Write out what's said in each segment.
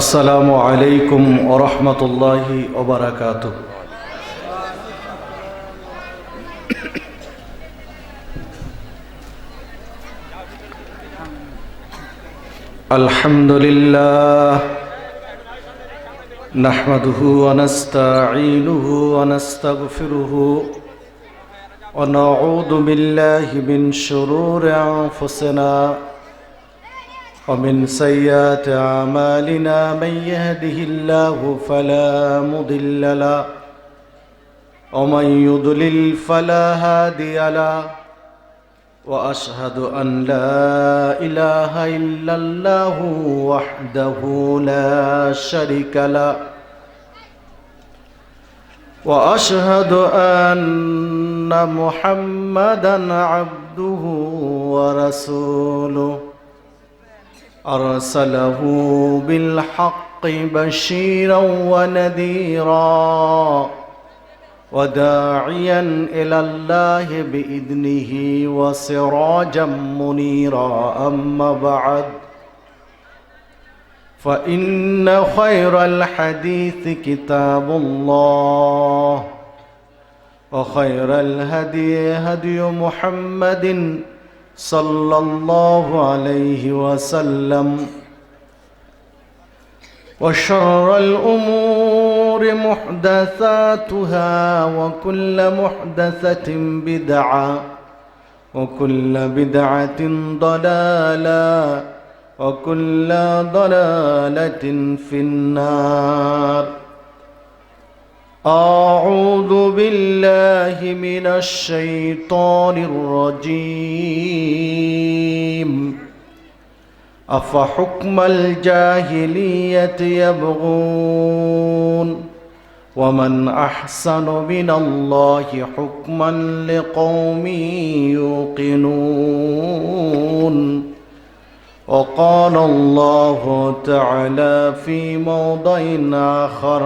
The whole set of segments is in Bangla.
আসসালামু আলাইকুম ওয়া রাহমাতুল্লাহি ওয়া বারাকাতুহু। আলহামদুলিল্লাহ নাহমাদুহু ওয়া নাস্তাঈনুহু ওয়া নাস্তাগফিরুহু ওয়া নাউযু বিল্লাহি মিন শুরুরি আনফুসিনা ومن سيئات أعمالنا من يهده الله فلا مضل له ومن يضلل فلا هادي له وأشهد أن لا إله إلا الله وحده لا شريك له وأشهد أن محمدا عبده ورسوله أرسله بالحق بشيرا ونذيرا وداعيا إلى الله بإذنه وسراجا منيرا أما بعد فإن خير الحديث كتاب الله وخير الهدي هدي محمد صلى الله عليه وسلم وشر الأمور محدثاتها وكل محدثة بدعة وكل بدعة ضلالة وكل ضلالة في النار. أعوذ بالله من الشيطان الرجيم أفحكم الجاهلية يبغون ومن أحسن من الله حكما لقوم يوقنون. وقال الله تعالى في موضع آخر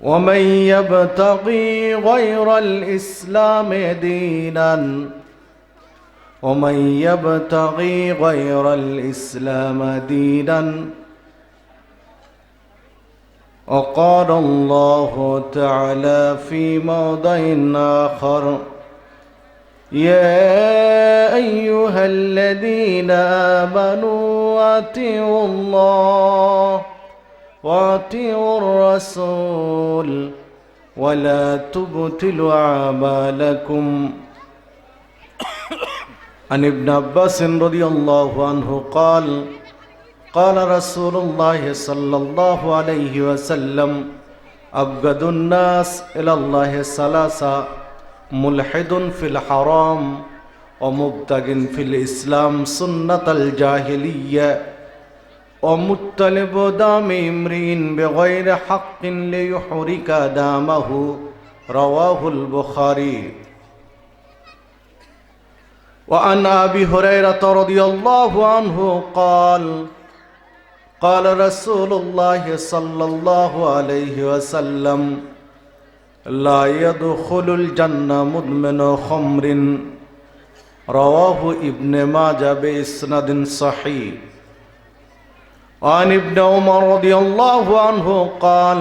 ومن يبتغي غير الإسلام دينا ومن يبتغي غير الإسلام دينا وقال الله تعالى في موضع آخر يا أيها الذين آمنوا أطيعوا الله وأطيعوا الرسول ولا تبطلوا أعمالكم. عن ابن عباس رضي الله عنه قال قال رسول الله صلى الله عليه وسلم أبغض الناس إلى الله ثلاثة ملحد في الحرام ومبتغ في الإسلام سنة الجاهلية ومطلب دام امرئ بغير حق ليحرق دامه. رواه البخاري. وعن أبي هريرة رضي الله عنه قال قال رسول الله صلى الله عليه وسلم لا يدخل الجنة مدمن خمر. رواه ابن ماجه بإسناد صحيح. وعن ابن عمر رضي الله عنه قال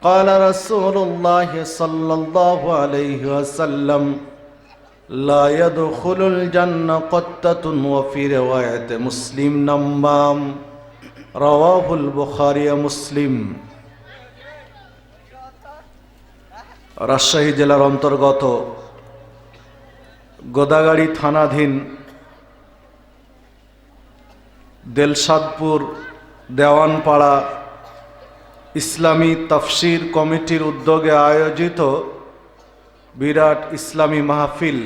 قال رسول الله صلى الله عليه وسلم لا يدخل الجنة قتة وفي رواية مسلم نمام. رواه البخاري مسلم. রাজশাহী জেলার অন্তর্গত গোদাগাড়ি থানাধীন দেলশাদপুর দেওয়ানপাড়া ইসলামী তাফসির কমিটির উদ্যোগে আয়োজিত বিরাট ইসলামী মাহফিল,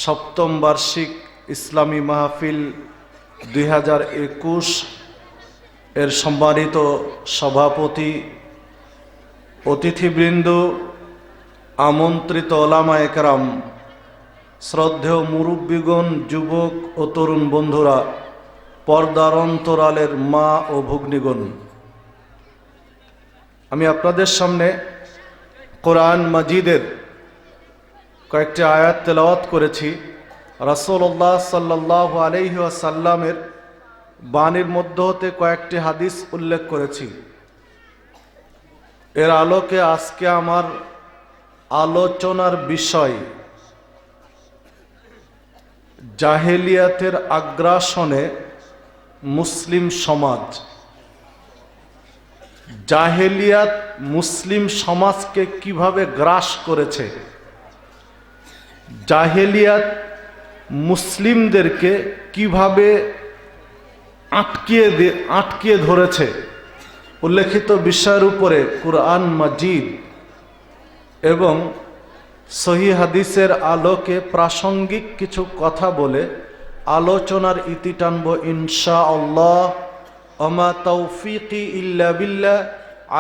সপ্তম বার্ষিক ইসলামী মাহফিল 2021 এর সম্মানিত সভাপতি, অতিথিবৃন্দ, আমন্ত্রিত ওলামায়ে কেরাম, শ্রদ্ধেয় মুরব্বিগণ, যুবক ও তরুণ বন্ধুরা, পর্দার অন্তরালের মা ও ভগ্নীগণ, আমি আপনাদের সামনে কোরআন মাজিদের কয়েকটি আয়াত তেলাওয়াত করেছি। রাসূলুল্লাহ সাল্লাল্লাহু আলাইহি ওয়াসাল্লামের বাণীর মধ্য হতে কয়েকটি হাদিস উল্লেখ করেছি। এর আলোকে আজকে আমার আলোচনার বিষয় জাহেলিয়াতের আগ্রাসনে মুসলিম সমাজ। জাহেলিয়াত মুসলিম সমাজকে কিভাবে গ্রাস করেছে, জাহেলিয়াত মুসলিমদেরকে কিভাবে আটকিয়ে ধরেছে, উল্লেখিত বিষয়ের উপরে কুরআন মাজিদ এবং সহিহ হাদিসের আলোকে প্রাসঙ্গিক কিছু কথা বলে আলোচনার ইতি টানব ইনশাআল্লাহ। ওমা তাওফীকি ইল্লা বিল্লাহ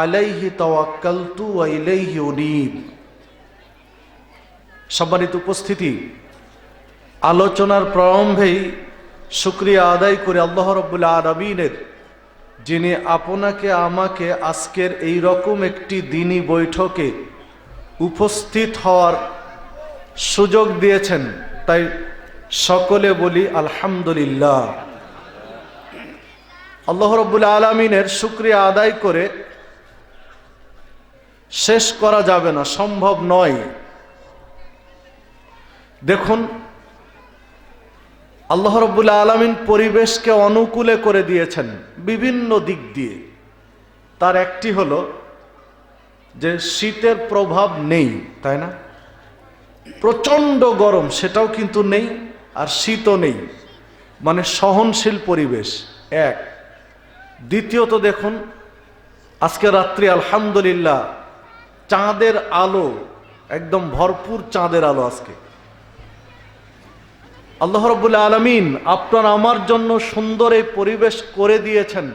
আলাইহি তাওয়াক্কালতু ওয়া ইলাইহি উনীব। সম্মানিত উপস্থিতি, আলোচনার প্রারম্ভেই শুকরিয়া আদায় করে আল্লাহ রাব্বুল আলামিনের, যিনি আপনাকে আমাকে আজকের এই রকম একটি দ্বীনি বৈঠকে উপস্থিত হওয়ার সুযোগ দিয়েছেন, তাই সকলে বলি আলহামদুলিল্লাহ। আল্লাহ রাব্বুল আলামিনের শুকরিয়া আদায় করে শেষ করা যাবে না, সম্ভব নয়। দেখুন, আল্লাহ রাব্বুল আলামিন পরিবেশকে অনুকূলে করে দিয়েছেন বিভিন্ন দিক দিয়ে। তার একটি হলো যে শীতের প্রভাব নেই, তাই না? প্রচণ্ড গরম সেটাও কিন্তু নেই, আর শীতও নেই, মানে সহনশীল পরিবেশ এক। দ্বিতীয়ত দেখুন, আজকে রাত্রি আলহামদুলিল্লাহ চাঁদের আলো, একদম ভরপুর চাঁদের আলো। আজকে আল্লাহ রাব্বুল আলামিন আপনার আমার জন্য সুন্দর এই পরিবেশ করে দিয়েছেন,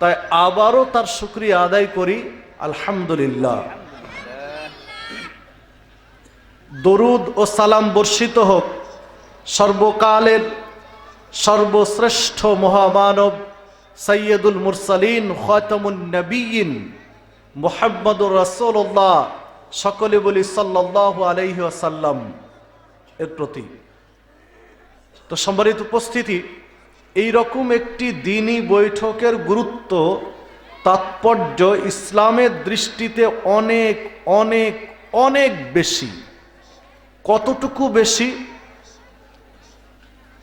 তাই আবারও তার শুকরিয়া আদায় করি আলহামদুলিল্লাহ। দরুদ ও সালাম বর্ষিত হোক সর্বকালের সর্বশ্রেষ্ঠ মহামানব সৈয়দুল মুরসালিন খাতামুন নবিয়্যিন মুহাম্মদুর রাসূলুল্লাহ, সকলে বলি সাল্লাল্লাহু আলাইহি ওয়াসাল্লাম এর প্রতি। তো সম্মানিত উপস্থিতি, এই রকম একটি দ্বীনি বৈঠকের গুরুত্ব তাৎপর্য ইসলামের দৃষ্টিতে অনেক অনেক অনেক বেশি। কতটুকু বেশি?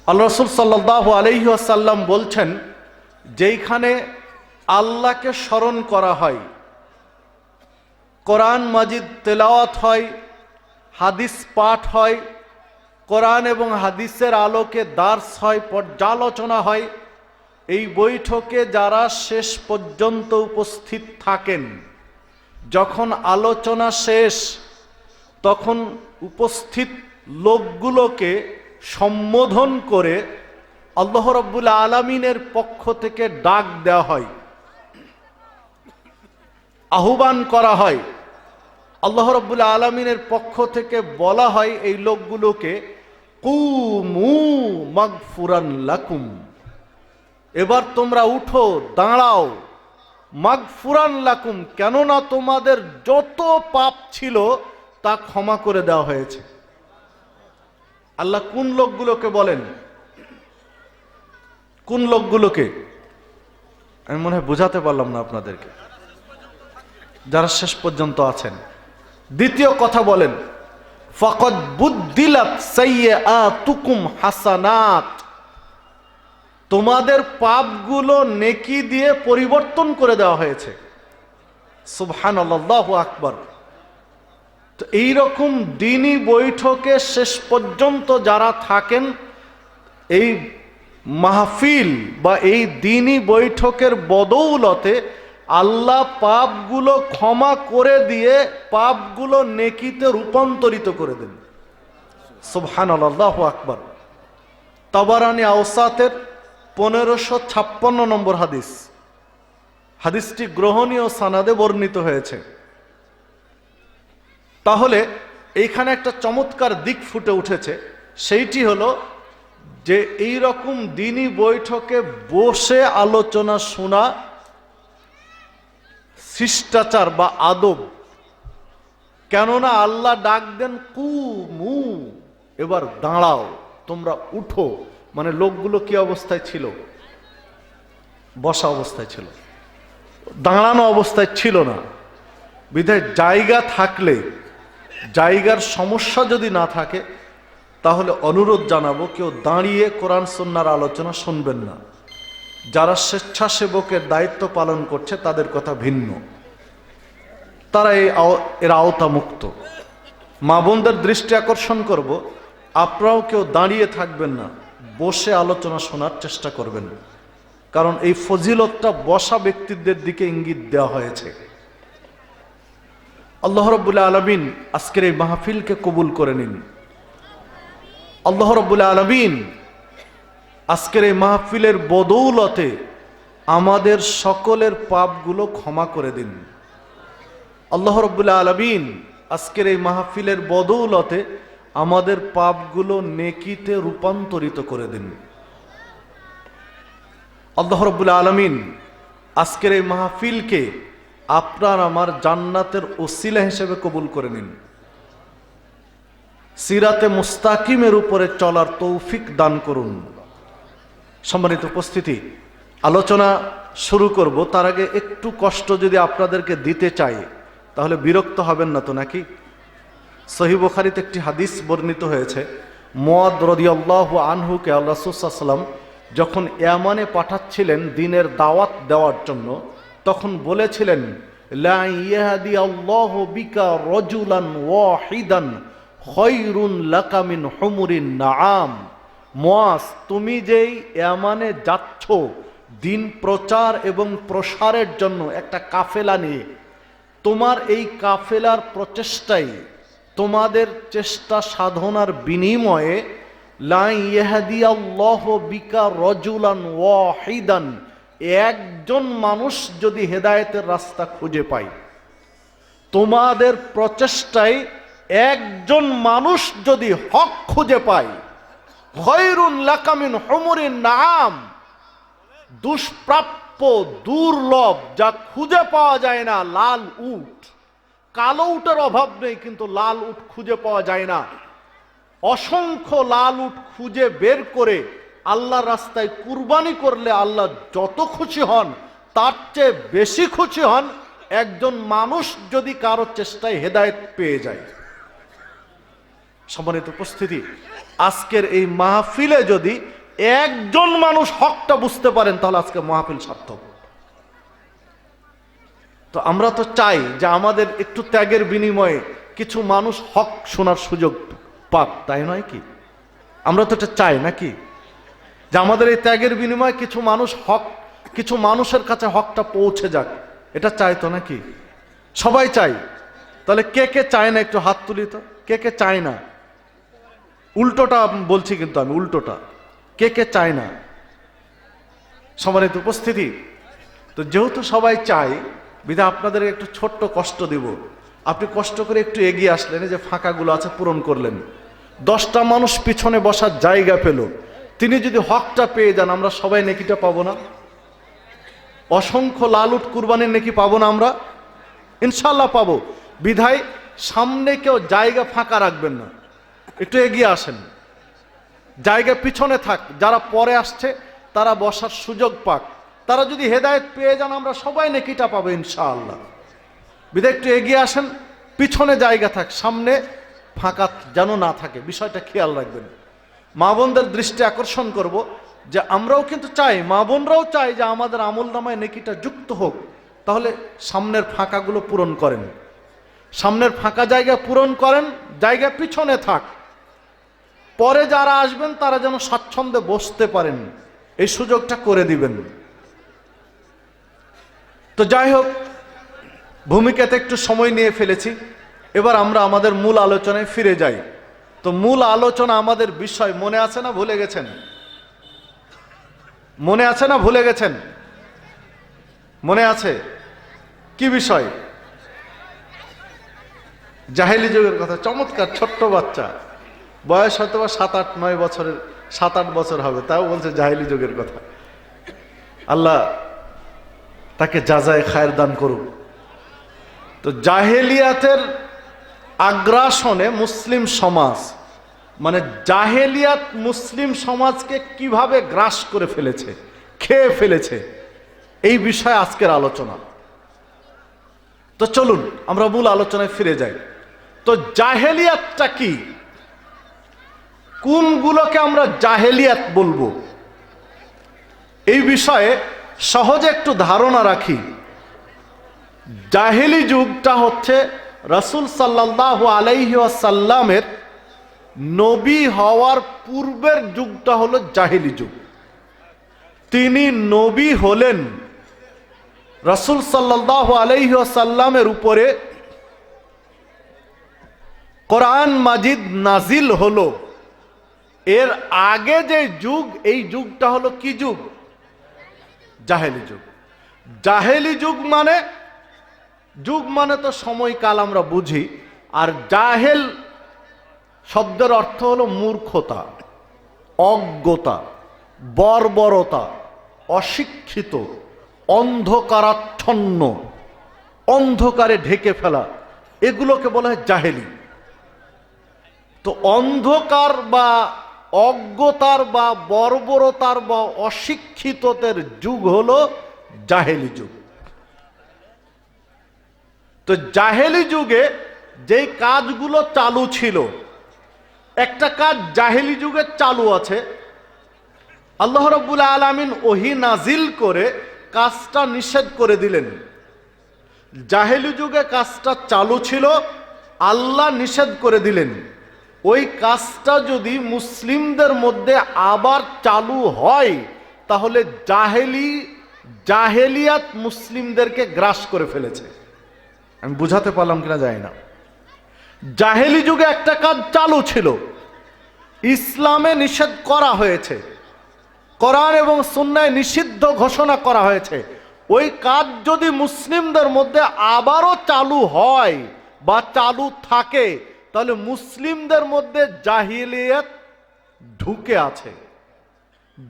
আল্লাহ রাসূল সাল্লাল্লাহু আলাইহি ওয়াসাল্লাম বলছেন, যেইখানে আল্লাহকে স্মরণ করা হয়, কোরআন মাজিদ তেলাওয়াত হয়, হাদিস পাঠ হয়, কোরআন এবং হাদিসের আলোকে দার্স হয়, পর্যালোচনা হয়, এই বৈঠকে যারা শেষ পর্যন্ত উপস্থিত থাকেন, যখন আলোচনা শেষ তখন উপস্থিত লোকগুলোকে সম্বোধন করে আল্লাহ রাব্বুল আলামিনের পক্ষ থেকে ডাক দেওয়া হয়, আহ্বান করা হয়। আল্লাহ রাব্বুল আলামিনের পক্ষ থেকে বলা হয় এই লোকগুলোকে, কুমু মাগফুরান লাকুম, এবার তোমরা উঠো, দাঁড়াও, মাগফুরান লাকুম, কেননা তোমাদের যত পাপ ছিল তা ক্ষমা করে দেওয়া হয়েছে। আল্লাহ কোন লোকগুলোকে বলেন? কোন লোকগুলোকে? আমি মনে হয় বুঝাতে পারলাম না আপনাদেরকে, যারা শেষ পর্যন্ত আছেন। দ্বিতীয় কথা বলেন, ফাকাদ বুদ্দিলাত সাইয়্যাতুকুম হাসানাত, তোমাদের পাপগুলো নেকি দিয়ে পরিবর্তন করে দেওয়া হয়েছে। সুবহানাল্লাহ, আল্লাহু আকবার। তো এইরকম দ্বীনি বৈঠকে শেষ পর্যন্ত যারা থাকেন, এই মাহফিল বা এই দ্বীনি বৈঠকের বদৌলতে আল্লাহ পাপগুলো ক্ষমা করে দিয়ে পাপগুলো নেকিতে রূপান্তরিত করে দেন। সুবহানাল্লাহ, আল্লাহু আকবার। তাবারানী আওসাতের 1556 নম্বর হাদিস, হাদিসটি গ্রহণীয় সানাদে বর্ণিত হয়েছে। তাহলে এইখানে একটা চমৎকার দিক ফুটে উঠেছে, সেইটি হলো যে এই রকম দ্বীনি বৈঠকে বসে আলোচনা শোনা শিষ্টাচার বা আদব। কেননা আল্লাহ ডাক দেন কুমু, এবার দাঁড়াও, তোমরা উঠো। মানে লোকগুলো কি অবস্থায় ছিল? বসা অবস্থায় ছিল, দাঁড়ানো অবস্থায় ছিল না। বিধায় জায়গা থাকলে, জায়গার সমস্যা যদি না থাকে, তাহলে অনুরোধ জানাবো কেউ দাঁড়িয়ে কোরআন সুন্নাহর আলোচনা শুনবেন না। যারা স্বেচ্ছাসেবকের দায়িত্ব পালন করছে তাদের কথা ভিন্ন, তারা এর আওতা মুক্ত। মা বোনদের দৃষ্টি আকর্ষণ করব, আপনারাও কেউ দাঁড়িয়ে থাকবেন না, বসে আলোচনা শোনার চেষ্টা করবেন, কারণ এই ফজিলতটা বসা ব্যক্তিদের দিকে ইঙ্গিত দেওয়া হয়েছে। আল্লাহ রাব্বুল আলামিন আজকের এই মাহফিলকে কবুল করে নিন। আল্লাহ রাব্বুল আলামিন আজকের এই মাহফিলের বদৌলতে আমাদের সকলের পাপগুলো ক্ষমা করে দিন। আল্লাহ রাব্বুল আলামিন আজকের এই মাহফিলের বদৌলতে আমাদের পাপগুলো নেকিতে রূপান্তরিত করে দিন। আল্লাহ রাব্বুল আলামিন আজকের এই মাহফিলকে আপনার আমার জান্নাতের ওসিলা হিসেবে কবুল করে নিন। সিরাতে মুস্তাকিমের উপরে চলার তৌফিক দান করুন। সম্মানিত উপস্থিতি, আলোচনা শুরু করব, তার আগে একটু কষ্ট যদি আপনাদেরকে দিতে চাই তাহলে বিরক্ত হবেন না তো নাকি? সহিহ বুখারীতে একটি হাদিস বর্ণিত হয়েছে, মুআদ রাদিয়াল্লাহু আনহুকে আল্লাহ রাসূল সাল্লাল্লাহু আলাইহি ওয়াসাল্লাম যখন ইয়ামানে পাঠাচ্ছিলেন দ্বীনের দাওয়াত দেওয়ার জন্য, তখন বলেছিলেন, লা ইয়াহদিয়াল্লাহু বিকা রাজুলান ওয়াহিদান খায়রুন লাকা মিন হুমুরিন নাআম। মুআজ, তুমি যেই ইয়ামানে যাচ্ছ দ্বীন প্রচার এবং প্রসারের জন্য একটা কাফেলা নিয়ে, তোমার এই কাফেলার প্রচেষ্টাই, তোমাদের চেষ্টা সাধনার বিনিময়ে লা ইয়াহদিয়াল্লাহু বিকা রাজুলান ওয়াহিদান, একজন মানুষ যদি হেদায়েতের রাস্তা খুঁজে পায়, তোমাদের প্রচেষ্টায় একজন মানুষ যদি হক খুঁজে পায়, খায়রুন লাকা মিন হুমুরিন নাআম, দুষ্প্রাপ্য দুর্লভ যা খুঁজে পাওয়া যায় না, লাল উট, কালো উটের অভাব নেই কিন্তু লাল উট খুঁজে পাওয়া যায় না, অসংখ্য লাল উট খুঁজে বের করে আল্লাহর রাস্তায় কুরবানি করলে আল্লাহ যত খুশি হন তার চেয়ে বেশি খুশি হন একজন মানুষ যদি কারো চেষ্টায় হেদায়েত পেয়ে যায়। সম্মানিত উপস্থিতি, আজকের এই মাহফিলে যদি একজন মানুষ হকটা বুঝতে পারেন তাহলে আজকে মাহফিল সার্থক। তো আমরা তো চাই যে আমাদের একটু ত্যাগের বিনিময়ে কিছু মানুষ হক শোনার সুযোগ পাক, তাই নয় কি? আমরা তো এটা চাই নাকি, যে আমাদের এই ত্যাগের বিনিময়ে কিছু মানুষ হক, কিছু মানুষের কাছে হকটা পৌঁছে যাক, এটা চাই তো নাকি? সবাই চাই। তাহলে কে কে চায় না একটু হাত তুলি তো, কে কে চায় না? উল্টোটা বলছি কিন্তু আমি, উল্টোটা, কে কে চায় না? সম্মানিত উপস্থিতি, তো যেহেতু সবাই চায় বিধায় আপনাদের একটু ছোট্ট কষ্ট দিব। আপনি কষ্ট করে একটু এগিয়ে আসলেন, এই যে ফাঁকাগুলো আছে পূরণ করলেন, 10টা মানুষ পিছনে বসার জায়গা পেল, তিনি যদি হকটা পেয়ে যান আমরা সবাই নেকিটা পাবো না? অসংখ্য লাল উট কুরবানির নেকি পাবো না আমরা? ইনশাল্লাহ পাবো। বিধায় সামনে কেউ জায়গা ফাঁকা রাখবেন না, একটু এগিয়ে আসেন, জায়গা পিছনে থাক, যারা পরে আসছে তারা বসার সুযোগ পাক, তারা যদি হেদায়েত পেয়ে যান আমরা সবাই নেকিটা পাবো ইনশাআল্লাহ। বিধায় একটু এগিয়ে আসেন, পিছনে জায়গা থাক, সামনে ফাঁকা যেন না থাকে, বিষয়টা খেয়াল রাখবেন। মা বোনদের দৃষ্টি আকর্ষণ করব যে আমরাও কিন্তু চাই, মা বোনরাও চাই যে আমাদের আমল নামায় নেকিটা যুক্ত হোক, তাহলে সামনের ফাঁকাগুলো পূরণ করেন, সামনের ফাঁকা জায়গা পূরণ করেন, জায়গা পিছনে থাক, পরে যারা আসবেন তারা যেন স্বাচ্ছন্দ্যে বসতে পারেন, এই সুযোগটা করে দিবেন। তো যাই হোক, ভূমিকাতে একটু সময় নিয়ে ফেলেছি, এবার আমরা আমাদের মূল আলোচনায় ফিরে যাই। তো মূল আলোচনা, আমাদের বিষয় মনে আছে না ভুলে গেছেন? মনে আছে না ভুলে গেছেন? মনে আছে? কি বিষয়? জাহেলি যুগের কথা। চমৎকার, ছোট্ট বাচ্চা, বয়স হয়তো বা 7-8-9 বছরের, 7-8 বছর হবে, তাও বলছে জাহেলি যুগের কথা। আল্লাহ তাকে জাযায়ে খায়ের দান করুক। তো জাহেলিয়াতের আগ্রাসনে মুসলিম সমাজ, মানে জাহেলিয়াত মুসলিম সমাজকে কিভাবে গ্রাস করে ফেলেছে, খেয়ে ফেলেছে, এই বিষয়ে আজকের আলোচনা। তো চলুন আমরা মূল আলোচনায় ফিরে যাই। তো জাহেলিয়াতটা কি, কোনগুলোকে আমরা জাহেলিয়াত বলবো, এই বিষয়ে সহজে একটু ধারণা রাখি। জাহেলি যুগটা হচ্ছে রাসূল সাল্লাল্লাহু আলাইহি ওয়াসাল্লামের নবী হওয়ার পূর্বের যুগটা হলো জাহেলি যুগ। তিনি নবী হলেন, রাসূল সাল্লাল্লাহু আলাইহি ওয়াসাল্লামের উপরে কোরআন মাজিদ নাজিল হলো। এর আগে যে যুগ, এই যুগটা হলো কি যুগ? জাহেলি যুগ। জাহেলি যুগ মানে, যুগ মানে তো সময়কাল আমরা বুঝি, আর জাহেল শব্দের অর্থ হলো মূর্খতা, অজ্ঞতা, বর্বরতা, অশিক্ষিত, অন্ধকারাচ্ছন্ন, অন্ধকারে ঢেকে ফেলা, এগুলোকে বলা হয় জাহেলি। তো অন্ধকার বা অজ্ঞতার বা বর্বরতার বা অশিক্ষিতদের যুগ হলো জাহেলি যুগ। তো জাহেলি যুগে যেই কাজগুলো চালু ছিল, একটা কাজ জাহেলি যুগে চালু আছে, আল্লাহ রাব্বুল আলামিন ওহী নাজিল করে কাজটা নিষেধ করে দিলেন। জাহেলি যুগে কাজটা চালু ছিল, আল্লাহ নিষেধ করে দিলেন। ওই কাজটা যদি মুসলিমদের মধ্যে আবার চালু হয়, তাহলে জাহেলিয়াত মুসলিমদেরকে গ্রাস করে ফেলেছে। আমি বুঝাতে পারলাম কিনা জানি না। জাহেলি যুগে একটা কাজ চালু ছিল, ইসলামে নিষেধ করা হয়েছে, কোরআন এবং সুন্নায় নিষিদ্ধ ঘোষণা করা হয়েছে। ওই কাজ যদি মুসলিমদের মধ্যে আবারও চালু হয় বা চালু থাকে, তাহলে মুসলিমদের মধ্যে জাহেলিয়াত ঢুকে আছে,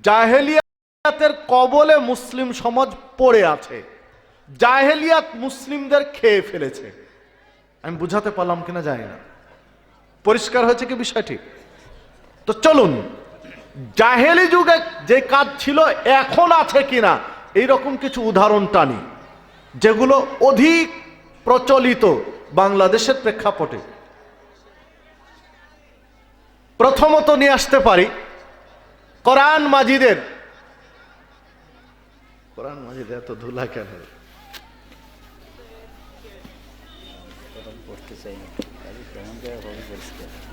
জাহেলিয়াতের কবলে মুসলিম সমাজ পড়ে আছে, জাহেলিয়াত মুসলিমদের খেয়ে ফেলেছে। আমি বুঝাতে পারলাম কিনা জানি না, পরিষ্কার হয়েছে কি বিষয়টি? তো চলুন জাহেলি যুগে যে কাজ ছিল এখন আছে কিনা এইরকম কিছু উদাহরণ টানি, যেগুলো অধিক প্রচলিত বাংলাদেশের প্রেক্ষাপটে। প্রথমত নিয়ে আসতে পারি কোরআন মাজিদের, কোরআন মাজিদে এত ধুলা কেন?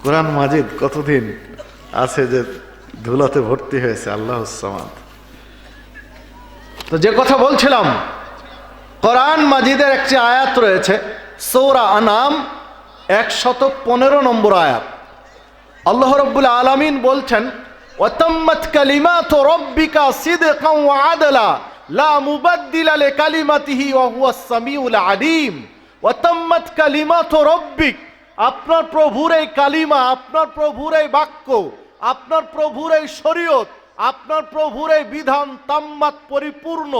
কোরআন মাজিদ কতদিন আছে যে ধুলাতে ভর্তি হয়েছে, আল্লাহুস সামাদ। তো যে কথা বলছিলাম, কোরআন মাজিদের একটি আয়াত রয়েছে সূরা আনাম 115 নম্বর আয়াত। আল্লাহ রাব্বুল আলামিন বলছেন, ওয়াতাম্মাত কালিমাতু রাব্বিকা সিদকান ওয়া আদলা লা মুবাদদিলা লিকালিমাতিহি ওয়া হুয়াস সামিউল আলিম। ওয়াতাম্মাত কালিমাতু রাব্বিক, আপনার প্রভুর এই কালিমা, আপনার প্রভুর এই বাক্য, আপনার প্রভুর এই শরীয়ত, আপনার প্রভুর এই বিধান তাম্মাত পরিপূর্ণ।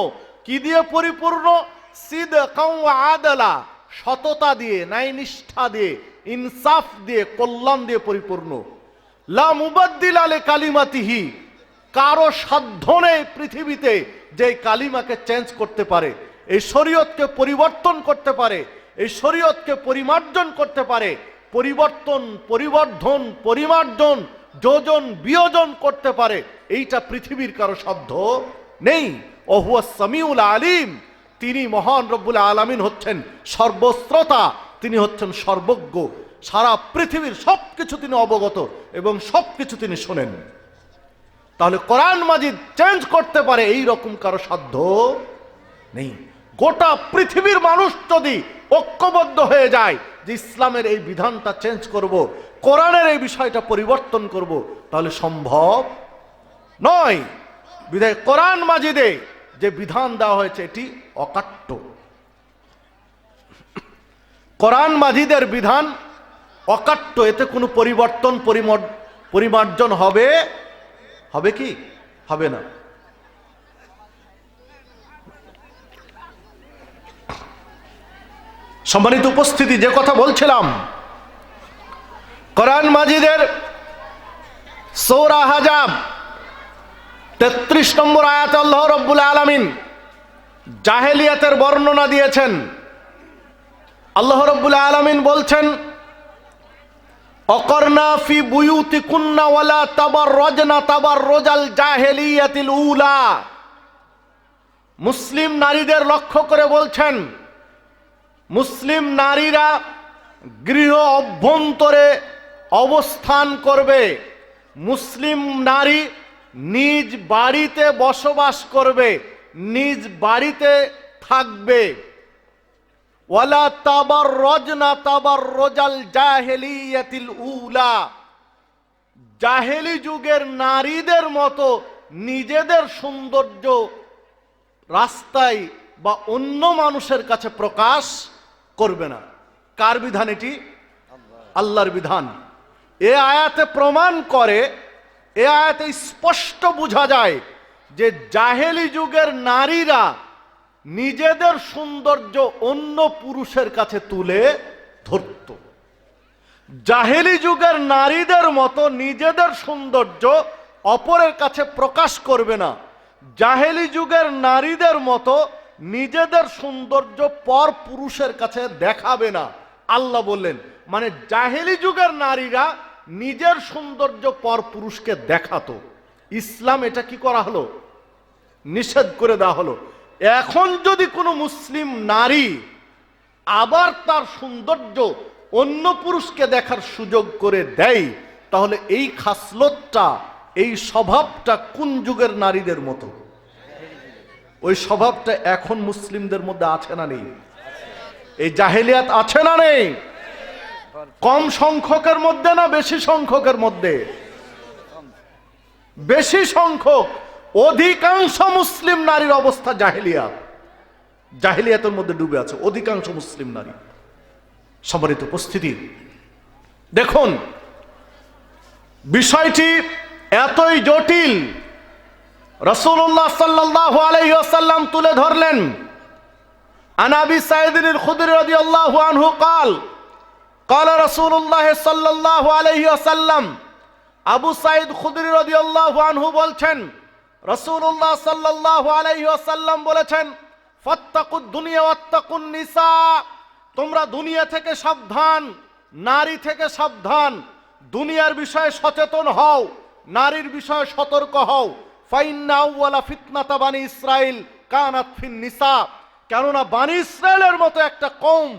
কি দিয়ে পরিপূর্ণ? সিদকান ওয়া আদলা, সততা দিয়ে, ন্যায়নিষ্ঠা দিয়ে, ইনসাফ দিয়ে, কল্যাণ দিয়ে পরিপূর্ণ। লা মুবাদদিলা লিকালিমাতিহি, কারো সাধ্য নেই পৃথিবীতে যে কালিমাকে চেঞ্জ করতে পারে, এই শরীয়তকে পরিবর্তন করতে পারে, এই শরীয়তকে পরিমার্জন করতে পারে। পরিবর্তন, পরিবর্ধন, পরিমার্জন, যোজন বিয়োজন করতে পারে, এইটা পৃথিবীর কারো সাধ্য নেই। ওহুয়াস সামিউল আলিম, তিনি মহান রব্বুল আলামিন হচ্ছেন সর্বশ্রোতা, তিনি হচ্ছেন সর্বজ্ঞ, সারা পৃথিবীর সবকিছু তিনি অবগত এবং সবকিছু তিনি শোনেন। তাহলে কোরআন মাজিদ চেঞ্জ করতে পারে এই রকম কারো সাধ্য নেই। গোটা পৃথিবীর মানুষ যদি ঐক্যবদ্ধ হয়ে যায় যে ইসলামের এই বিধানটা চেঞ্জ করব, কোরআনের এই বিষয়টা পরিবর্তন করব, তাহলে সম্ভব নয়। বিধায় কোরআন মাজিদে যে বিধান দেওয়া হয়েছে এটি অকাট্য। কোরআন মাজিদের বিধান অকাট্য, এতে কোনো পরিবর্তন পরিমার্জন হবে কি? হবে না। সম্মানিত উপস্থিতি, যে কথা বলছিলাম, কোরআন মাজিদের সূরা আহজাব 33 নম্বর আয়াতে আল্লাহ রাব্বুল আলামিন জাহেলিয়াতের বর্ণনা দিয়েছেন। আল্লাহ রাব্বুল আলামিন বলছেন, অকরনা ফি বুয়ুতিকুন্না ওয়ালা তাবাররাজনা তাবাররুজাল জাহেলিয়াতিল উলা। মুসলিম নারীদের লক্ষ্য করে বলছেন, মুসলিম নারীরা গৃহ অভ্যন্তরে অবস্থান করবে, মুসলিম নারী নিজ বাড়িতে বসবাস করবে, নিজ বাড়িতে থাকবে। ওয়ালা তাবাররাজনা তাবাররুজাল জাহেলিয়াতিল উলা, জাহেলি যুগের নারীদের মতো নিজেদের সৌন্দর্য রাস্তায় বা অন্য মানুষের কাছে প্রকাশ করবে না। কার বিধান এটি? আল্লাহর বিধান। এ আয়াতে প্রমাণ করে, এ আয়াতে স্পষ্ট বোঝা যায় যে জাহেলি যুগের নারীরা নিজেদের সৌন্দর্য অন্য পুরুষের কাছে তুলে ধরত। জাহেলি যুগের নারীদের মতো নিজেদের সৌন্দর্য অপরের কাছে প্রকাশ করবে না। জাহেলি যুগের নারীদের মতো নিজেদের সৌন্দর্য পর পুরুষের কাছে দেখাবে না। আল্লাহ বললেন, মানে জাহেলি যুগের নারীরা নিজের সৌন্দর্য পর পুরুষকে দেখাতো। ইসলাম এটা কি করা হলো? নিষেধ করে দেওয়া হলো। এখন যদি কোনো মুসলিম নারী আবার তার সৌন্দর্য অন্য পুরুষকে দেখার সুযোগ করে দেয়, তাহলে এই খাসলতটা, এই স্বভাবটা কোন যুগের নারীদের মতো? ওই স্বভাবটা এখন মুসলিমদের মধ্যে আছে না নেই? এই জাহেলিয়াত আছে না নেই? কম সংখ্যকের মধ্যে না বেশি সংখ্যকের মধ্যে? বেশি সংখ্যক। অধিকাংশ মুসলিম নারীর অবস্থা জাহেলিয়াত, জাহেলিয়াতের মধ্যে ডুবে আছে অধিকাংশ মুসলিম নারী। সম্মানিত উপস্থিতি, দেখুন বিষয়টি এতই জটিল, রাসূলুল্লাহ সাল্লাল্লাহু আলাইহি ওয়াসাল্লাম তুলে ধরলেন। আন আবি সাঈদ আল খুদরি রাদিয়াল্লাহু আনহু قال قال رسول الله صلى الله عليه وسلم। আবু সাঈদ খুদরি রাদিয়াল্লাহু আনহু বলছেন, রাসূলুল্লাহ সাল্লাল্লাহু আলাইহি ওয়াসাল্লাম বলেছেন, ফাত্তাকুদ দুনিয়া ওয়াত্তাকুন নিসা, তোমরা দুনিয়া থেকে সাবধান, নারী থেকে সাবধান। দুনিয়ার বিষয়ে সচেতন হও, নারীর বিষয়ে সতর্ক হও। ফাইন্না আউওয়ালা ফিতনাতা বানি ইসরাইল কানাত ফিন নিসা, কেননা বানি ইসরায়েলের মতো একটা কওম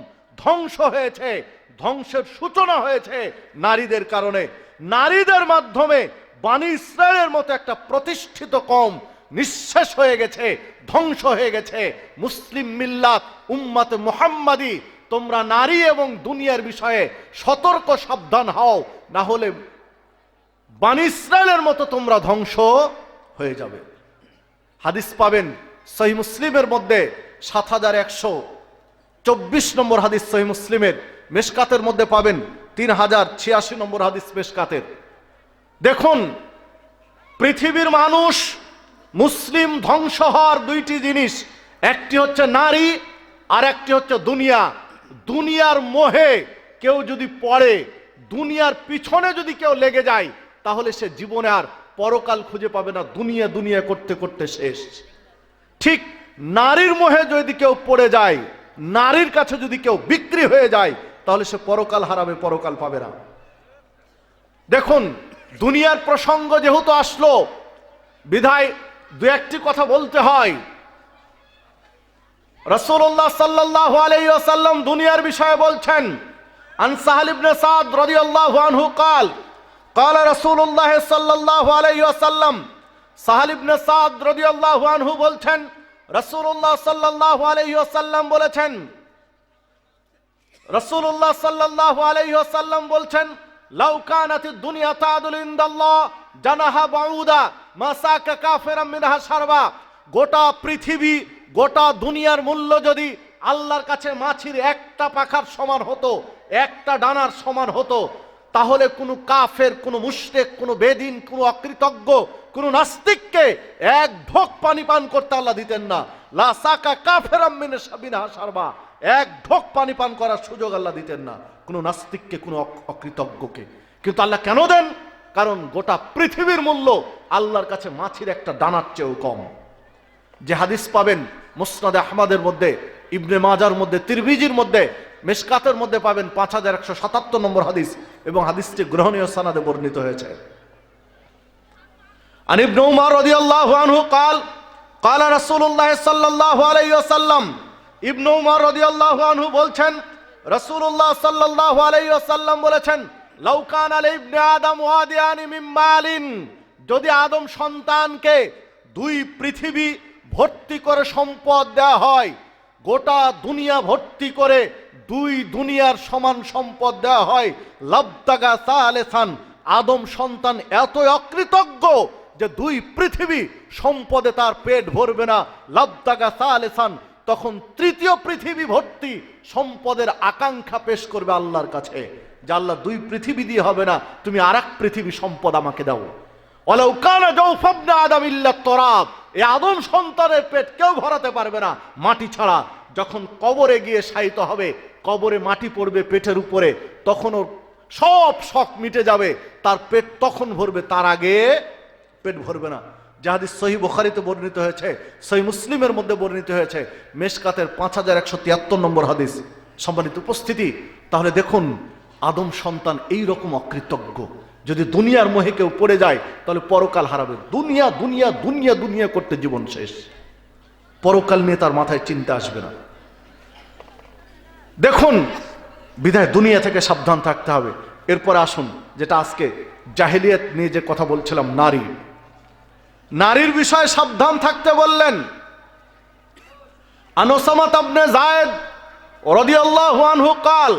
ধ্বংস হয়েছে, ধ্বংসের সূচনা হয়েছে নারীদের কারণে। নারীদের মাধ্যমে বানি ইসরায়েলের মতো একটা প্রতিষ্ঠিত কওম নিঃশেষ হয়ে গেছে, ধ্বংস হয়ে গেছে। মুসলিম মিল্লাত উম্মাতে মুহাম্মাদি, তোমরা নারী এবং দুনিয়ার বিষয়ে সতর্ক সাবধান হও, না হলে বানি ইসরায়েলের মতো তোমরা ধ্বংস হয়ে যাবে। হাদিস পাবেন সহিহ মুসলিমের মধ্যে 7124 নম্বর হাদিস সহিহ মুসলিমের। মিশকাতের মধ্যে পাবেন 3086 নম্বর হাদিস মিশকাতের। দেখুন, পৃথিবীর মানুষ মুসলিম ধ্বংস হওয়ার দুইটি জিনিস, একটি হচ্ছে নারী আর একটি হচ্ছে দুনিয়া। দুনিয়ার মোহে কেউ যদি পড়ে, দুনিয়ার পিছনে যদি কেউ লেগে যায়, তাহলে সে জীবনে আর পরকাল খুঁজে পাবে না, দুনিয়া দুনিয়া করতে করতে শেষ। ঠিক নারীর মোহে যদি কেউ পড়ে যায়, নারীর কাছে যদি কেউ বিক্রি হয়ে যায়, তাহলে সে পরকাল হারাবে, পরকাল পাবে না। দেখুন, দুনিয়ার প্রসঙ্গ যেহেতু আসলো, বিধায় দু একটি কথা বলতে হয়। রাসূলুল্লাহ সাল্লাল্লাহু আলাইহি ওয়াসাল্লাম দুনিয়ার বিষয়ে বলছেন, আন সাহল ইবনে সাদ রাদিয়াল্লাহু আনহু قال قال رسول الله صلى الله عليه وسلم। সাহল ইবনে সাদ রাদিয়াল্লাহু আনহু বলছেন, রাসূলুল্লাহ সাল্লাল্লাহু আলাইহি ওয়াসাল্লাম বলেছেন, রাসূলুল্লাহ সাল্লাল্লাহু আলাইহি ওয়াসাল্লাম বলছেন, লাউ কানাতিদ দুনিয়া তাদুল ইনদাল্লাহ জানাহা বাউদা মা সাকা কাফিরাম মিনহা শারবা। গোটা পৃথিবী, গোটা দুনিয়ার মূল্য যদি আল্লাহর কাছে মাছির একটা পাখার সমান হতো, একটা ডানার সমান হতো, তাহলে কোনো কাফের, কোনো মুশরিক, কোনো বেদিন, কোনো অকৃতজ্ঞ, কোনো নাস্তিককে এক ঢোক পানি পান করতে আল্লাহ দিতেন না। লা সাকা কাফিরাম মিনহা শারবা, এক ঢোক পানি পান করার সুযোগ আল্লাহ দিতেন না কোনো নাস্তিককে, কোনো অকৃতজ্ঞকে। কিন্তু আল্লাহ কেন দেন? কারণ গোটা পৃথিবীর মূল্য আল্লাহর কাছে মাছির একটা দানার চেয়েও কম। যে হাদিস পাবেন মুসনাদে আহমদের মধ্যে, ইবনে মাজার মধ্যে, তিরমিজির মধ্যে, মিশকাতের মধ্যে পাবেন 5177 নম্বর হাদিস, এবং হাদিসটি গ্রহণীয় সনদে বর্ণিত হয়েছে। আন ইবনে উমর রাদিয়াল্লাহু আনহু قال قال رسول الله সাল্লাল্লাহু আলাইহি ওয়াসাল্লাম, ইবনে উমর রাদিয়াল্লাহু আনহু বলছেন, রাসূলুল্লাহ সাল্লাল্লাহু আলাইহি ওয়াসাল্লাম বলেছেন, লাউ কানা লিবনি আদম ওয়াদিয়ানি মিন মালিন, যদি আদম সন্তানকে দুই পৃথিবী ভর্তি করে সম্পদ দেওয়া হয়, গোটা দুনিয়া ভর্তি করে দুই দুনিয়ার সমান সম্পদ দেওয়া হয়, লাবতাগা সালেসান, আদম সন্তান এতই অকৃতজ্ঞ যে দুই পৃথিবী সম্পদে তার পেট ভরবে না, লাবতাগা সালেসান, তখন তৃতীয় পৃথিবী ভর্তি সম্পদের আকাঙ্ক্ষা পেশ করবে আল্লাহর কাছে, যে আল্লাহ দুই পৃথিবী দিয়ে হবে না, তুমি আরেক পৃথিবী সম্পদ আমাকে দাও। ওয়ালাউ কানা জাওফাবনা আদম ইল্লা তুরাব, এই আদম সন্তানের পেট কেউ ভরাতে পারবে না মাটি ছাড়া। যখন কবরে গিয়ে শায়িত হবে, কবরে মাটি পড়বে পেটের উপরে, তখন ওর সব শখ মিটে যাবে, তার পেট তখন ভরবে, তার আগে পেট ভরবে না। যে হাদিস সহিহ বুখারীতে বর্ণিত হয়েছে, সহিহ মুসলিমের মধ্যে বর্ণিত হয়েছে, মিশকাতের 5173 নম্বর হাদিস। সম্মানিত উপস্থিতি, তাহলে দেখুন আদম সন্তান এই রকম অকৃতজ্ঞ। যদি দুনিয়ার মোহে কেউ পড়ে যায় তাহলে পরকাল হারাবে। দুনিয়া দুনিয়া দুনিয়া দুনিয়া করতে জীবন শেষ, পরকাল নিয়ে তার মাথায় চিন্তা আসবে না। দেখুন, বিধায় দুনিয়া থেকে সাবধান থাকতে হবে। এরপরে আসুন, যেটা আজকে জাহেলিয়াত নিয়ে যে কথা বলছিলাম, নারীর বিষয়ে সাবধান থাকতে বললেন। আন উসামা ইবনে যায়েদ রাদিয়াল্লাহু আনহু قال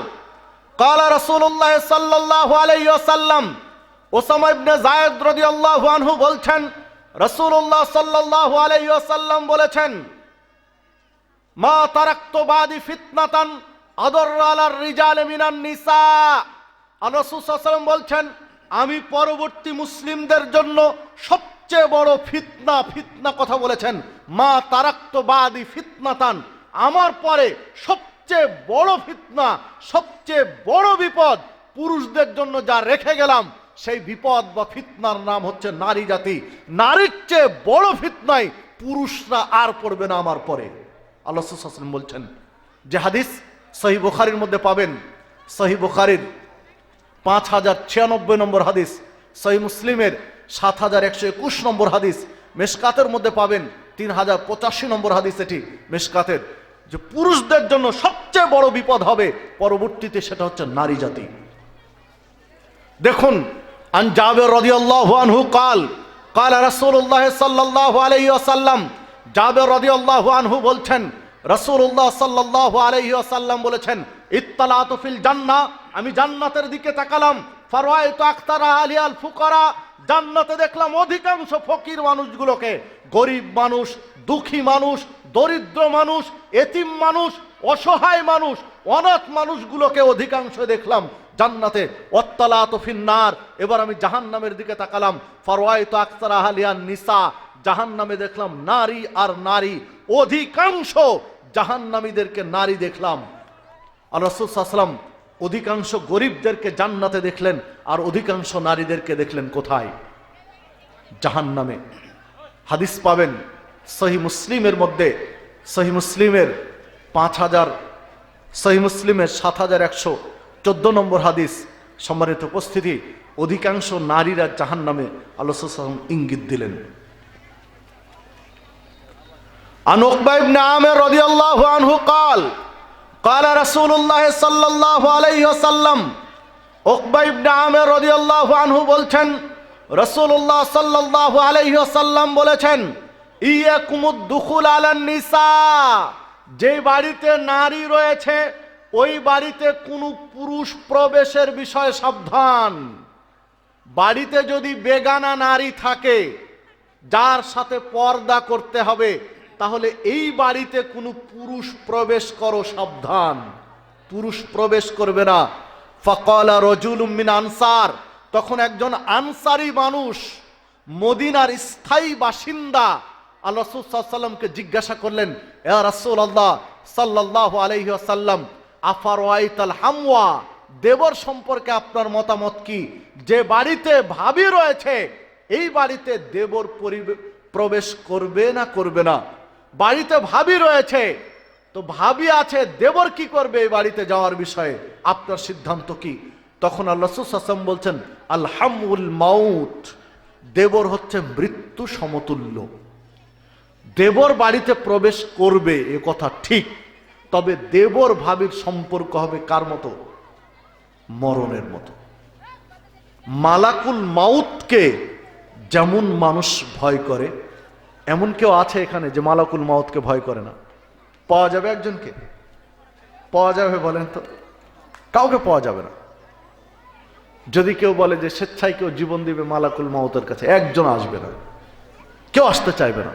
قال رسول الله সাল্লাল্লাহু আলাইহি ওয়াসাল্লাম, উসামা ইবনে যায়েদ রাদিয়াল্লাহু আনহু বলছেন, রাসূলুল্লাহ সাল্লাল্লাহু আলাইহি ওয়াসাল্লাম বলেছেন, মা তারাকতু বাদি ফিতনাতান আদাররা আলার রিজাল মিনান নিসা। রাসূল সাল্লাল্লাহু আলাইহি ওয়াসাল্লাম বলছেন, আমি পরবর্তী মুসলিমদের জন্য সবচেয়ে বড় ফিতনা কথা বলেছেন, মা তারাকতু বাদি ফিতনাতান, আমার পরে সবচেয়ে বড় ফিতনা, সবচেয়ে বড় বিপদ পুরুষদের জন্য যা রেখে গেলাম, সেই বিপদ বা ফিতনার নাম হচ্ছে নারী জাতি। নারীর চেয়ে বড় ফিতনায় পুরুষরা আর পড়বে না আমার পরে। আল্লাহ রাসূল সাল্লাল্লাহু আলাইহি ওয়াসাল্লাম বলছেন, যে হাদিস সহিহ বুখারীর মধ্যে পাবেন, সহিহ বুখারীর 5096 নম্বর হাদিস, সহিহ মুসলিমের 7121 নম্বর হাদিস, মিশকাতের মধ্যে পাবেন 3085 নম্বর হাদিস। এটি মিশকাতের, যে পুরুষদের জন্য সবচেয়ে বড় বিপদ হবে পরবর্তীতে, সেটা হচ্ছে নারী জাতি। দেখুন, আন জাবের রাদিয়াল্লাহু আনহু قال قال রাসূলুল্লাহ সাল্লাল্লাহু আলাইহি ওয়াসাল্লাম, জাবের রাদিয়াল্লাহু আনহু বলছেন, রাসূলুল্লাহ সাল্লাল্লাহু আলাইহি ওয়াসাল্লাম বলেছেন, ইত্তালাতু ফিল জান্নাহ, আমি জান্নাতের দিকে তাকালাম, ফারাআইতু আকতারা আলিয়াল ফুকারা, জান্নাতে দেখলাম অধিকাংশ ফকির মানুষগুলোকে, গরিব মানুষ, দুঃখী মানুষ, দরিদ্র মানুষ, এতিম মানুষ, অসহায় মানুষ, অনাথ মানুষগুলোকে অধিকাংশ দেখলাম জান্নাতে। ওয়াত্তালাতু ফিন্নার, এবার আমি জাহান্নামের দিকে তাকালাম, ফারাআইতু আকতারা আলিয়ান নিসা, জাহান্নামে দেখলাম নারী আর নারী, অধিকাংশ জাহান্নামীদেরকে নারী দেখলাম। আর রাসূল সাল্লাল্লাহু আলাইহি ওয়াসাল্লাম অধিকাংশ গরিবদেরকে জান্নাতে দেখলেন, আর অধিকাংশ নারীদেরকে দেখলেন কোথায়? জাহান্নামে। হাদিস পাবেন সহিহ মুসলিমের মধ্যে, সহিহ মুসলিমের 7114 নম্বর হাদিস। সম্মানিত উপস্থিতি, অধিকাংশ নারীরা জাহান্নামে আল্লাহ সাল্লাল্লাহু আলাইহি ওয়াসাল্লাম ইঙ্গিত দিলেন। আন উকবা ইবনে আমির রাদিয়াল্লাহু আনহু قال قال رسول الله সাল্লাল্লাহু আলাইহি ওয়াসাল্লাম, উকবা ইবনে আমির রাদিয়াল্লাহু আনহু বলছেন, রাসূলুল্লাহ সাল্লাল্লাহু আলাইহি ওয়াসাল্লাম বলেছেন, ইয়াকুমুদ দুখুল আলান নিসা, যে বাড়িতে নারী রয়েছে ওই বাড়িতে কোনো পুরুষ প্রবেশের বিষয়ে সাবধান। বাড়িতে যদি বেগানা নারী থাকে যার সাথে পর্দা করতে হবে, তাহলে এই বাড়িতে কোনো পুরুষ প্রবেশ করো, সাবধান, পুরুষ প্রবেশ করবে না। ফাকালা রাজুলুম মিন আনসার, তখন একজন আনসারী মানুষ, মদিনার স্থায়ী বাসিন্দা, আল্লাহ রাসূল সাল্লাল্লাহু আলাইহি ওয়াসাল্লামকে জিজ্ঞাসা করলেন, ইয়া রাসূলুল্লাহ সাল্লাল্লাহু আলাইহি ওয়াসাল্লাম, আফারাইতাল হামওয়া, দেবর সম্পর্কে আপনার মতামত কি? যে বাড়িতে ভাবি রয়েছে এই বাড়িতে দেবর প্রবেশ করবে না করবে না? বাড়িতে ভাবি রয়েছে, তো ভাবি আছে, দেবর কি করবে এই বাড়িতে যাওয়ার বিষয়ে, আপনার সিদ্ধান্ত কি? তখন আল্লাহ রাসূল সাল্লাল্লাহু আলাইহি ওয়াসাল্লাম বলছেন, আল হামুল মাউত, দেবর হচ্ছে মৃত্যু সমতুল্য। দেবর বাড়িতে প্রবেশ করবে এ কথা ঠিক, তবে দেবর ভাবির সম্পর্ক হবে কার মতো? মরণের মতো। মালাকুল মাউতকে যেমন মানুষ ভয় করে, এমন কেউ আছে এখানে যে মালাকুল মাউতকে ভয় করে না? পাওয়া যাবে একজনকে? পাওয়া যাবে বলেন তো? কাউকে পাওয়া যাবে না। যদি কেউ বলে যে স্বেচ্ছায় কেউ জীবন দিবে মালাকুল মাউতের কাছে, একজন আসবে না, কেউ আসতে চাইবে না।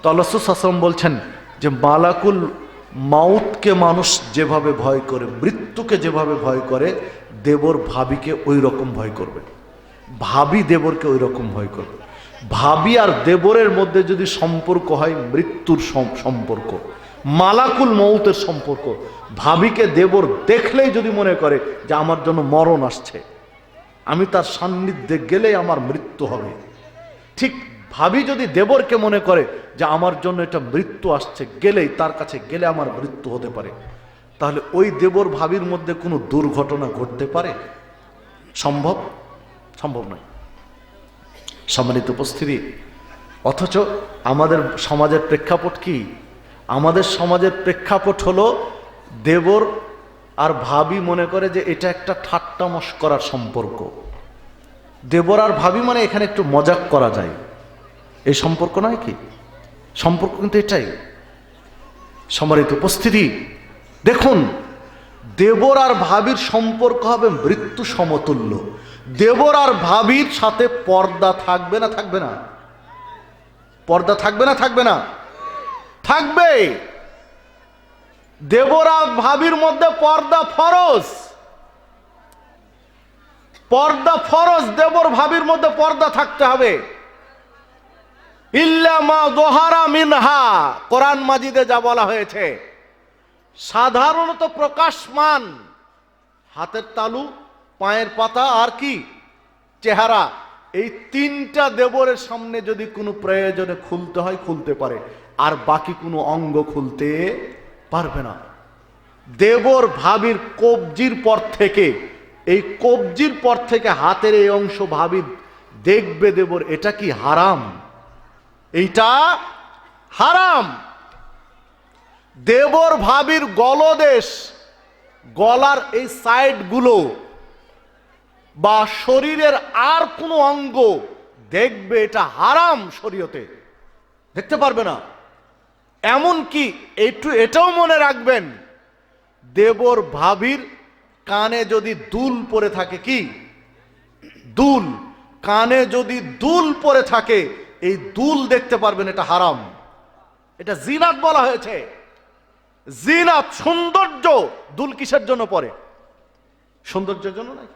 তো আল্লাহ রাসূল সাল্লাল্লাহু আলাইহি ওয়াসাল্লাম বলছেন যে মালাকুল মাউতকে মানুষ যেভাবে ভয় করে, মৃত্যুকে যেভাবে ভয় করে, দেবর ভাবিকে ওই রকম ভয় করবে, ভাবি দেবরকে ওই রকম ভয় করবে। ভাবি আর দেবরের মধ্যে যদি সম্পর্ক হয় মৃত্যুর সম্পর্ক, মালাকুল মউতের সম্পর্ক, ভাবিকে দেবর দেখলেই যদি মনে করে যে আমার জন্য মরণ আসছে, আমি তার সান্নিধ্যে গেলেই আমার মৃত্যু হবে, ঠিক ভাবি যদি দেবরকে মনে করে যে আমার জন্য এটা মৃত্যু আসছে, গেলেই তার কাছে গেলে আমার মৃত্যু হতে পারে, তাহলে ওই দেবর ভাবির মধ্যে কোনো দুর্ঘটনা ঘটতে পারে? সম্ভব? সম্ভব নয়। সম্মানিত উপস্থিতি, অথচ আমাদের সমাজের প্রেক্ষাপট কি? আমাদের সমাজের প্রেক্ষাপট হলো দেবর আর ভাবি মনে করে যে এটা একটা ঠাট্টা মশকরার সম্পর্ক। দেবর আর ভাবি মানে এখানে একটু মজাক করা যায়, এই সম্পর্ক নয় কি? সম্পর্ক কিন্তু এটাই। সম্মানিত উপস্থিতি, দেখুন, দেবর আর ভাবির সম্পর্ক হবে মৃত্যু সমতুল্য। দেবর আর ভাবির সাথে পর্দা থাকবে না থাকবে না? পর্দা থাকবে না থাকবে না? থাকবে। দেবর আর ভাবির মধ্যে পর্দা ফরজ, পর্দা ফরজ। দেবর ভাবির মধ্যে পর্দা থাকতে হবে। ইল্লা মা যহারা মিনহা, কোরআন মাজিদে যা বলা হয়েছে, সাধারণত প্রকাশমান হাতের তালু, পায়ের পাতা আর কি চেহারা, এই তিনটা দেবরের সামনে যদি কোনো প্রয়োজনে খুলতে হয় খুলতে পারে, আর বাকি কোনো অঙ্গ খুলতে পারবে না। দেবর ভাবির কবজির পর থেকে, এই কবজির পর থেকে হাতের এই অংশ ভাবি দেখবে দেবর, এটা কি হারাম? এইটা হারাম। দেবর ভাবির গলদেশ, গলার এই সাইডগুলো বা শরীরের আর কোনো অঙ্গ দেখবে, এটা হারাম শরীয়তে, দেখতে পারবে না। এমন কি এটাও মনে রাখবেন, দেবর ভাবির কানে যদি দুল পরে থাকে, কি দুল, কানে যদি দুল পরে থাকে, এই দুল দেখতে পারবেন, এটা হারাম। এটা জিনাত বলা হয়েছে। জিনাত, সৌন্দর্য। দুল কিসের জন্য পরে? সৌন্দর্যের জন্য নয়।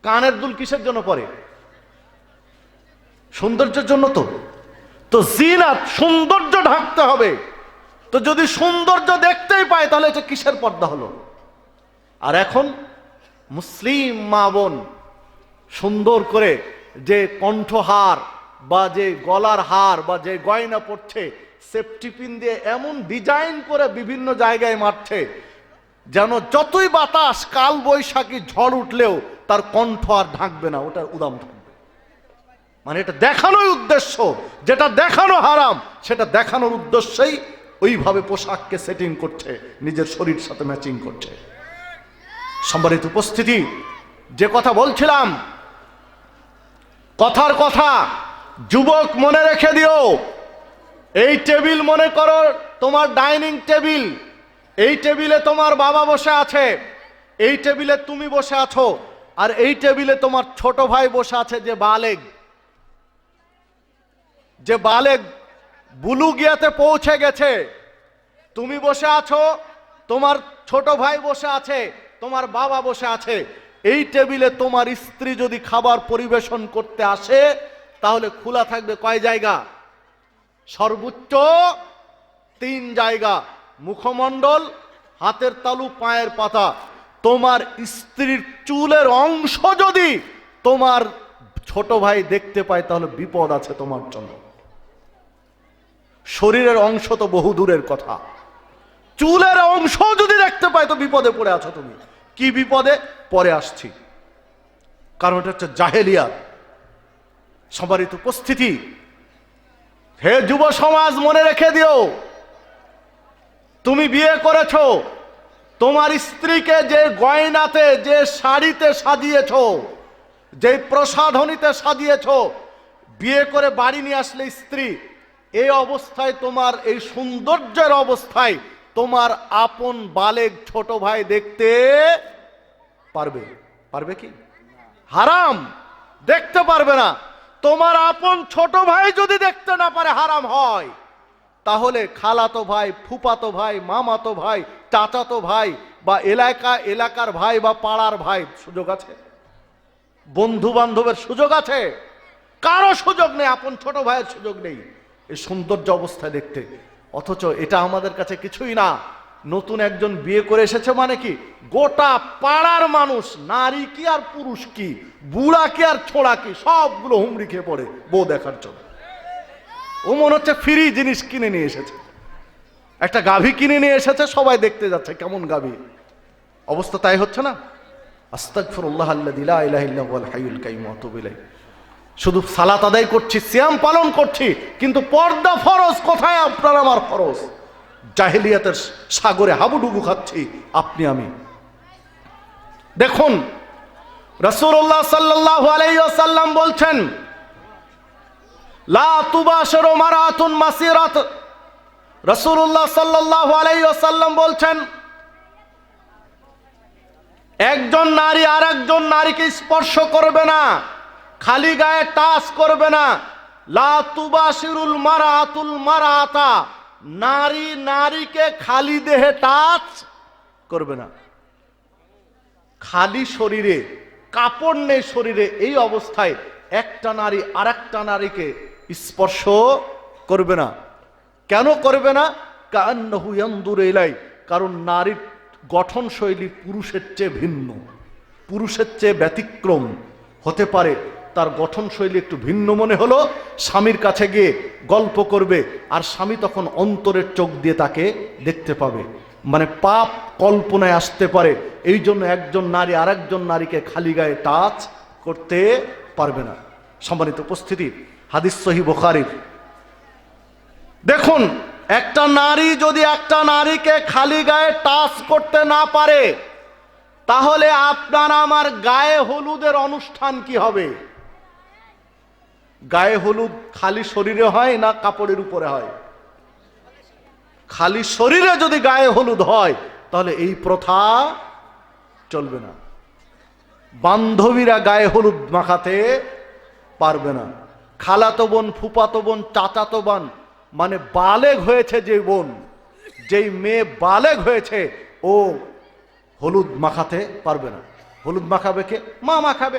কানের দুল কিসের জন্য পরে? সৌন্দর্যের জন্য। তো জিনাত, সৌন্দর্য ঢাকতে হবে। তো যদি সৌন্দর্য দেখতেই পায়, তাহলে এটা কিসের পর্দা হলো? আর এখন মুসলিম মা বোন সুন্দর করে যে কণ্ঠহার বা যে গলার হার বা যে গয়না পড়ছে, সেফটি পিন দিয়ে এমন ডিজাইন করে বিভিন্ন জায়গায় মারছে, যেন যতই বাতাস, কাল বৈশাখী ঝড় উঠলেও তার কণ্ঠ আর ঢাকবে না, ওটার উদাম থাকবে। মানে এটা দেখানোর উদ্দেশ্য, যেটা দেখানো হারাম সেটা দেখানোর উদ্দেশ্যেই ওইভাবে পোশাককে সেটিং করছে, নিজের শরীর সাথে ম্যাচিং করছে। সম্মানিত উপস্থিতি, যে কথা বলছিলাম, কথার কথা, যুবক মনে রেখে দিও, এই টেবিল মনে করো তোমার ডাইনিং টেবিল, এই টেবিলে তোমার বাবা বসে আছে, এই টেবিলে তুমি বসে আছো, আর এই টেবিলে তোমার ছোট ভাই বসে আছে, যে বালেগ বুলুগিয়াতে পৌঁছে গেছে। তুমি বসে আছো, তোমার ছোট ভাই বসে আছে, তোমার বাবা বসে আছে। এই টেবিলে তোমার স্ত্রী যদি খাবার পরিবেশন করতে আসে, তাহলে খোলা থাকবে কয় জায়গা? সর্বোচ্চ 3 জায়গা, মুখমণ্ডল, হাতের তালু, পায়ের পাতা। তোমার স্ত্রীর চুলের অংশ যদি তোমার ছোট ভাই দেখতে পায়, তাহলে বিপদ আছে তোমার জন্য। শরীরের অংশ তো বহু দূরের কথা, চুলের অংশ যদি দেখতে পাই তো বিপদে পড়ে আছো তুমি। কি বিপদে? পরে আসছি, কারণ এটা হচ্ছে জাহেলিয়াত। সম্মানিত উপস্থিতি, হে যুব সমাজ, মনে রেখে দিও, তুমি বিয়ে করেছো, তোমার স্ত্রীকে যে গয়নাতে, যে শাড়িতে সাজিয়েছো, যে প্রসাধনীতে সাজিয়েছো, বিয়ে করে বাড়ি নিয়ে আসলে স্ত্রী, এই অবস্থায়, তোমার এই সৌন্দর্যের অবস্থায় তোমার আপন বালেগ ছোট ভাই দেখতে পারবে? পারবে কি? হারাম, দেখতে পারবে না। তোমার আপন ছোট ভাই যদি দেখতে না পারে, হারাম হয়, তাহলে খালাতো ভাই, ফুফাতো ভাই, মামাতো ভাই, চাচাতো ভাই, বা এলাকার ভাই বা পাড়ার ভাই সুযোগ আছে? বন্ধু বান্ধবের সুযোগ আছে? কারো সুযোগ নেই, আপন ছোট ভাইয়ের সুযোগ নেই এই সৌন্দর্য অবস্থায় দেখতে। অথচ এটা আমাদের কাছে কিছুই না। নতুন একজন বিয়ে করে এসেছে মানে কি, গোটা পাড়ার মানুষ, নারী কি আর পুরুষ কি, বুড়া কি আর ছোড়া কি, সবগুলো হুমড়ি খেয়ে পড়ে বউ দেখার জন্য। ও মনে হচ্ছে ফ্রি জিনিস কিনে নিয়ে এসেছে, একটা গাভী কিনে নিয়ে এসেছে, সবাই দেখতে যাচ্ছে কেমন গাভী। অবস্থা তাই হচ্ছে না? আস্তাগফিরুল্লাহ আল্লাযী লা ইলাহা ইল্লা হুয়াল হাইয়ুল কাইয়্যুম ওয়া আতুবু ইলাইহি। শুধু সালাত আদায় করছি, সিয়াম পালন করছি, কিন্তু পর্দা ফরজ কোথায়? আপনার আমার ফরজ। জাহেলিয়াতের সাগরে হাবুডুবু খাচ্ছি আপনি আমি। দেখুন, রাসূলুল্লাহ সাল্লাল্লাহু আলাইহি ওয়াসাল্লাম বলছেন, লা তুবাশিরু মারাতুন মাসিরাত। রাসূলুল্লাহ সাল্লাল্লাহু আলাইহি ওয়াসাল্লাম বলছেন, একজন নারী আর একজন নারীকে স্পর্শ করবে না, খালি গায়ে টাচ করবে না। লা তুবাশিরুল মারাতুল মারাতা, নারী নারীকে খালি দেহে টাচ করবে না, খালি শরীরে, কাপড় নেই শরীরে, এই অবস্থায় একটা নারী আর একটা নারীকে স্পর্শ করবে না। কেন করবে না? কান্নাহু ইয়ানদুরু ইলাই, কারণ নারীর গঠন শৈলী পুরুষের চেয়ে ভিন্ন, পুরুষের চেয়ে ব্যতিক্রম হতে পারে। তার গঠন শৈলী একটু ভিন্ন মনে হলো, স্বামীর কাছে গিয়ে গল্প করবে, আর স্বামী তখন অন্তরের চোখ দিয়ে তাকে দেখতে পাবে, মানে পাপ কল্পনায় আসতে পারে। এই জন্য একজন নারী আর একজন নারীকে খালি গায়ে টাচ করতে পারবে না। সম্মানিত উপস্থিতি, হাদিস সহিহ বুখারীর। দেখুন, একটা নারী যদি একটা নারীকে খালি গায়ে টাচ করতে না পারে, তাহলে আপনার আমার গায়ে হলুদের অনুষ্ঠান কি হবে? গায়ে হলুদ খালি শরীরে হয় না কাপড়ের উপরে হয়? খালি শরীরে যদি গায়ে হলুদ হয়, তাহলে এই প্রথা চলবে না। বান্ধবীরা গায়ে হলুদ মাখাতে পারবে না। খালাতো বোন, ফুফাতো বোন, চাচাতো বোন, মানে বালেগ হয়েছে যে বোন, যেই মেয়ে বালেগ হয়েছে, ও হলুদ মাখাতে পারবে না। হলুদ মাখাবে কে? মা মাখাবে,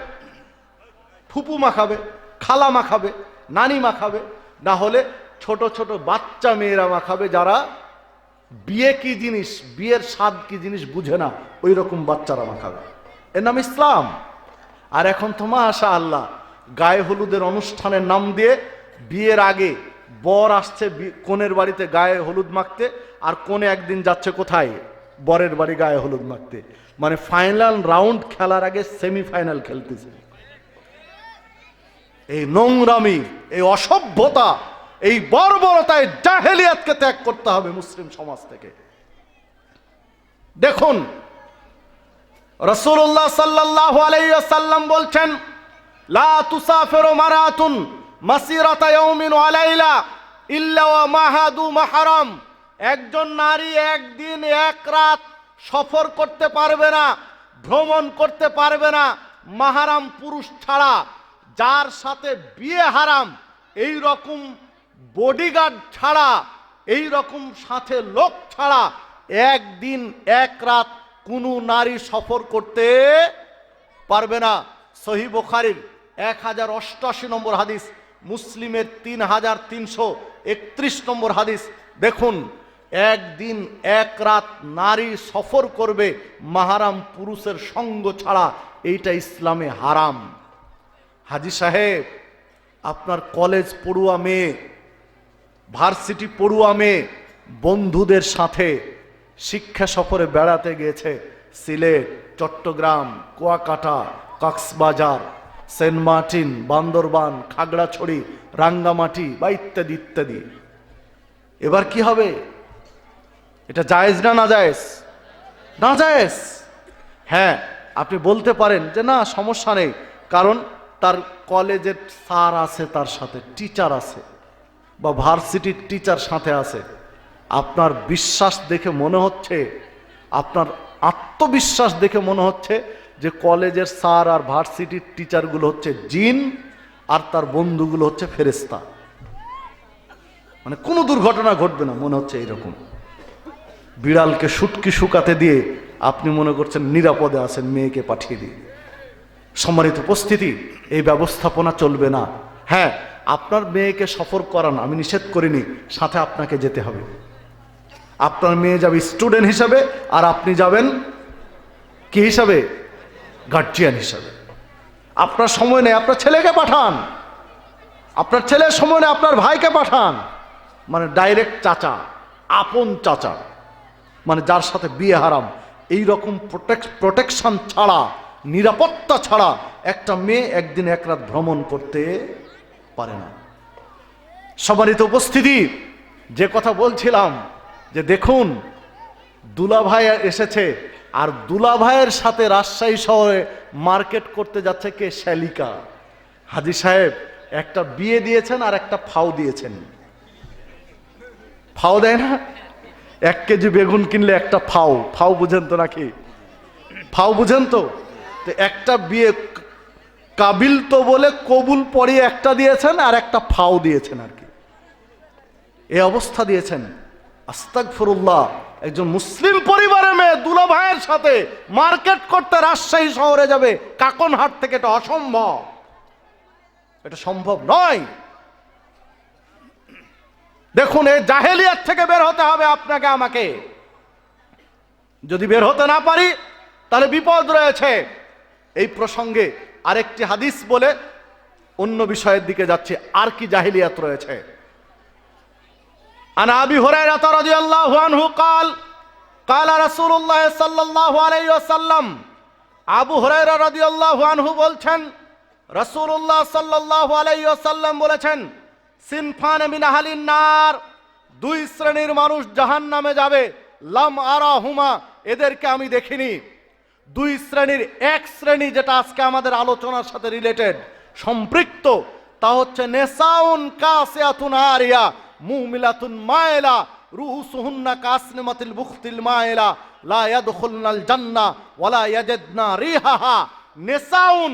ফুপু মাখাবে, খালা মাখাবে, নানি মাখাবে, না হলে ছোট ছোট বাচ্চা মেয়েরা মাখাবে, যারা বিয়ে কি জিনিস, বিয়ের স্বাদ কি জিনিস বুঝে না, ওই রকম বাচ্চারা মাখাবে। এর নাম ইসলাম। আর এখন তো মাশাআল্লাহ গায়ে হলুদের অনুষ্ঠানের নাম দিয়ে বিয়ের আগে বর আসছে কনের বাড়িতে গায়ে হলুদ মাখতে, আর কনে একদিন যাচ্ছে কোথায়? বরের বাড়ি গায়ে হলুদ মাখতে। মানে ফাইনাল রাউন্ড খেলার আগে সেমিফাইনাল খেলতেছে। এই নোংরামি, এই অসভ্যতা, এই বর্বরতায় জাহেলিয়াতকে ত্যাগ করতে হবে মুসলিম সমাজ থেকে। দেখুন, রাসূলুল্লাহ সাল্লাল্লাহু আলাইহি ওয়াসাল্লাম বলছেন, লা তুসাফিরু মারাতুন মাসিরাতা ইয়াউমিন ওয়া লাইলা ইল্লা ওয়া মাহাদু মাহরাম। একজন নারী একদিন এক রাত সফর করতে পারবে না, ভ্রমণ করতে পারবে না, মাহারাম পুরুষ ছাড়া, যার সাথে বিয়ে হারাম, এই রকম বডিগার্ড ছাড়া, এই রকম সাথে লোক ছাড়া একদিন এক রাত কোনো নারী সফর করতে পারবে না। সহিহ বুখারীর 1088 নম্বর হাদিস, মুসলিমের 3331 নম্বর হাদিস। দেখুন, একদিন এক রাত নারী সফর করবে মাহারাম পুরুষের সঙ্গ ছাড়া, এইটা ইসলামে হারাম। হাজী সাহেব, আপনার কলেজ পড়ুয়া মেয়ে ভার্সিটি পড়ুয়া মেয়ে বন্ধুদের সাথে শিক্ষা সফরে বেড়াতে গিয়েছে সিলেট, চট্টগ্রাম, কুয়াকাটা, কক্সবাজার, সেন্ট মার্টিন, বান্দরবান, খাগড়াছড়ি, রাঙ্গামাটি বা ইত্যাদি ইত্যাদি। এবার কি হবে? এটা জায়েজ না নাজায়েজ? নাজায়েজ। হ্যাঁ, আপনি বলতে পারেন যে না সমস্যা নেই, কারণ তার কলেজের স্যার আছে, তার সাথে টিচার আছে, বা ভার্সিটির টিচার সাথে আছে। আপনার বিশ্বাস দেখে মনে হচ্ছে, আপনার আত্মবিশ্বাস দেখে মনে হচ্ছে যে কলেজের স্যার আর ভার্সিটির টিচারগুলো হচ্ছে জিন আর তার বন্ধুগুলো হচ্ছে ফেরেশতা। মানে কোনো দুর্ঘটনা ঘটবে না মনে হচ্ছে এইরকম। বিড়ালকে শুটকি শুকাতে দিয়ে আপনি মনে করছেন নিরাপদে আছেন, মেয়েকে পাঠিয়ে দিয়ে। সম্মানিত উপস্থিতি, এই ব্যবস্থাপনা চলবে না। হ্যাঁ, আপনার মেয়েকে সফর করান, আমি নিষেধ করিনি, সাথে আপনাকে যেতে হবে। আপনার মেয়ে যাবে স্টুডেন্ট হিসাবে, আর আপনি যাবেন কি হিসাবে? গার্জিয়ান হিসাবে। আপনার সময় নেই, আপনার ছেলেকে পাঠান। আপনার ছেলের সময় নেই, আপনার ভাইকে পাঠান। মানে ডাইরেক্ট চাচা, আপন চাচা, মানে যার সাথে বিয়ে হারাম। এই রকম প্রোটেকশন ছাড়া, নিরাপত্তা ছাড়া একটা মেয়ে একদিন এক রাত ভ্রমণ করতে পারে না। সম্মানিত উপস্থিতি, যে কথা বলছিলাম যে দেখুন দুলাভাই এসেছে, আর দুলাভাইয়ের সাথে রাজশাহী শহরে মার্কেট করতে যাচ্ছে কে? শ্যালিকা। হাজী সাহেব একটা বিয়ে দিয়েছেন আর একটা ফাও দিয়েছেন। ফাও দেয় না? 1 কেজি বেগুন কিনলে একটা ফাও। ফাও বুঝেন তো নাকি? ফাও বুঝেন তো? একটা বিয়ে কাবিল তো বলে কবুল পড়িয়ে একটা দিয়েছেন আর একটা ফাও দিয়েছেন আর কি, এই অবস্থা দিয়েছেন। আস্তাগফিরুল্লাহ, একজন মুসলিম পরিবারের মেয়ে দুলাভাইয়ের সাথে মার্কেট করতে রাজশাহী শহরে যাবে কাকনহাট থেকে, এটা অসম্ভব, এটা সম্ভব নয়। দেখুন, এই জাহেলিয়াত থেকে বের হতে হবে আপনাকে আমাকে। যদি বের হতে না পারি তাহলে বিপদ রয়েছে। এই প্রসঙ্গে আরেকটি হাদিস বলে অন্য বিষয়ের দিকে যাচ্ছে, আর কি জাহেলিয়াত রয়েছে। আন আবি হুরায়রা রাদিয়াল্লাহু আনহু قال قال رسول الله صلى الله عليه وسلم, আবু হুরায়রা রাদিয়াল্লাহু আনহু বলছেন রাসূলুল্লাহ সাল্লাল্লাহু আলাইহি ওয়াসাল্লাম বলেছেন, সিনফান মিন আহলিন নার, 2 শ্রেণীর মানুষ জাহান্নামে যাবে, লাম আরাহুমা, এদেরকে আমি দেখিনি। 2 শ্রেণীর এক শ্রেণী যেটা আজকে আমাদের আলোচনার সাথে রিলেটেড, সম্পৃক্ত, তা হচ্ছে নেসাউন কাসিয়াতুন আরিয়া মুমিলাতুন মাইলা রুউসুহুন্না কাসনিমাতিল বুখতিল মাইলা লা ইয়াদখুলনাল জান্নাহ ওয়ালা ইয়াজিদনা রিহাহা। নেসাউন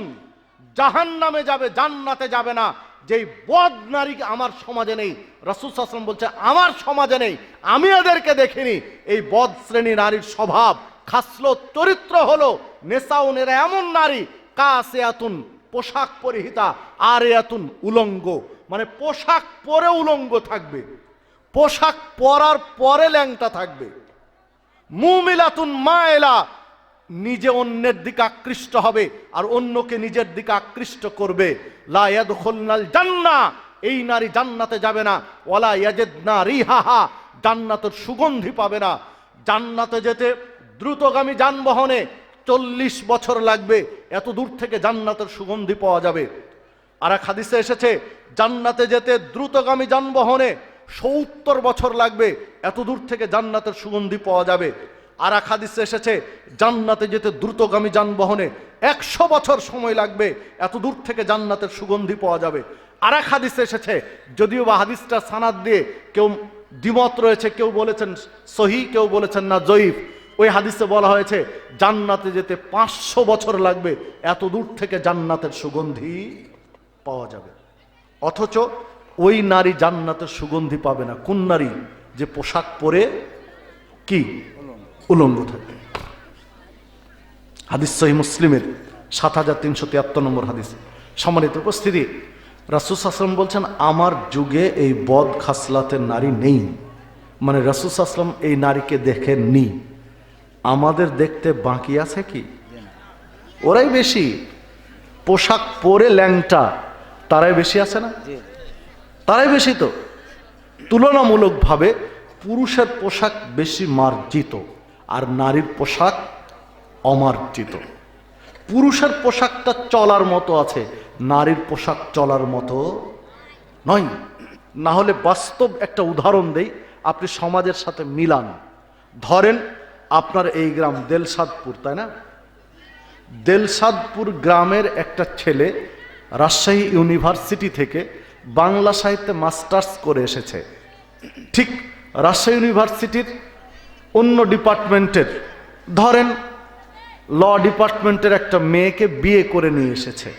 জাহান্নামে যাবে, জান্নাতে যাবে না। যেই বদ নারী আমার সমাজে নেই, রাসূল সাল্লাল্লাহু আলাইহি ওয়াসাল্লাম বলছে আমার সমাজে নেই, আমি এদেরকে দেখিনি। এই বদ শ্রেণী নারীর স্বভাব, খাসলত, চরিত্র হলো নেসাউন, এরা এমন নারী, কাসিয়াতুন, পোশাক পরিহিতা, আরিয়াতুন, উলঙ্গ, মানে পোশাক পরে উলঙ্গ থাকবে, পোশাক পরার পরে ল্যাংটা থাকবে। মুমিলাতুন মাইলা, নিজে অন্যের দিকে আকৃষ্ট হবে আর অন্যকে নিজের দিকে আকৃষ্ট করবে। লা ইয়াদখুলনাল জান্নাহ, এই নারী জান্নাতে যাবে না। ওয়ালা ইয়াজিদনা রিহাহা, জান্নাতের সুগন্ধি পাবে না। জান্নাতে যেতে দ্রুতগামী যানবাহনে 40 বছর লাগবে, এত দূর থেকে জান্নাতের সুগন্ধি পাওয়া যাবে। আর এক হাদিসে এসেছে জান্নাতে যেতে দ্রুতগামী যানবাহনে 70 বছর লাগবে, এত দূর থেকে জান্নাতের সুগন্ধি পাওয়া যাবে। আর এক হাদিসে এসেছে জান্নাতে যেতে দ্রুতগামী যানবাহনে 100 বছর সময় লাগবে, এত দূর থেকে জান্নাতের সুগন্ধি পাওয়া যাবে। আর এক হাদিসে এসেছে, যদিও বা হাদিসটা সানাদ দিয়ে কেউ দ্বিমত রয়েছে, কেউ বলেছেন সহিহ, কেউ বলেছেন না জয়ীফ। ওই হাদিসে বলা হয়েছে জান্নাতে যেতে 500 বছর লাগবে, এত দূর থেকে জান্নাতের সুগন্ধি পাওয়া যাবে। অথচ ওই নারী জান্নাতের সুগন্ধি পাবে না। কোন নারী? যে পোশাক পরে কি উলঙ্গ থাকে। হাদিস সহিহ মুসলিমের 7373 নম্বর হাদিস। সম্মানিত উপস্থিতি, রাসূল সাল্লাল্লাহু আলাইহি ওয়াসাল্লাম বলছেন আমার যুগে এই বদ খাসলাতের নারী নেই। মানে রাসূল সাল্লাল্লাহু আলাইহি ওয়াসাল্লাম এই নারীকে দেখেননি। আমাদের দেখতে বাকি আছে কি? ওরাই বেশি। পোশাক পরে ল্যাংটা তারাই বেশি আছে না? তারাই বেশি। তো তুলনামূলকভাবে পুরুষের পোশাক বেশি মার্জিত আর নারীর পোশাক অমার্জিত। পুরুষের পোশাকটা চলার মতো আছে, নারীর পোশাক চলার মতো নয়। না হলে বাস্তব একটা উদাহরণ দেই, আপনি সমাজের সাথে মিলান। ধরেন আপনার এই গ্রাম দেলসাদপুর, তাই না? দেলসাদপুর গ্রামের একটা ছেলে রাজশাহী ইউনিভার্সিটি থেকে বাংলা সাহিত্যে মাস্টার্স করে এসেছে। ঠিক রাজশাহী ইউনিভার্সিটির অন্য ডিপার্টমেন্টের, ধরেন ল ডিপার্টমেন্টের একটা মেয়েকে বিয়ে করে নিয়ে এসেছে।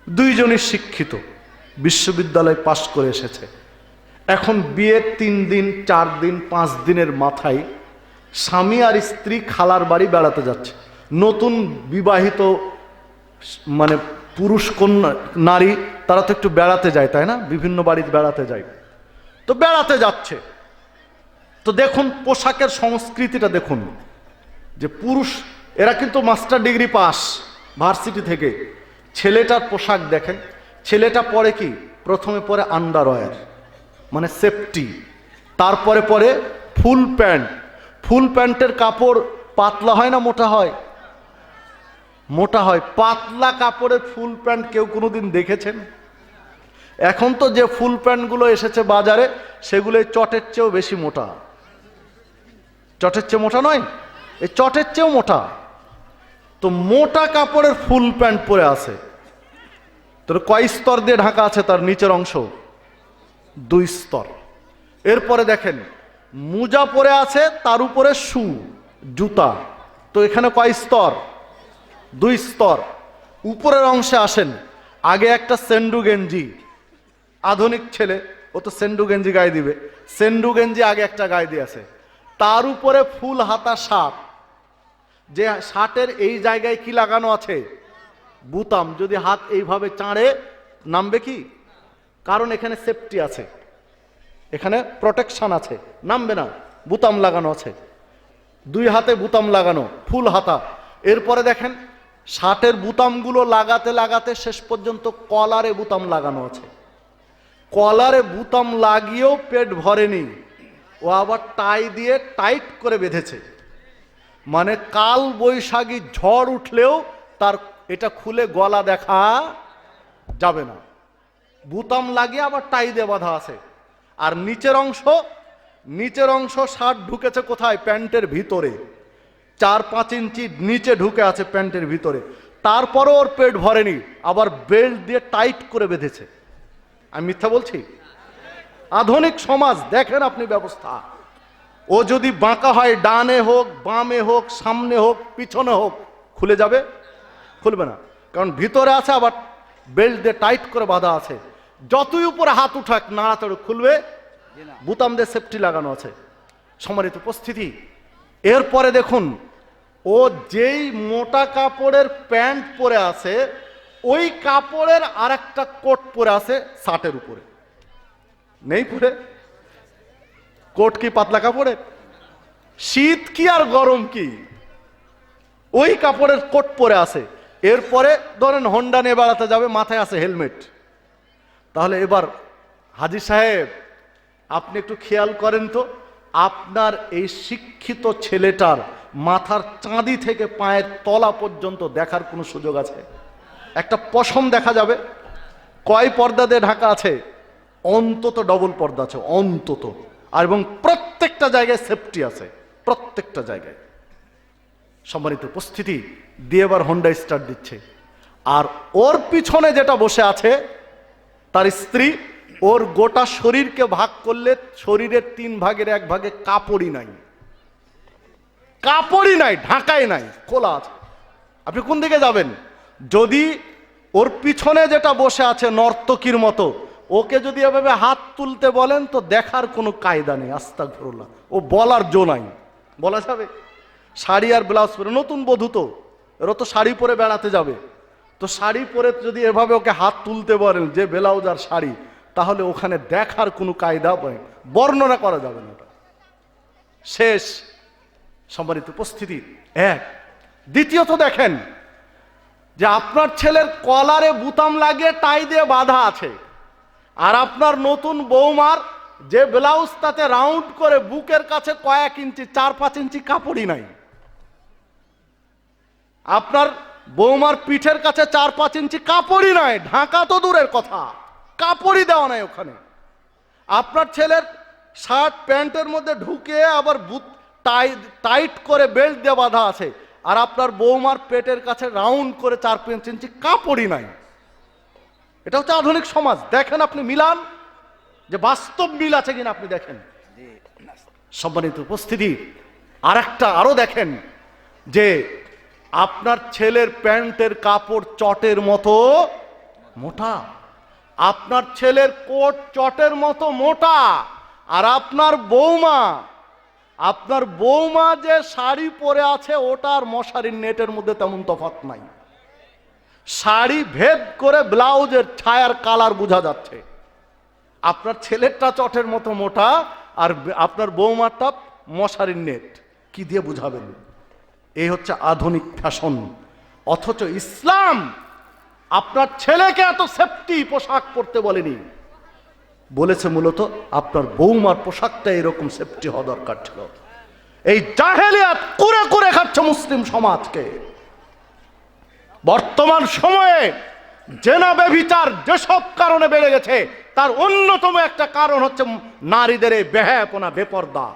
দুইজনই শিক্ষিত, বিশ্ববিদ্যালয় পাশ করে এসেছে। এখন বিয়ের 3 দিন 4 দিন 5 দিনের মাথায় স্বামী আর স্ত্রী খালার বাড়ি বেড়াতে যাচ্ছে। নতুন বিবাহিত মানে পুরুষ কন্যা নারী, তারা তো একটু বেড়াতে যায়, তাই না? বিভিন্ন বাড়িতে বেড়াতে যায়। তো বেড়াতে যাচ্ছে, তো দেখুন পোশাকের সংস্কৃতিটা দেখুন, যে পুরুষ এরা কিন্তু মাস্টার ডিগ্রি পাস ভার্সিটি থেকে। ছেলেটার পোশাক দেখেন, ছেলেটা পরে কি, প্রথমে পরে আন্ডারওয়্যার মানে সেফটি, তারপরে পরে ফুল প্যান্ট। ফুল প্যান্টের কাপড় পাতলা হয় না মোটা হয়? মোটা হয়। পাতলা কাপড়ের ফুল প্যান্ট কেউ কোনোদিন দেখেছেন? এখন তো যে ফুল প্যান্টগুলো এসেছে বাজারে, সেগুলো চটের চেয়েও বেশি মোটা। চটের চেয়ে মোটা নয়, এই চটের চেয়েও মোটা। তো মোটা কাপড়ের ফুল প্যান্ট পরে আছে, তোর কয় স্তর দিয়ে ঢাকা আছে তার নিচের অংশ? 2 স্তর। এরপরে দেখেন মোজা পরে আছে, তার উপরে শু জুতা, তো এখানে কয় স্তর? 2 স্তর। উপরের অংশে আসেন, আগে একটা সেন্ডু গেঞ্জি, আধুনিক ছেলে ও তো সেন্ডু গেঞ্জি গায়ে দিবে, সেন্ডু গেঞ্জি আগে একটা গায়ে দিয়ে আছে, তার উপরে ফুল হাতা শার্ট, যে শার্টের এই জায়গায় কি লাগানো আছে? বুতাম। যদি হাত এইভাবে চাঁড়ে নামবে কি? কারণ এখানে সেফটি আছে, এখানে প্রোটেকশন আছে, নামবে না, বুতাম লাগানো আছে। 2 হাতে বুতাম লাগানো, ফুল হাতা। এরপরে দেখেন শার্টের বুতামগুলো লাগাতে লাগাতে শেষ পর্যন্ত কলারে বুতাম লাগানো আছে। কলারে বুতাম লাগিয়েও পেট ভরেনি, ও আবার টাই দিয়ে টাইট করে বেঁধেছে। মানে কাল বৈশাখী ঝড় উঠলেও তার এটা খুলে গলা দেখা যাবে না। বুতাম লাগিয়ে আবার টাই দিয়ে বাঁধা আছে। আর নিচের অংশ শার্ট ঢুকেছে কোথায়? প্যান্টের ভিতরে, 4-5 ইঞ্চি নিচে ঢুকে আছে প্যান্টের ভিতরে। তারপরও ওর পেট ভরেনি, আবার বেল্ট দিয়ে টাইট করে বেঁধেছে। আমি মিথ্যা বলছি? আধুনিক সমাজ দেখেন আপনি ব্যবস্থা। ও যদি বাঁকা হয়, ডানে হোক বামে হোক সামনে হোক পিছনে হোক, খুলে যাবে? খুলবে না, কারণ ভিতরে আছে, আবার বেল্ট দিয়ে টাইট করে বাঁধা আছে। যতই উপরে হাত উঠাক নাড়াচাড়া খুলবে, বুতাম দিয়ে সেফটি লাগানো আছে। সম্মানিত উপস্থিতি, এরপরে দেখুন ও যেই মোটা কাপড়ের প্যান্ট পরে আছে, ওই কাপড়ের আরেকটা কোট পরে আছে শার্টের উপরে। নেই পরে? কোট কি পাতলা কাপড়ের? শীত কি আর গরম কি, ওই কাপড়ের কোট পরে আছে। এরপরে ধরেন হোন্ডা নিয়ে বেড়াতে যাবে, মাথায় আছে হেলমেট। তাহলে এবার হাজী সাহেব আপনি একটু খেয়াল করেন তো, আপনার এই শিক্ষিত ছেলেটার মাথার চাঁদি থেকে পায়ের তলা পর্যন্ত দেখার কোনো সুযোগ আছে? একটা পশম দেখা যাবে? কয় পর্দা দিয়ে ঢাকা আছে? অন্তত ডবল পর্দা আছে, অন্তত। আর এবং প্রত্যেকটা জায়গায় সেফটি আছে, প্রত্যেকটা জায়গায়। সম্মানিত উপস্থিতি, দিয়ে এবার হোন্ডা স্টার্ট দিচ্ছে। আর ওর পিছনে যেটা বসে আছে তার স্ত্রী, ওর গোটা শরীরকে ভাগ করলে শরীরের 3 ভাগের 1 ভাগে কাপড়ই নাই, কাপড়ই নাই, ঢাকাই নাই, খোলা আছে। আপনি কোন দিকে যাবেন? যদি ওর পিছনে যেটা বসে আছে নর্তকীর মতো, ওকে যদি এভাবে হাত তুলতে বলেন তো দেখার কোনো কায়দা নেই। আস্তাগফিরুল্লাহ, ও বলার জো নাই, বলা যাবে? শাড়ি আর ব্লাউজ পরে, নতুন বধূ তো, এরা তো শাড়ি পরে বেড়াতে যাবে, তো শাড়ি পরে যদি এভাবে ওকে হাত তুলতে বলেন, যে ব্লাউজ আর শাড়ি, তাহলে ওখানে দেখার কোনো কায়দা বর্ণনা করা যাবে না, ওটা শেষ। সম্মানিত উপস্থিতি, এক। দ্বিতীয়ত দেখেন যে আপনার ছেলের কলারে বুতাম লাগিয়ে টাই দিয়ে বাঁধা আছে, আর আপনার নতুন বৌমার যে ব্লাউজ তাতে রাউন্ড করে বুকের কাছে কয়েক ইঞ্চি 4-5 ইঞ্চি কাপড়ই নাই। আপনার বৌমার পিঠের কাছে 4-5 ইঞ্চি কাপড়ই নাই, ঢাকা তো দূরের কথা, কাপড়ই দেওয়া নাই ওখানে। আপনার ছেলের শার্ট প্যান্টের মধ্যে ঢুকে আবার টাইট করে বেল্ট দিয়ে বাঁধা আছে, আর আপনার বৌমার পেটের কাছে রাউন্ড করে 4-5 ইঞ্চি কাপড়ই নাই। এটা হচ্ছে আধুনিক সমাজ। দেখেন আপনি মিলান, যে বাস্তব মিল আছে কিনা আপনি দেখেন। সম্মানিত উপস্থিতি, আরো দেখেন যে আপনার ছেলের প্যান্টের কাপড় চটের মতো মোটা, আপনার ছেলের কোট চটের মতো মোটা, আর আপনার বৌমা যে শাড়ি পরে আছে ওটার মশারির নেটের মধ্যে তেমন তফাৎ নাই। শাড়ি ভেদ করে ব্লাউজের ছায়ার কালার বোঝা যাচ্ছে। আপনার ছেলেরটা চটের মতো মোটা, আর আপনার বৌমারটা মশারির নেট। কি দিয়ে বুঝাবেন? এই হচ্ছে আধুনিক ফ্যাশন। অথচ ইসলাম আপনার ছেলেকে এত সেফটি পোশাক পরতে বলেনি, বলেছে মূলত আপনার বৌমার পোশাকটা এরকম সেফটি হওয়া দরকার ছিল। এই জাহেলিয়াত কুরে কুরে খাচ্ছে মুসলিম সমাজকে। বর্তমান সময়ে জেনা ব্যভিচার যেসব কারণে বেড়ে গেছে, তার অন্যতম একটা কারণ হচ্ছে নারীদের এই বেহায়াপনা, বেপর্দা,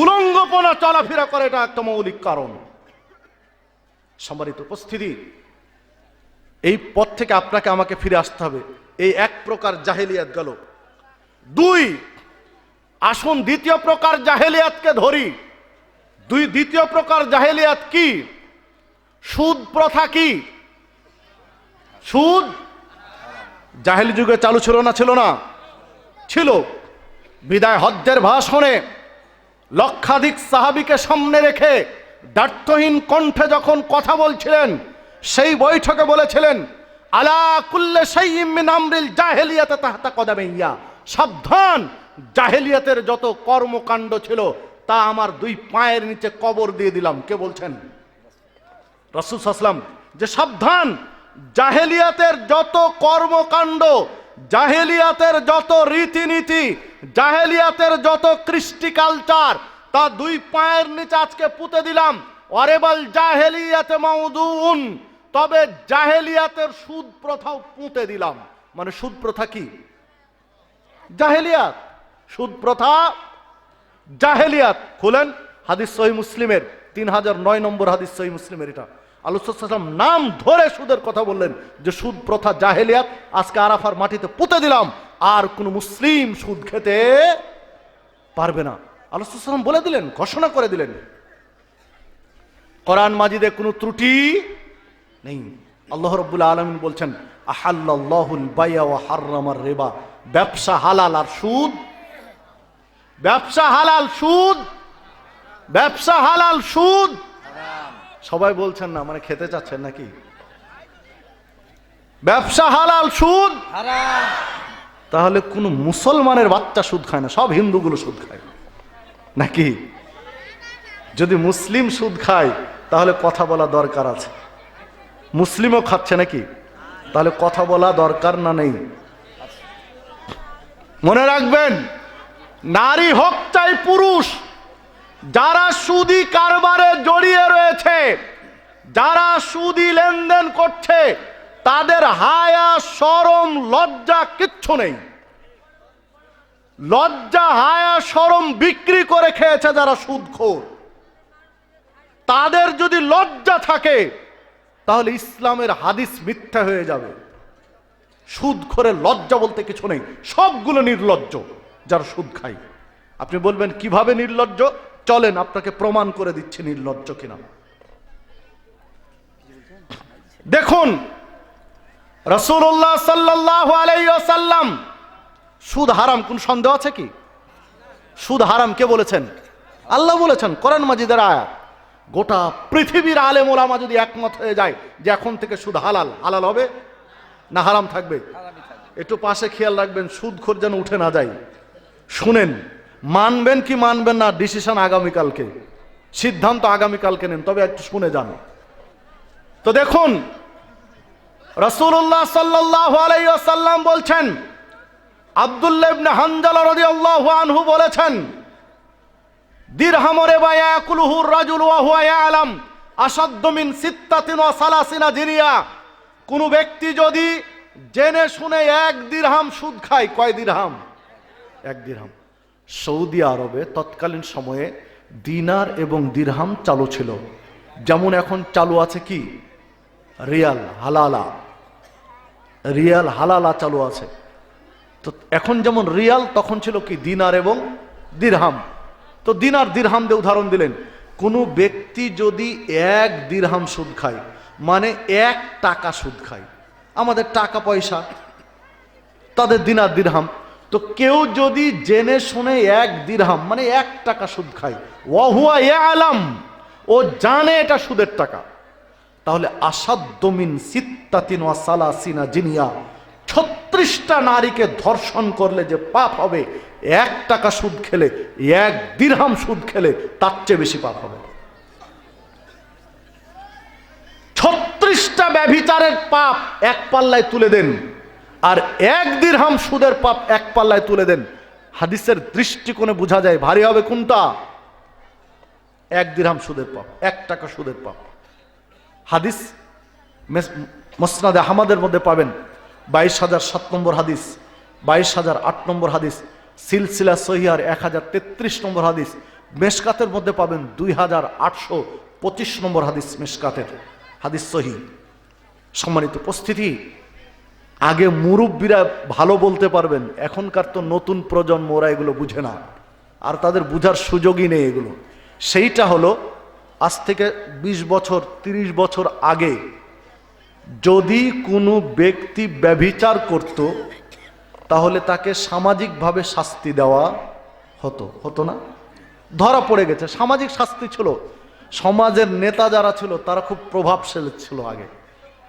উলঙ্গপনা চলাফেরা করে, এটা একটা মৌলিক কারণ। সম্মানিত উপস্থিতি, এই পথ থেকে আপনাকে আমাকে ফিরে আসতে হবে। এই এক প্রকার জাহেলিয়াত গেল। 2, আসুন দ্বিতীয় প্রকার জাহেলিয়াতকে ধরি। দ্বিতীয় প্রকার জাহেলিয়াত কি? সুদ প্রথা। কি সুদ জাহেলি যুগে চালু ছিল না? ছিল। বিদায় হজ্জের ভাষণে লক্ষাধিক সাহাবীকে সামনে রেখে দ্ব্যর্থহীন কণ্ঠে যখন কথা বলছিলেন, সেই বৈঠকে বলেছিলেন, আলা কুল্লি শাইইন মিন আমরিল জাহেলিয়াত তাহতা কদামাইয়া, সাবধান, জাহেলিয়াতের যত কর্মকাণ্ড ছিল তা আমার 2 পায়ের নিচে কবর দিয়ে দিলাম। কে বলছেন? রাসূল সাল্লাল্লাহু আলাইহি ওয়াসাল্লাম। যে সাবধান, জাহেলিয়াতের যত কর্মকাণ্ড, জাহেলিয়াতের যত রীতিনীতি, জাহেলিয়াতের যত কৃষ্টি কালচার, তা 2 পায়ের নিচে আজকে পুঁতে দিলাম। ওয়ারেবাল জাহেলিয়াতে মাউদুন, তবে জাহেলিয়াতের সুদ প্রথাও পুঁতে দিলাম। মানে সুদ প্রথা কি? জাহেলিয়াত। সুদ প্রথা জাহেলিয়াত। খুলেন হাদিস সহিহ মুসলিমের 3009 নম্বর হাদিস সহিহ মুসলিমের। এটা আল্লাহ রাসূল সাল্লাল্লাহু আলাইহি ওয়াসাল্লাম নাম ধরে সুদের কথা বললেন, যে সুদ প্রথা জাহেলিয়াত আজকে আরাফার মাটিতে পুঁতে দিলাম, আর কোন মুসলিম সুদ খেতে পারবে না। আল্লাহ রাসূল সাল্লাল্লাহু আলাইহি ওয়াসাল্লাম বলে দিলেন, ঘোষণা করে দিলেন। কোরআন মাজিদে কোনো ত্রুটি নেই। আল্লাহ রাব্বুল আলামিন বলছেন, আহাল্লাল্লাহুল বাইয়া ওয়া হাররামার রিবা, ব্যবসা হালাল আর সুদ, ব্যবসা হালাল সুদ, ব্যবসা হালাল সুদ। সবাই বলছেন না, মানে খেতে চাচ্ছেন নাকি? ব্যবসা হালাল সুদ হারাম। তাহলে কোন মুসলমানের বাচ্চা সুদ খায় না, সব হিন্দুগুলো সুদ খায় নাকি? যদি মুসলিম সুদ খায় তাহলে কথা বলা দরকার আছে। মুসলিমও খাচ্ছে নাকি? তাহলে কথা বলা দরকার না নেই? মনে রাখবেন, নারী হোক চাই পুরুষ, যারা সুদি কারবারে জড়িয়ে রয়েছে, যারা সুদি লেনদেন করছে, তাদের হায়া শরম লজ্জা কিচ্ছু নেই। লজ্জা হায়া শরম বিক্রি করে খেয়েছে যারা সুদখোর। তাদের যদি লজ্জা থাকে তাহলে ইসলামের হাদিস মিথ্যা হয়ে যাবে। সুদখোরের লজ্জা বলতে কিছু নেই, সবগুলো নির্লজ্জ যারা সুদ খায়। আপনি বলবেন কিভাবে নির্লজ্জ? চলেন আপনাকে প্রমাণ করে দিচ্ছি নির্লজ্জ কিনা। দেখুন, রাসূলুল্লাহ সাল্লাল্লাহু আলাইহি ওয়াসাল্লাম, সুদ হারাম, কোন সন্দেহ আছে কি? সুদ হারাম কে বলেছেন? আল্লাহ বলেছেন, কোরআন মাজিদের আয়াত। গোটা পৃথিবীর আলেম ওলামা যদি একমত হয়ে যায় যে এখন থেকে সুদ হালাল, হালাল হবে না হারাম থাকবে? একটু পাশে খেয়াল রাখবেন, সুদখোর যেন উঠে না যায়। শুনেন, মানবেন কি মানবেন না ডিসিশন আগামীকালকে, সিদ্ধান্ত আগামীকালকে নেন, তবে একটু শুনে যান। তো দেখুন, রাসূলুল্লাহ সাল্লাল্লাহু আলাইহি ওয়াসাল্লাম বলছেন, আব্দুল্লাহ ইবনে হানজালা রাদিয়াল্লাহু আনহু বলেছেন, দিরহাম রিবা ইয়াকুলুহু রাজুল ওয়া হুয়া ইয়ালাম আসাদ্দু মিন সিত্তাতিন ওয়া সালাসিনা দিরিয়া। কোন ব্যক্তি যদি জেনে শুনে 1 দিরহাম সুদ খায়, কয় দিরহাম? 1 দিরহাম। সৌদি আরবে তৎকালীন সময়ে দিনার এবং দিরহাম চালু ছিল, যেমন এখন চালু আছে কি রিয়াল হালালা, রিয়াল হালালা চালু আছে। তো এখন যেমন রিয়াল, তখন ছিল কি দিনার এবং দিরহাম। তো দিনার দিরহাম দিয়ে উদাহরণ দিলেন। কোনো ব্যক্তি যদি 1 দিরহাম সুদ খায়, মানে 1 টাকা সুদ খায়, আমাদের টাকা পয়সা, তাদের দিনার দিরহাম। তো কেউ যদি জেনে শুনে 1 দিরহাম মানে 1 টাকা সুদ খায়, ওয়া হুয়া ইয়ালাম, ও জানে এটা সুদের টাকা, তাহলে আসাদ্দু মিন সিত্তাতিন ওয়া সালাসিনা জিনিয়া, 36টা নারীকে ধর্ষণ করলে যে পাপ হবে, 1 টাকা সুদ খেলে, 1 দিরহাম সুদ খেলে তার চেয়ে বেশি পাপ হবে। 36টা ব্যভিচারের পাপ এক পাল্লায় তুলে দেন, আর 1 দিরহাম সুদের পাপ এক পাল্লায় তুলে দেন। হাদিসের দৃষ্টিকোণে বোঝা যায় ভারী হবে কোনটা? 1 দিরহাম সুদের পাপ, 1 টাকা সুদের পাপ। হাদিস মুসনাদে আহমদের মধ্যে পাবেন 22,007 নম্বর হাদিস, 22,008 নম্বর হাদিস, সিলসিলা সহিহার 1033 নম্বর হাদিস, মেশকাতের মধ্যে পাবেন 2825 নম্বর হাদিস, মেশকাতের হাদিস সহি। সম্মানিত উপস্থিতি, আগে মুরব্বীরা ভালো বলতে পারবেন, এখনকার তো নতুন প্রজন্ম, ওরা এগুলো বুঝে না, আর তাদের বুঝার সুযোগই নেই এগুলো। সেইটা হলো, আজ থেকে 20 বছর 30 বছর আগে যদি কোনো ব্যক্তি ব্যভিচার করত, তাহলে তাকে সামাজিকভাবে শাস্তি দেওয়া হতো না? ধরা পড়ে গেছে, সামাজিক শাস্তি ছিল। সমাজের নেতা যারা ছিল তারা খুব প্রভাবশালী ছিল। আগে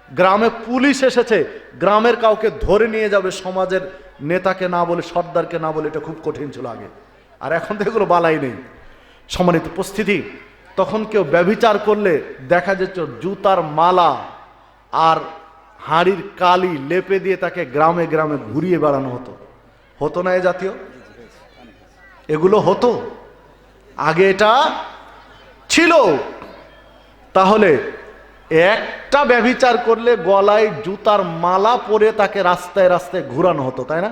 গ্রামে পুলিশ এসেছে, গ্রামের কাউকে ধরে নিয়ে যাবে, সমাজের নেতাকে না বলে, সর্দারকে না বলে, এটা খুব কঠিন ছিল আগে। আর এখন তো এগুলো বালাই নেই। সম্মানিত উপস্থিতি, তখন কেউ ব্যভিচার করলে দেখা যেত জুতার মালা আর হাঁড়ির কালি লেপে দিয়ে তাকে গ্রামে গ্রামে ঘুরিয়ে বেড়ানো হতো না? এ জাতীয় এগুলো হতো আগে, এটা ছিল। তাহলে একটা ব্যভিচার করলে গলায় জুতার মালা পরে তাকে রাস্তায় রাস্তায় ঘুরানো হতো, তাই না?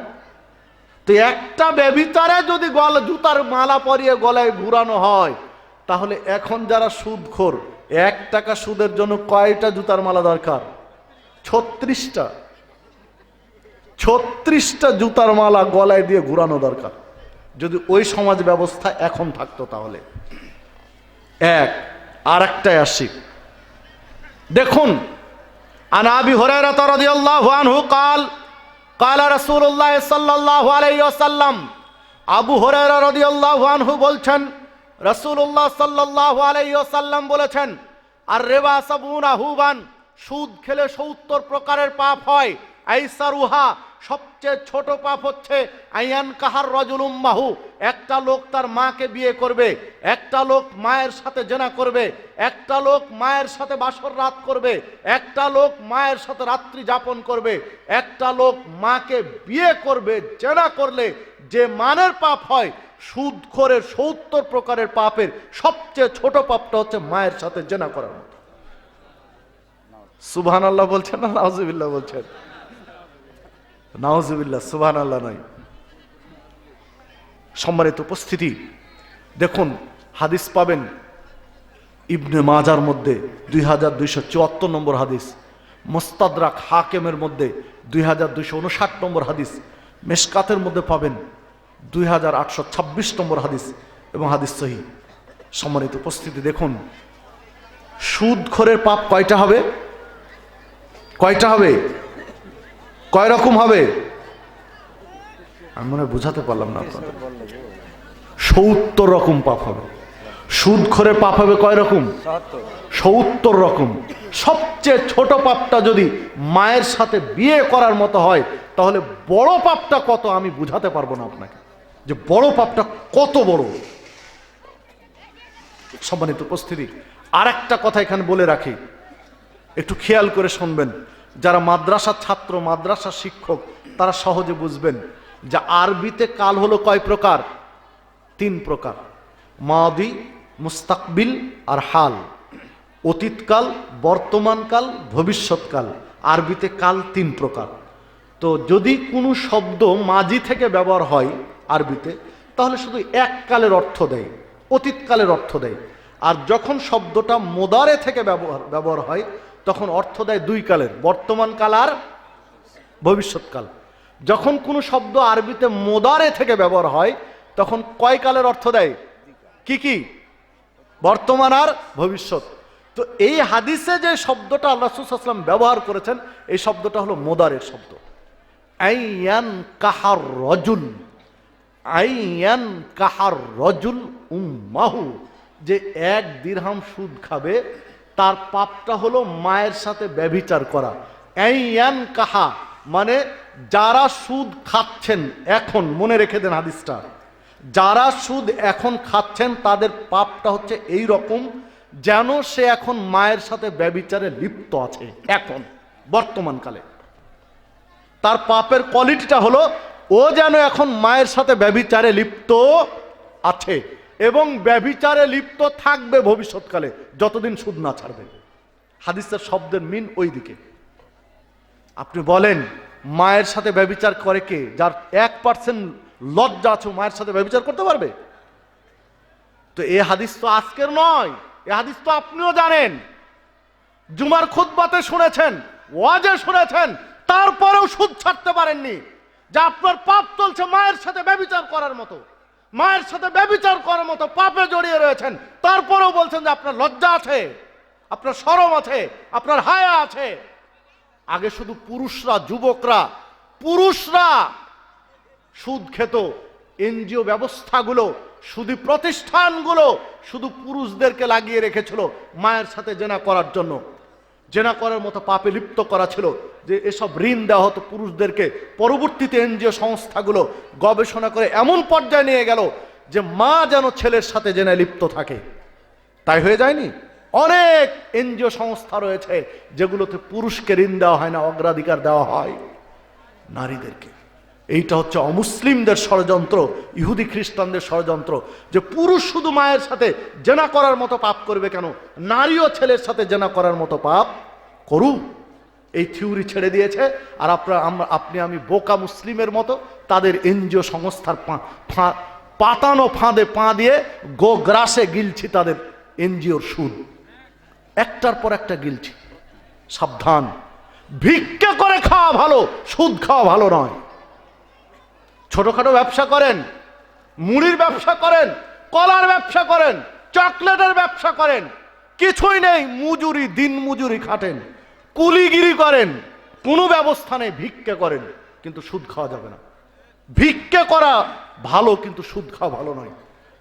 তো একটা ব্যভিচারে যদি জুতার মালা পরিয়ে গলায় ঘুরানো হয়, তাহলে এখন যারা সুদখোর, 1 টাকা সুদের জন্য কয়টা জুতার মালা দরকার? 36টা। 36টা জুতার মালা গলায় দিয়ে ঘুরানো দরকার, যদি ওই সমাজ ব্যবস্থা এখন থাকতো। তাহলে আর একটাই আসি, দেখুন, আন আবি হুরায়রা রাদিয়াল্লাহু আনহু قال قال رسول الله صلى الله عليه وسلم, আবু হুরায়রা রাদিয়াল্লাহু আনহু বলছেন, রাসূলুল্লাহ সাল্লাল্লাহু আলাইহি ওয়াসাল্লাম বলেছেন, আর রিবা সাবুনা হুবান, সুদ খেলে 70 প্রকারের পাপ হয়। আইসারুহা, সবচেয়ে ছোট পাপ হচ্ছে আয়ান কাহার রাজুলুম মাহু, একটা লোক তার মাকে বিয়ে করবে, একটা লোক মায়ের সাথে জেনা করবে, একটা লোক মায়ের সাথে বাসর রাত করবে, একটা লোক মায়ের সাথে রাত্রি যাপন করবে, একটা লোক মাকে বিয়ে করবে। জেনা করলে যে মানের পাপ হয়, সুদখোরের 70 প্রকারের পাপের সবচেয়ে ছোট পাপটা হচ্ছে মায়ের সাথে জেনা করার মতো। সুবহানাল্লাহ বলছেন না নাউজুবিল্লাহ বলছেন? নাউজুবিল্লাহ, সুবহানাল্লাহ নয়। সম্মানিত উপস্থিতি, দেখুন, হাদিস পাবেন ইবনে মাজার মধ্যে 2274 নম্বর হাদিস, মুস্তাদরাক হাকিমের মধ্যে 2259 নম্বর হাদিস, মেশকাতের মধ্যে পাবেন 2826 নম্বর হাদিস, এবং হাদিস সহিহ। সম্মানিত উপস্থিতি, দেখুন, সুদখোরের পাপ কয়টা হবে? কয় রকম হবে? আমি মনে হয় বুঝাতে পারলাম না আপনাদের। 70 রকম পাপ হবে। সুদখোরের পাপ হবে কয় রকম? 70 রকম। সবচেয়ে ছোট পাপটা যদি মায়ের সাথে বিয়ে করার মতো হয়, তাহলে বড় পাপটা কত আমি বুঝাতে পারবো না আপনাকে, যে বড় পাপটা কত বড়। সম্মানিত উপস্থিতি, আর একটা কথা এখানে বলে রাখি, একটু খেয়াল করে শুনবেন। যারা মাদ্রাসার ছাত্র, মাদ্রাসার শিক্ষক, তারা সহজে বুঝবেন যে আরবিতে কাল হলো কয় প্রকার? 3 প্রকার, মাদি, মুস্তাকবিল আর হাল। অতীতকাল, বর্তমানকাল, ভবিষ্যৎকাল। আরবিতে কাল 3 প্রকার। তো যদি কোনো শব্দ মাজি থেকে ব্যবহার হয় আরবিতে, তাহলে শুধু এক কালের অর্থ দেয়, অতীতকালের অর্থ দেয়। আর যখন শব্দটা মোদারে থেকে ব্যবহার হয়, তখন অর্থ দেয় 2 কালের, বর্তমানকাল আর ভবিষ্যৎকাল। যখন কোনো শব্দ আরবিতে মোদারে থেকে ব্যবহার হয়, তখন কয় কালের অর্থ দেয়? কি কি? বর্তমান আর ভবিষ্যৎ। তো এই হাদিসে যে শব্দটা আল্লাহ রাসূল সাল্লাল্লাহু আলাইহি ওয়াসাল্লাম ব্যবহার করেছেন, এই শব্দটা হলো মোদারের শব্দ। আইয়ান কাহার রজুল, আইয়ান কাহার রজুল উম্মাহু, যে 1 দিরহাম সুদ খাবে তার পাপটা হলো মায়ের সাথে ব্যভিচার করা। আইয়ান কাহা মানে যারা সুদ খাচ্ছেন এখন, মনে রেখে দেন হাদিসটা, যারা সুদ এখন খাচ্ছেন তাদের পাপটা হচ্ছে এই রকম, যেন সে এখন মায়ের সাথে ব্যভিচারে লিপ্ত আছে। এখন বর্তমানকালে তার পাপের কোয়ালিটিটা হলো ও যেন এখন মায়ের সাথে ব্যভিচারে লিপ্ত আছে, এবং ব্যভিচারে লিপ্ত থাকবে ভবিষ্যৎকালে যতদিন সুদ না ছাড়বে। হাদিসের শব্দের মিন ওই দিকে। আপনি বলেন মায়ের সাথে ব্যভিচার করে কে? যার 1% লজ্জা আছে মায়ের সাথে ব্যভিচার করতে পারবে? তো এই হাদিস তো আজকের নয়, এই হাদিস তো আপনিও জানেন, জুমার খুতবাতে শুনেছেন, ওয়াজে শুনেছেন, তারপরেও সুদ ছাড়তে পারেননি। যে আপনার পাপ চলছে মায়ের সাথে ব্যভিচার করার মতো, মায়ের সাথে ব্যভিচার করার মতো পাপে জড়িয়ে রয়েছেন, তারপরেও বলছেন যে আপনার লজ্জা আছে, আপনার শরম আছে, আপনার হায়া আছে। আগে শুধু পুরুষরা, যুবকরা, পুরুষরা সুদ খেত। এনজিও ব্যবস্থাগুলো, সুদী প্রতিষ্ঠানগুলো শুধু পুরুষদেরকে লাগিয়ে রেখেছিল মায়ের সাথে জেনা করার জন্য। জেনা করার মতো পাপে লিপ্ত করা ছিল, যে এসব ঋণ দেওয়া হতো পুরুষদেরকে। পরবর্তীতে এনজিও সংস্থাগুলো গবেষণা করে এমন পর্যায়ে নিয়ে গেল যে মা যেন ছেলের সাথে জেনায় লিপ্ত থাকে। তাই হয়ে যায়নি? অনেক এনজিও সংস্থা রয়েছে যেগুলোতে পুরুষকে ঋণ দেওয়া হয় না, অগ্রাধিকার দেওয়া হয় নারীদেরকে। এইটা হচ্ছে অমুসলিমদের ষড়যন্ত্র, ইহুদি খ্রিস্টানদের ষড়যন্ত্র, যে পুরুষ শুধু মায়ের সাথে জেনা করার মতো পাপ করবে কেন, নারীও ছেলের সাথে জেনা করার মতো পাপ করুক। এই থিওরি ছেড়ে দিয়েছে। আর আপনি আমি বোকা মুসলিমের মতো তাদের এনজিও সংস্থার পাতানো ফাঁদে পা দিয়ে গ্রাসে গিলছি তাদের এনজিওর সুদ, একটার পর একটা গিলছি। সাবধান, ভিক্ষা করে খাওয়া ভালো, সুদ খাওয়া ভালো নয়। ছোটখাটো ব্যবসা করেন, মুড়ির ব্যবসা করেন, কলার ব্যবসা করেন, চকলেটের ব্যবসা করেন, কিছুই নেই, মজুরি, দিন মজুরি খাটেন, কুলিগিরি করেন, কোনো ব্যবস্থা নেই, ভিক্ষা করেন, কিন্তু সুদ খাওয়া যাবে না। ভিক্ষা করা ভালো, কিন্তু সুদ খাওয়া ভালো নয়।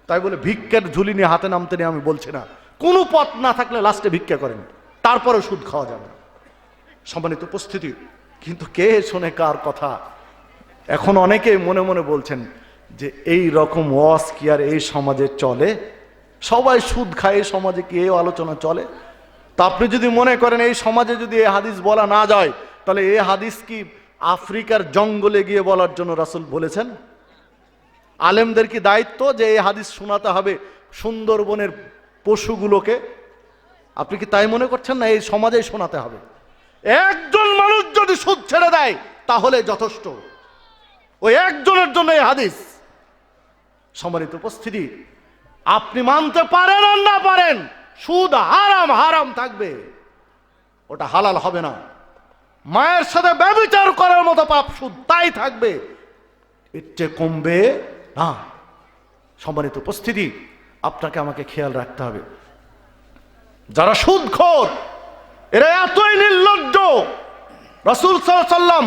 তাই বলে ভিক্ষার ঝুলি নিয়ে হাতে নামতে নিয়ে আমি বলছি না, কোনো পথ না থাকলে লাস্টে ভিক্ষা করেন, তারপরেও সুদ খাওয়া যাবে না। সম্মানিত উপস্থিতি, কিন্তু কে শোনে কার কথা? এখন অনেকে মনে মনে বলছেন যে এই রকম ওয়াজ কি আর এই সমাজে চলে? সবাই সুদ খায়, এই সমাজে কি এই আলোচনা চলে? তা আপনি যদি মনে করেন এই সমাজে যদি এই হাদিস বলা না যায়, তাহলে এই হাদিস কি আফ্রিকার জঙ্গলে গিয়ে বলার জন্য রাসূল বলেছেন? আলেমদের কি দায়িত্ব যে এই হাদিস শোনাতে হবে সুন্দরবনের পশুগুলোকে? আপনি কি তাই মনে করছেন? না, এই সমাজেই শোনাতে হবে। একজন মানুষ যদি সুদ ছেড়ে দেয় তাহলে যথেষ্ট, ওই একজনের জন্য এই হাদিস। সম্মানিত উপস্থিতি, আপনি মানতে পারেন আর না পারেন, সুদ হারাম, হারাম থাকবে, ওটা হালাল হবে না। মায়ের সাথে ব্যভিচার করার মতো পাপ সুদ তাই থাকবে, এর চেয়ে কমবে না। সম্মানিত উপস্থিতি, আপনাকে আমাকে খেয়াল রাখতে হবে, যারা সুদখোর এরা এতই নির্লজ্জ। রাসূল সাল্লাল্লাহু আলাইহি ওয়াসাল্লাম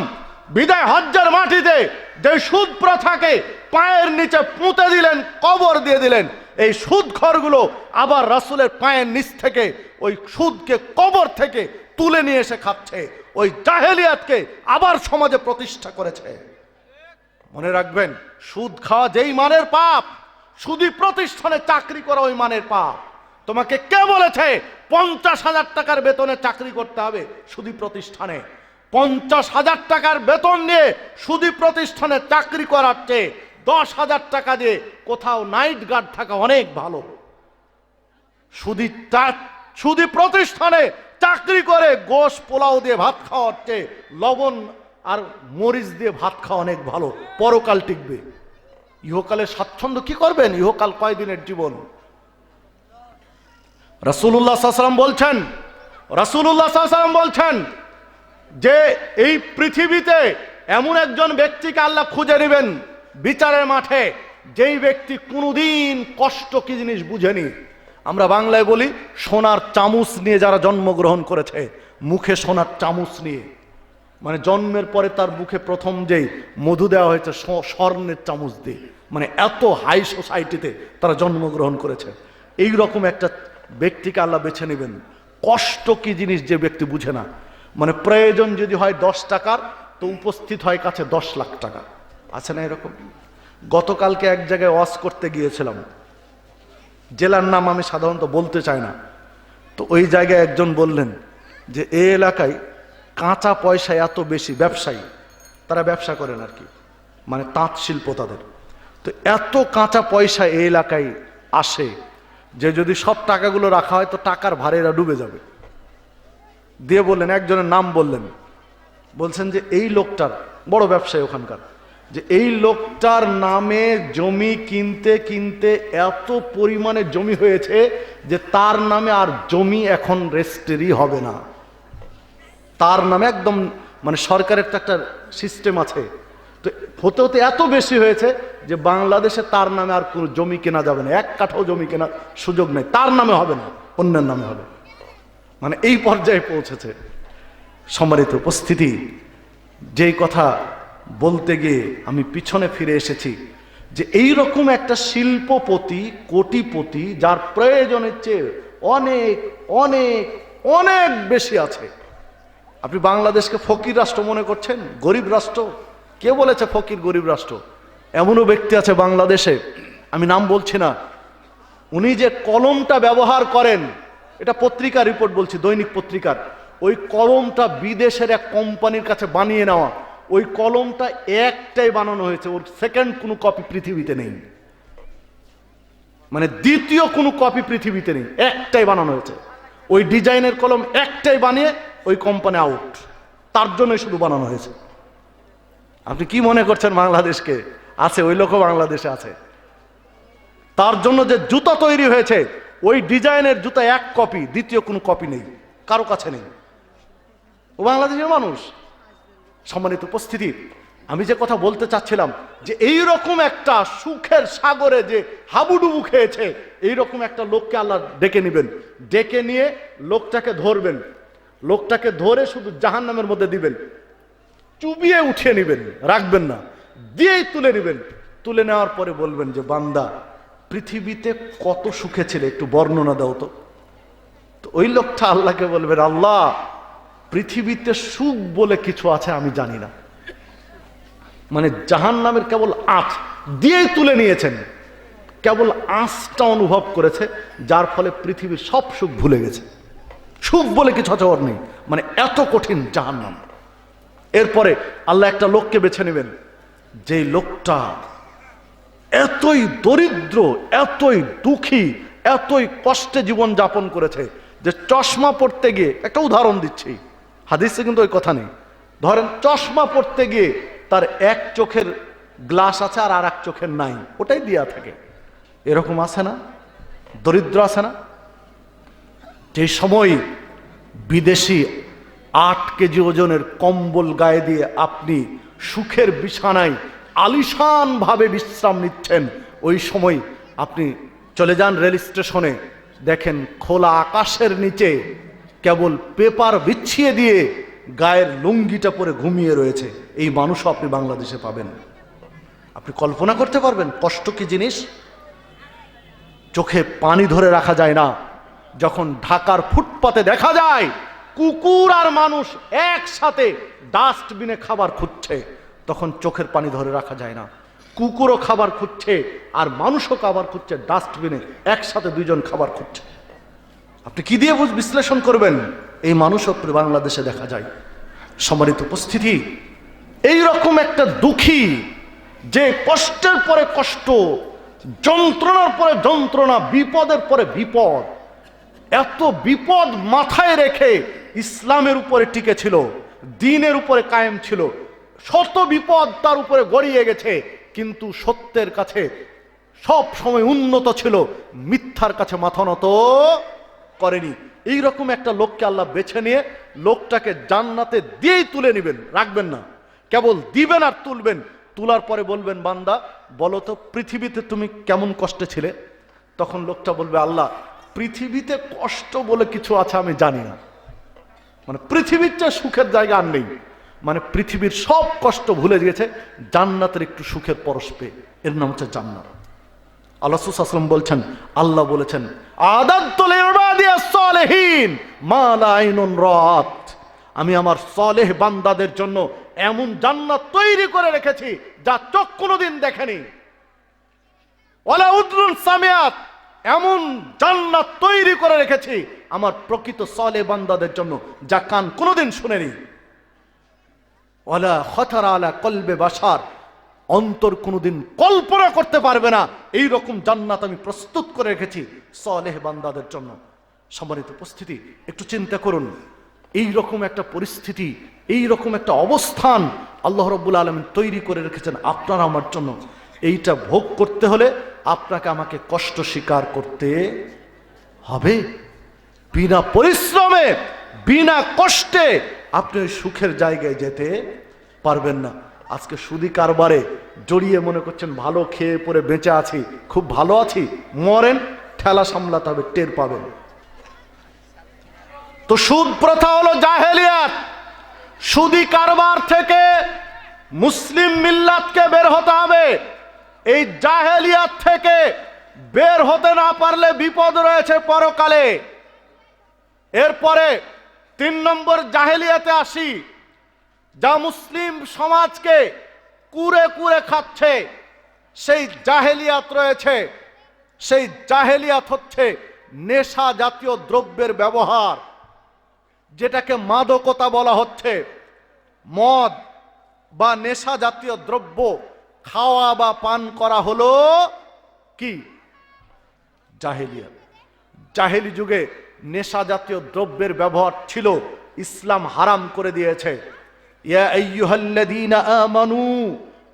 বিদায় হজ্জের মাটিতে যে সুদ প্রথাকে পায়ের নিচে পুঁতে দিলেন, কবর দিয়ে দিলেন, এই সুদখোরগুলো আবার রাসূলের পায়ের নিচ থেকে ওই সুদকে কবর থেকে তুলে নিয়ে এসে খাচ্ছে, ওই জাহেলিয়াতকে আবার সমাজে প্রতিষ্ঠা করেছে। মনে রাখবেন, সুদ খাওয়া যেই মানের পাপ, সুদী প্রতিষ্ঠানে চাকরি করা ওই মানের পাপ। তোমাকে কে বলেছে 50,000 টাকার বেতনে চাকরি করতে হবে সুদী প্রতিষ্ঠানে? 50,000 টাকার বেতন নিয়ে সুদী প্রতিষ্ঠানে চাকরি করার চেয়ে 10,000 টাকা দিয়ে কোথাও নাইট গার্ড থাকা অনেক ভালো। সুদী প্রতিষ্ঠানে চাকরি করে গোশ পোলাও দিয়ে ভাত খাওয়ার চেয়ে লবণ আর মরিচ দিয়ে ভাত খাওয়া অনেক ভালো, পরকাল টিকবে। ইহকালে স্বাচ্ছন্দ্য কি করবেন? ইহকাল কয়দিনের জীবন। রাসূলুল্লাহ সাল্লাল্লাহু আলাইহি ওয়াসাল্লাম বলছেন যে এই পৃথিবীতে এমন একজন ব্যক্তিকে আল্লাহ খুঁজে নেবেন বিচারের মাঠে, যেই ব্যক্তি কোনোদিন কষ্ট কি জিনিস বুঝেনি। আমরা বাংলায় বলি সোনার চামচ নিয়ে যারা জন্মগ্রহণ করেছে, মুখে সোনার চামচ নিয়ে, মানে জন্মের পরে তার মুখে প্রথম যেই মধু দেওয়া হয়েছে স্বর্ণের চামচ দিয়ে, মানে এত হাই সোসাইটিতে তারা জন্মগ্রহণ করেছে। এই রকম একটা ব্যক্তিকে আল্লাহ বেছে নেবেন। কষ্ট কি জিনিস যে ব্যক্তি বুঝে না, মানে প্রয়োজন যদি হয় 10 টাকার, তো উপস্থিত হয় কাছে 10 লাখ টাকা। আছে না এরকম? গতকালকে এক জায়গায় ওয়াজ করতে গিয়েছিলাম, জেলার নাম আমি সাধারণত বলতে চাই না। তো ওই জায়গায় একজন বললেন যে এই এলাকায় কাঁচা পয়সা এত বেশি, ব্যবসায়ী তারা ব্যবসা করেন আর কি, মানে তাঁত শিল্প তাদের, তো এত কাঁচা পয়সা এই এলাকায় আসে যে যদি সব টাকাগুলো রাখা হয় তো টাকার ভারে এরা ডুবে যাবে। দিয়ে বললেন, একজনের নাম বলছেন যে এই লোকটার, বড় ব্যবসায়ী ওখানকার, যে এই লোকটার নামে জমি কিনতে কিনতে এত পরিমাণে জমি হয়েছে যে তার নামে আর জমি এখন রেজিস্ট্রি হবে না। তার নামে একদম, মানে সরকারের তো একটা সিস্টেম আছে, তো হতে হতে এত বেশি হয়েছে যে বাংলাদেশে তার নামে আর কোনো জমি কেনা যাবে না, 1 কাঠাও জমি কেনার সুযোগ নেই, তার নামে হবে না, অন্যের নামে হবে। মানে এই পর্যায়ে পৌঁছেছে। সম্মানিত উপস্থিতি, যেই কথা বলতে গিয়ে আমি পিছনে ফিরে এসেছি যে এই রকম একটা শিল্পপতি, কোটিপতি, যার প্রয়োজনের চেয়ে অনেক অনেক অনেক বেশি আছে। আপনি বাংলাদেশকে ফকির রাষ্ট্র মনে করছেন, গরিব রাষ্ট্র? কে বলেছে ফকির গরিব রাষ্ট্র? এমনও ব্যক্তি আছে বাংলাদেশে, আমি নাম বলছি না, উনি যে কলমটা ব্যবহার করেন, এটা পত্রিকা রিপোর্ট বলছি, দৈনিক পত্রিকার, ওই কলমটা বিদেশের এক কোম্পানির কাছে বানিয়ে নেওয়া। ওই কলমটা একটাই বানানো হয়েছে, ওর সেকেন্ড কোনো কপি পৃথিবীতে নেই, মানে দ্বিতীয় কোনো কপি পৃথিবীতে নেই, একটাই বানানো হয়েছে। ওই ডিজাইনের কলম একটাই বানিয়ে ওই কোম্পানি আউট, তার জন্যই শুধু বানানো হয়েছে। আপনি কি মনে করছেন বাংলাদেশকে? আছে, ওই লোকও বাংলাদেশে আছে। তার জন্য যে জুতা তৈরি হয়েছে, ওই ডিজাইনের জুতা 1 কপি, দ্বিতীয় কোনো কপি নেই, কারো কাছে নেই। ও বাংলাদেশের মানুষ। সম্মানিত উপস্থিতি, আমি যে কথা বলতে চাচ্ছিলাম যে এই রকম একটা সুখের সাগরে যে হাবুডুবু খেয়েছে, এই রকম একটা লোককে আল্লাহ ডেকে নেবেন, ডেকে নিয়ে লোকটাকে ধরবেন, লোকটাকে ধরে শুধু জাহান্নামের মধ্যে দিবেন, চুবিয়ে উঠিয়ে নেবেন, রাখবেন না, দিয়েই তুলে নেবেন। তুলে নেওয়ার পরে বলবেন যে বান্দা, পৃথিবীতে কত সুখে ছিলে, একটু বর্ণনা দাও তো। তো ওই লোকটা আল্লাহকে বলবেন, আল্লাহ, পৃথিবীতে সুখ বলে কিছু আছে আমি জানি না। মানে জাহান্নামের কেবল আঁচ দিয়েই তুলে নিয়েছেন, কেবল আঁচটা অনুভব করেছে, যার ফলে পৃথিবীর সব সুখ ভুলে গেছে। সুখ বলে কিছু আছে ওর নেই, মানে এত কঠিন জাহান্নাম। এরপরে আল্লাহ একটা লোককে বেছে নেবেন, যে লোকটা এতই দরিদ্র, এতই দুঃখী, এতই কষ্টে জীবন যাপন করেছে যে চশমা পড়তে গিয়ে, একটা উদাহরণ দিচ্ছি, হাদিসে কিন্তু ওই কথা নেই, ধরেন চশমা পড়তে গিয়ে তার 1 চোখের গ্লাস আছে আর 1 চোখের নাই, ওটাই দিয়া থাকে। এরকম আছে না? দরিদ্র আছে না? যে সময় বিদেশি 8 কেজি ওজনের কম্বল গায়ে দিয়ে আপনি সুখের বিছানায় আলিশান ভাবে বিশ্রাম নিচ্ছেন, ওই সময় আপনি চলে যান রেল স্টেশনে, দেখেন খোলা আকাশের নিচে কেবল পেপার বিছিয়ে দিয়ে গায়ের লুঙ্গিটা পরে ঘুমিয়ে রয়েছে। এই মানুষও আপনি বাংলাদেশে পাবেন। আপনি কল্পনা করতে পারবেন কষ্ট কি জিনিস? চোখে পানি ধরে রাখা যায় না। যখন ঢাকার ফুটপাতে দেখা যায় কুকুর আর মানুষ একসাথে ডাস্টবিনে খাবার খুঁজছে, তখন চোখের পানি ধরে রাখা যায় না। কুকুরও খাবার খুঁজছে আর মানুষও খাবার খুঁজছে, ডাস্টবিনে একসাথে 2 জন খাবার খুঁজছে। আপনি কি দিয়ে বিশ্লেষণ করবেন? এই মানুষও বাংলাদেশে দেখা যায়। সম্মানিত উপস্থিতি, এইরকম একটা দুঃখী, যে কষ্টের পরে কষ্ট, যন্ত্রণার পরে যন্ত্রণা, বিপদের পরে বিপদ, এত বিপদ মাথায় রেখে ইসলামের উপরে টিকে ছিল, দ্বীনের উপরে কায়েম ছিল, শত বিপদ তার উপরে গড়িয়ে গেছে, কিন্তু সত্যের কাছে সব সময় উন্নত ছিল, মিথ্যার কাছে মাথা নত করেনি। এইরকম একটা লোককে আল্লাহ বেছে নিয়ে লোকটাকে জান্নাতে দিয়েই তুলে নেবেন, রাখবেন না, কেবল দিবেন আর তুলবেন। তোলার পরে বলবেন, বান্দা বলো তো পৃথিবীতে তুমি কেমন কষ্টে ছিলে? তখন লোকটা বলবে, আল্লাহ পৃথিবীতে কষ্ট বলে কিছু আছে আমি জানি না, মানে পৃথিবীর চেয়ে সুখের জায়গা আর নেই, মানে পৃথিবীর সব কষ্ট ভুলে গিয়েছে, জান্নাতের একটু সুখের পরশ পেয়ে, এর নাম হচ্ছে জান্নাত। আল্লাহ রাসূল সাল্লাল্লাহু আলাইহি ওয়াসাল্লাম বলছেন, আল্লাহ বলেছেন, আদাতু লিইবাদিয়াস সালিহিন মা লা আইনুন রাত, আমি আমার সালেহ বান্দাদের জন্য এমন জান্নাত তৈরি করে রেখেছি যা চোখ কোনোদিন দেখেনি। ওয়ালা উদরুন সামিয়াত, এমন জান্নাত তৈরি করে রেখেছি আমার প্রকৃত সালেহ বান্দাদের জন্য যা কান কোনোদিন শুনেনি। ওয়ালা খাতারা আলা কলবে বাশার, অন্তর কোনোদিন কল্পনা করতে পারবে না এই রকম জান্নাত আমি প্রস্তুত করে রেখেছি সালেহ বান্দাদের জন্য। সম্মানিত উপস্থিতি, একটু চিন্তা করুন, এই রকম একটা পরিস্থিতি, এই রকম একটা অবস্থান আল্লাহ রাব্বুল আলামিন তৈরি করে রেখেছেন আপনার আমার জন্য। এইটা ভোগ করতে হলে আপনাকে আমাকে কষ্ট স্বীকার করতে হবে। বিনা পরিশ্রমে, বিনা কষ্টে আপনি ওই সুখের জায়গায় যেতে পারবেন না। আজকে সুদি কারবারে জড়িয়ে মনে করছেন ভালো খেয়ে পরে বেঁচে আছি, খুব ভালো আছি, মরেন, ঠেলা সামলাতে হবে, টের পাবেন। তো সুদ প্রথা হলো জাহেলিয়াত। সুদি কারবার থেকে মুসলিম মিল্লাতকে বের হতে হবে। এই জাহেলিয়াত থেকে বের হতে না পারলে বিপদ রয়েছে পরকালে। এরপরে 3 নম্বর জাহেলিয়াতে আসি, যা মুসলিম সমাজকে কুরে কুরে খাচ্ছে, সেই জাহেলিয়াত রয়েছে। সেই জাহেলিয়াত হচ্ছে নেশা জাতীয় দ্রব্যের ব্যবহার, যেটাকে মাদকতা বলা হচ্ছে। মদ বা নেশা জাতীয় দ্রব্য খাওয়া বা পান করা হলো কি? জাহেলিয়াত। জাহেলি যুগে নেশা জাতীয় দ্রব্যের ব্যবহার ছিল, ইসলাম হারাম করে দিয়েছে। ইয়া আইয়ুহাল্লাযীনা আমানু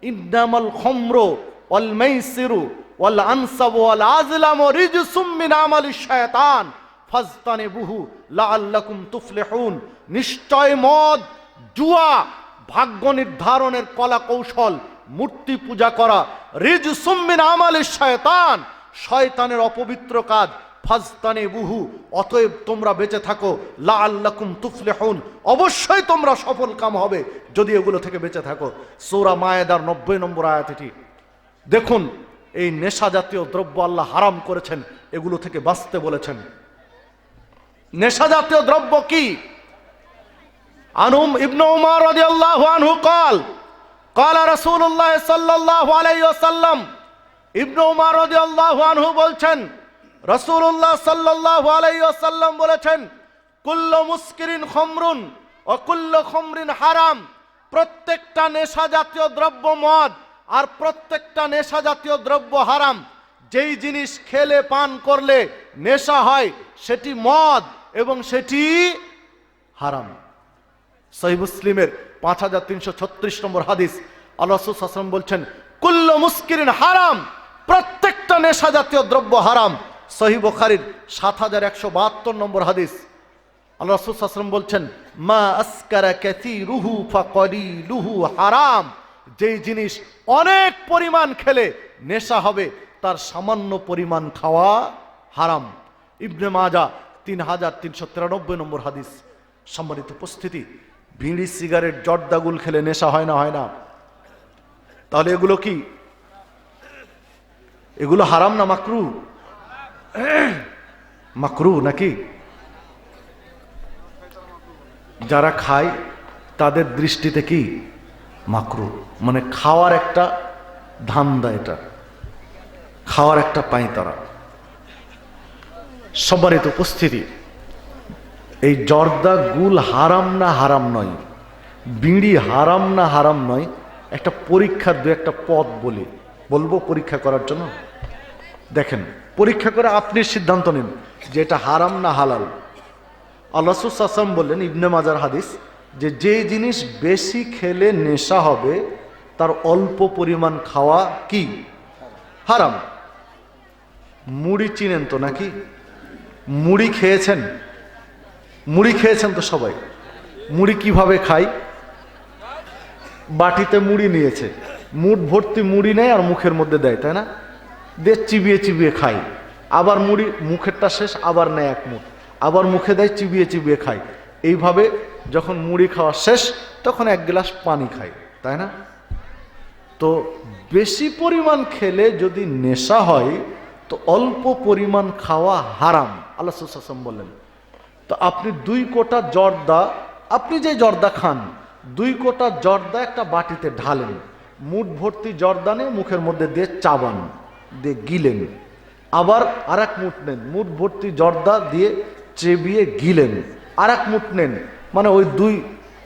ইন্নামাল খামরু ওয়াল মাইসিরু ওয়াল আনসাবু ওয়াল আযলামু রিজসুম মিন আমালিশ শায়তান ফাজতানিবুহু লাআল্লাকুম তুফলিহুন। নিশ্চয় মদ, জুয়া, ভাগ্য নির্ধারণের কলা কৌশল, মূর্তি পূজা করা, রিজসুম মিন আমালিশ শায়তান, শয়তানের অপবিত্র কাজ। ফাজতানিবুহু, অতএব তোমরা বেঁচে থাকো, লাআল্লাকুম তুফলিহুন, অবশ্যই তোমরা সফল কাম হবে যদি এগুলো থেকে বেঁচে থাকো। সূরা মায়েদার 90 নম্বর আয়াত এটি। দেখুন, এই নেশা জাতীয় দ্রব্য আল্লাহ হারাম করেছেন, এগুলো থেকে বাঁচতে বলেছেন। নেশা জাতীয় দ্রব্য কি? আনুম ইবনে উমর রাদিয়াল্লাহু আনহু قال قال رسول الله সাল্লাল্লাহু আলাইহি ওয়াসাল্লাম, ইবনে উমর রাদিয়াল্লাহু আনহু বলছেন, রাসূলুল্লাহ সাল্লাল্লাহু আলাইহি ওয়াসাল্লাম বলেছেন, কুল্লু মুসকিরিন খামরুন ওয়া কুল্লু খামরিন হারাম। প্রত্যেকটা নেশা জাতীয় দ্রব্য মদ, আর প্রত্যেকটা নেশা জাতীয় দ্রব্য হারাম। যেই জিনিস খেলে পান করলে নেশা হয় সেটি মদ এবং সেটি হারাম। সহিহ মুসলিমের 5336 নম্বর হাদিস, আল্লাহ রাসূল সাল্লাল্লাহু আলাইহি ওয়াসাল্লাম বলছেন, কুল্লু মুসকিরিন হারাম, প্রত্যেকটা নেশা জাতীয় দ্রব্য হারাম। সহিহ বুখারীর 7172 নম্বর হাদিস, আল্লাহ রাসূল সাল্লাল্লাহু আলাইহি ওয়াসাল্লাম বলছেন, মা আসকারা কাসীরুহু ফাকালিলুহু হারাম। যেই জিনিস অনেক পরিমাণ খেলে নেশা হবে, তার সামান্য পরিমাণ খাওয়া হারাম। ইবনে মাজাহ 3393 নম্বর হাদিস। সম্মানিত উপস্থিতি, বিড়ি, সিগারেট, জর্দাগুল খেলে নেশা হয় না? হয় না? তাহলে এগুলো কি? এগুলো হারাম না মাকরু? মাকরু নাকি? যারা খায় তাদের দৃষ্টিতে কি? মাকরু। মানে খাওয়ার একটা ধান্দা, এটা খাওয়ার একটা পাঁয়তারা। সম্মানিত উপস্থিতি, এই জর্দা গুল হারাম না হারাম নয়, বিড়ি হারাম না হারাম নয়, একটা পরীক্ষার দু একটা পথ বলবো পরীক্ষা করার জন্য। দেখেন, পরীক্ষা করে আপনি সিদ্ধান্ত নিন যে এটা হারাম না হালাল। আল্লাহ রাসূল সাল্লাল্লাহু আলাইহি ওয়াসাল্লাম বললেন, ইবনে মাজার হাদিস, যে জিনিস বেশি খেলে নেশা হবে তার অল্প পরিমাণ খাওয়া কি হারাম। মুড়ি চিনেন তো নাকি? মুড়ি খেয়েছেন? মুড়ি খেয়েছেন তো সবাই। মুড়ি কিভাবে খাই? বাটিতে মুড়ি নিয়েছে, মুঠ ভর্তি মুড়ি নেয় আর মুখের মধ্যে দেয়, তাই না? দিয়ে চিবিয়ে চিবিয়ে খাই। আবার মুড়ি মুখেরটা শেষ, আবার নেয় এক মুঠ, আবার মুখে দেয়, চিবিয়ে চিবিয়ে খাই। এইভাবে যখন মুড়ি খাওয়া শেষ তখন এক গ্লাস পানি খাই, তাই না? তো বেশি পরিমাণ খেলে যদি নেশা হয় তো অল্প পরিমাণ খাওয়া হারাম, আল্লাহ রাসূল সাল্লাল্লাহু আলাইহি ওয়াসাল্লাম বললেন। তো আপনি 2 কোটা জর্দা, আপনি যে জর্দা খান 2 কোটা জর্দা একটা বাটিতে ঢালেন, মুঠ ভর্তি জর্দা নিয়ে মুখের মধ্যে দিয়ে চাবান, দিয়ে গিলেন। আবার আর এক মুঠ নেন, মুঠ ভর্তি জর্দা দিয়ে চেবিয়ে গিলেন। আর এক মুঠ নেন, মানে ওই 2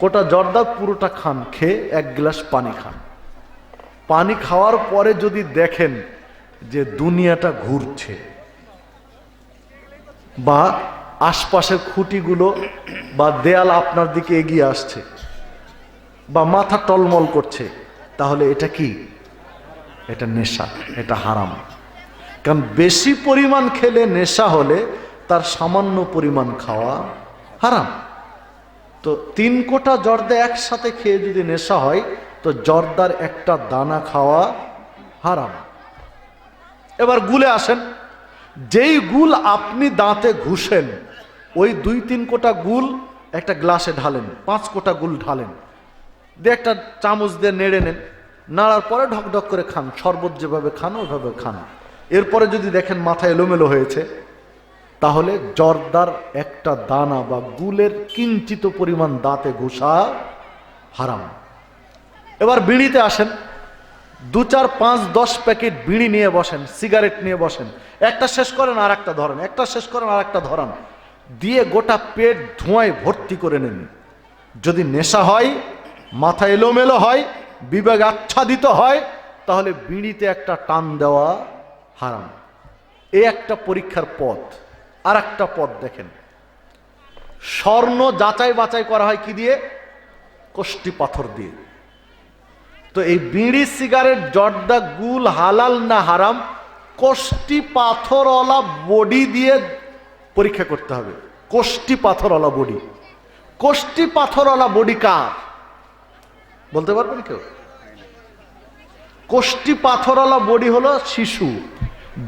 কোটা জর্দা পুরোটা খান, খেয়ে 1 গ্লাস পানি খান। পানি খাওয়ার পরে যদি দেখেন যে দুনিয়াটা ঘুরছে, বা আশপাশের খুঁটিগুলো বা দেয়াল আপনার দিকে এগিয়ে আসছে, বা মাথা টলমল করছে, তাহলে এটা কি? এটা নেশা, এটা হারাম। কারণ বেশি পরিমাণ খেলে নেশা হলে তার সামান্য পরিমাণ খাওয়া হারাম। তো 3 কোটা জর্দা একসাথে খেয়ে যদি নেশা হয় তো জর্দার একটা দানা খাওয়া হারাম। এবার গুলে আসেন, যেই গুল আপনি দাঁতে ঘুষেন ওই 2-3 কোটা গুল একটা গ্লাসে ঢালেন, 5 কোটা গুল ঢালেন, দিয়ে একটা চামচ দিয়ে নেড়ে নেন, নাড়ার পরে ঢকঢক করে খান, শরবত যেভাবে খান ওইভাবে খান। এরপরে যদি দেখেন মাথা এলোমেলো হয়েছে, তাহলে জর্দার একটা দানা বা গুলের কিঞ্চিত পরিমাণ দাঁতে ঘুষা হারাম। এবার বিড়িতে আসেন, 2, 4, 5, 10 প্যাকেট বিড়ি নিয়ে বসেন, সিগারেট নিয়ে বসেন, একটা শেষ করেন আর একটা ধরেন, একটা শেষ করেন আর একটা ধরান, দিয়ে গোটা পেট ধোঁয়ায় ভর্তি করে নেন। যদি নেশা হয়, মাথা এলোমেলো হয়, বিবেক আচ্ছাদিত হয়, তাহলে বিড়িতে একটা টান দেওয়া হারাম। এই একটা পরীক্ষার পথ। আর একটা পথ দেখেন, স্বর্ণ যাচাই বাছাই করা হয় কি দিয়ে? কষ্টি পাথর দিয়ে। তো এই বিড়ি, সিগারেট, জর্দা, গুল হালাল না হারাম, কষ্টি পাথরওয়ালা বডি দিয়ে পরীক্ষা করতে হবে। কষ্টি পাথরওয়ালা বডি। কষ্টি পাথরওয়ালা বডি কার বলতে পারবেন কেউ? কষ্টি পাথরওয়ালা বডি হলো শিশু,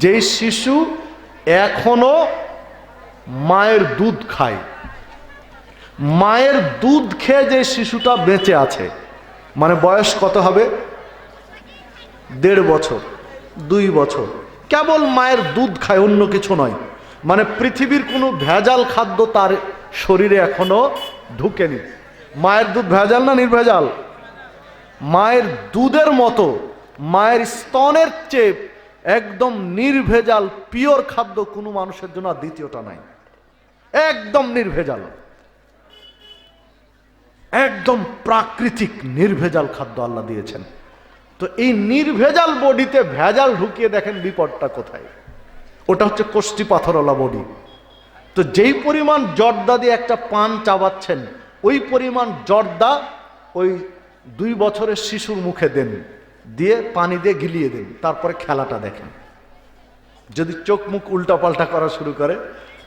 যেই শিশু এখনো মায়ের দুধ খায়। মায়ের দুধ খেয়ে যে শিশুটা বেঁচে আছে, মানে বয়স কত হবে? 1.5 বছর, 2 বছর, কেবল মায়ের দুধ খায়, অন্য কিছু নয়। মানে পৃথিবীর কোনো ভেজাল খাদ্য তার শরীরে এখনো ঢুকেনি। মায়ের দুধ ভেজাল না নির্ভেজাল? মায়ের দুধের মতো, মায়ের স্তনের চেয়ে একদম নির্ভেজাল পিওর খাদ্য কোনো মানুষের জন্য দ্বিতীয়টা নাই। একদম নির্ভেজাল, একদম প্রাকৃতিক নির্ভেজাল খাদ্য আল্লাহ দিয়েছেন। তো এই নির্ভেজাল বডিতে ভেজাল ঢুকিয়ে দেখেন বিপদটা কোথায়। ওটা হচ্ছে কষ্টি পাথরওয়ালা বডি। তো যেই পরিমাণ জর্দা দিয়ে একটা পান চাবাচ্ছেন, ওই পরিমাণ জর্দা ওই 2 বছরের শিশুর মুখে দেন, দিয়ে পানি দিয়ে গিলিয়ে দেন, তারপরে খেলাটা দেখেন। যদি চোখ মুখ উল্টাপাল্টা করা শুরু করে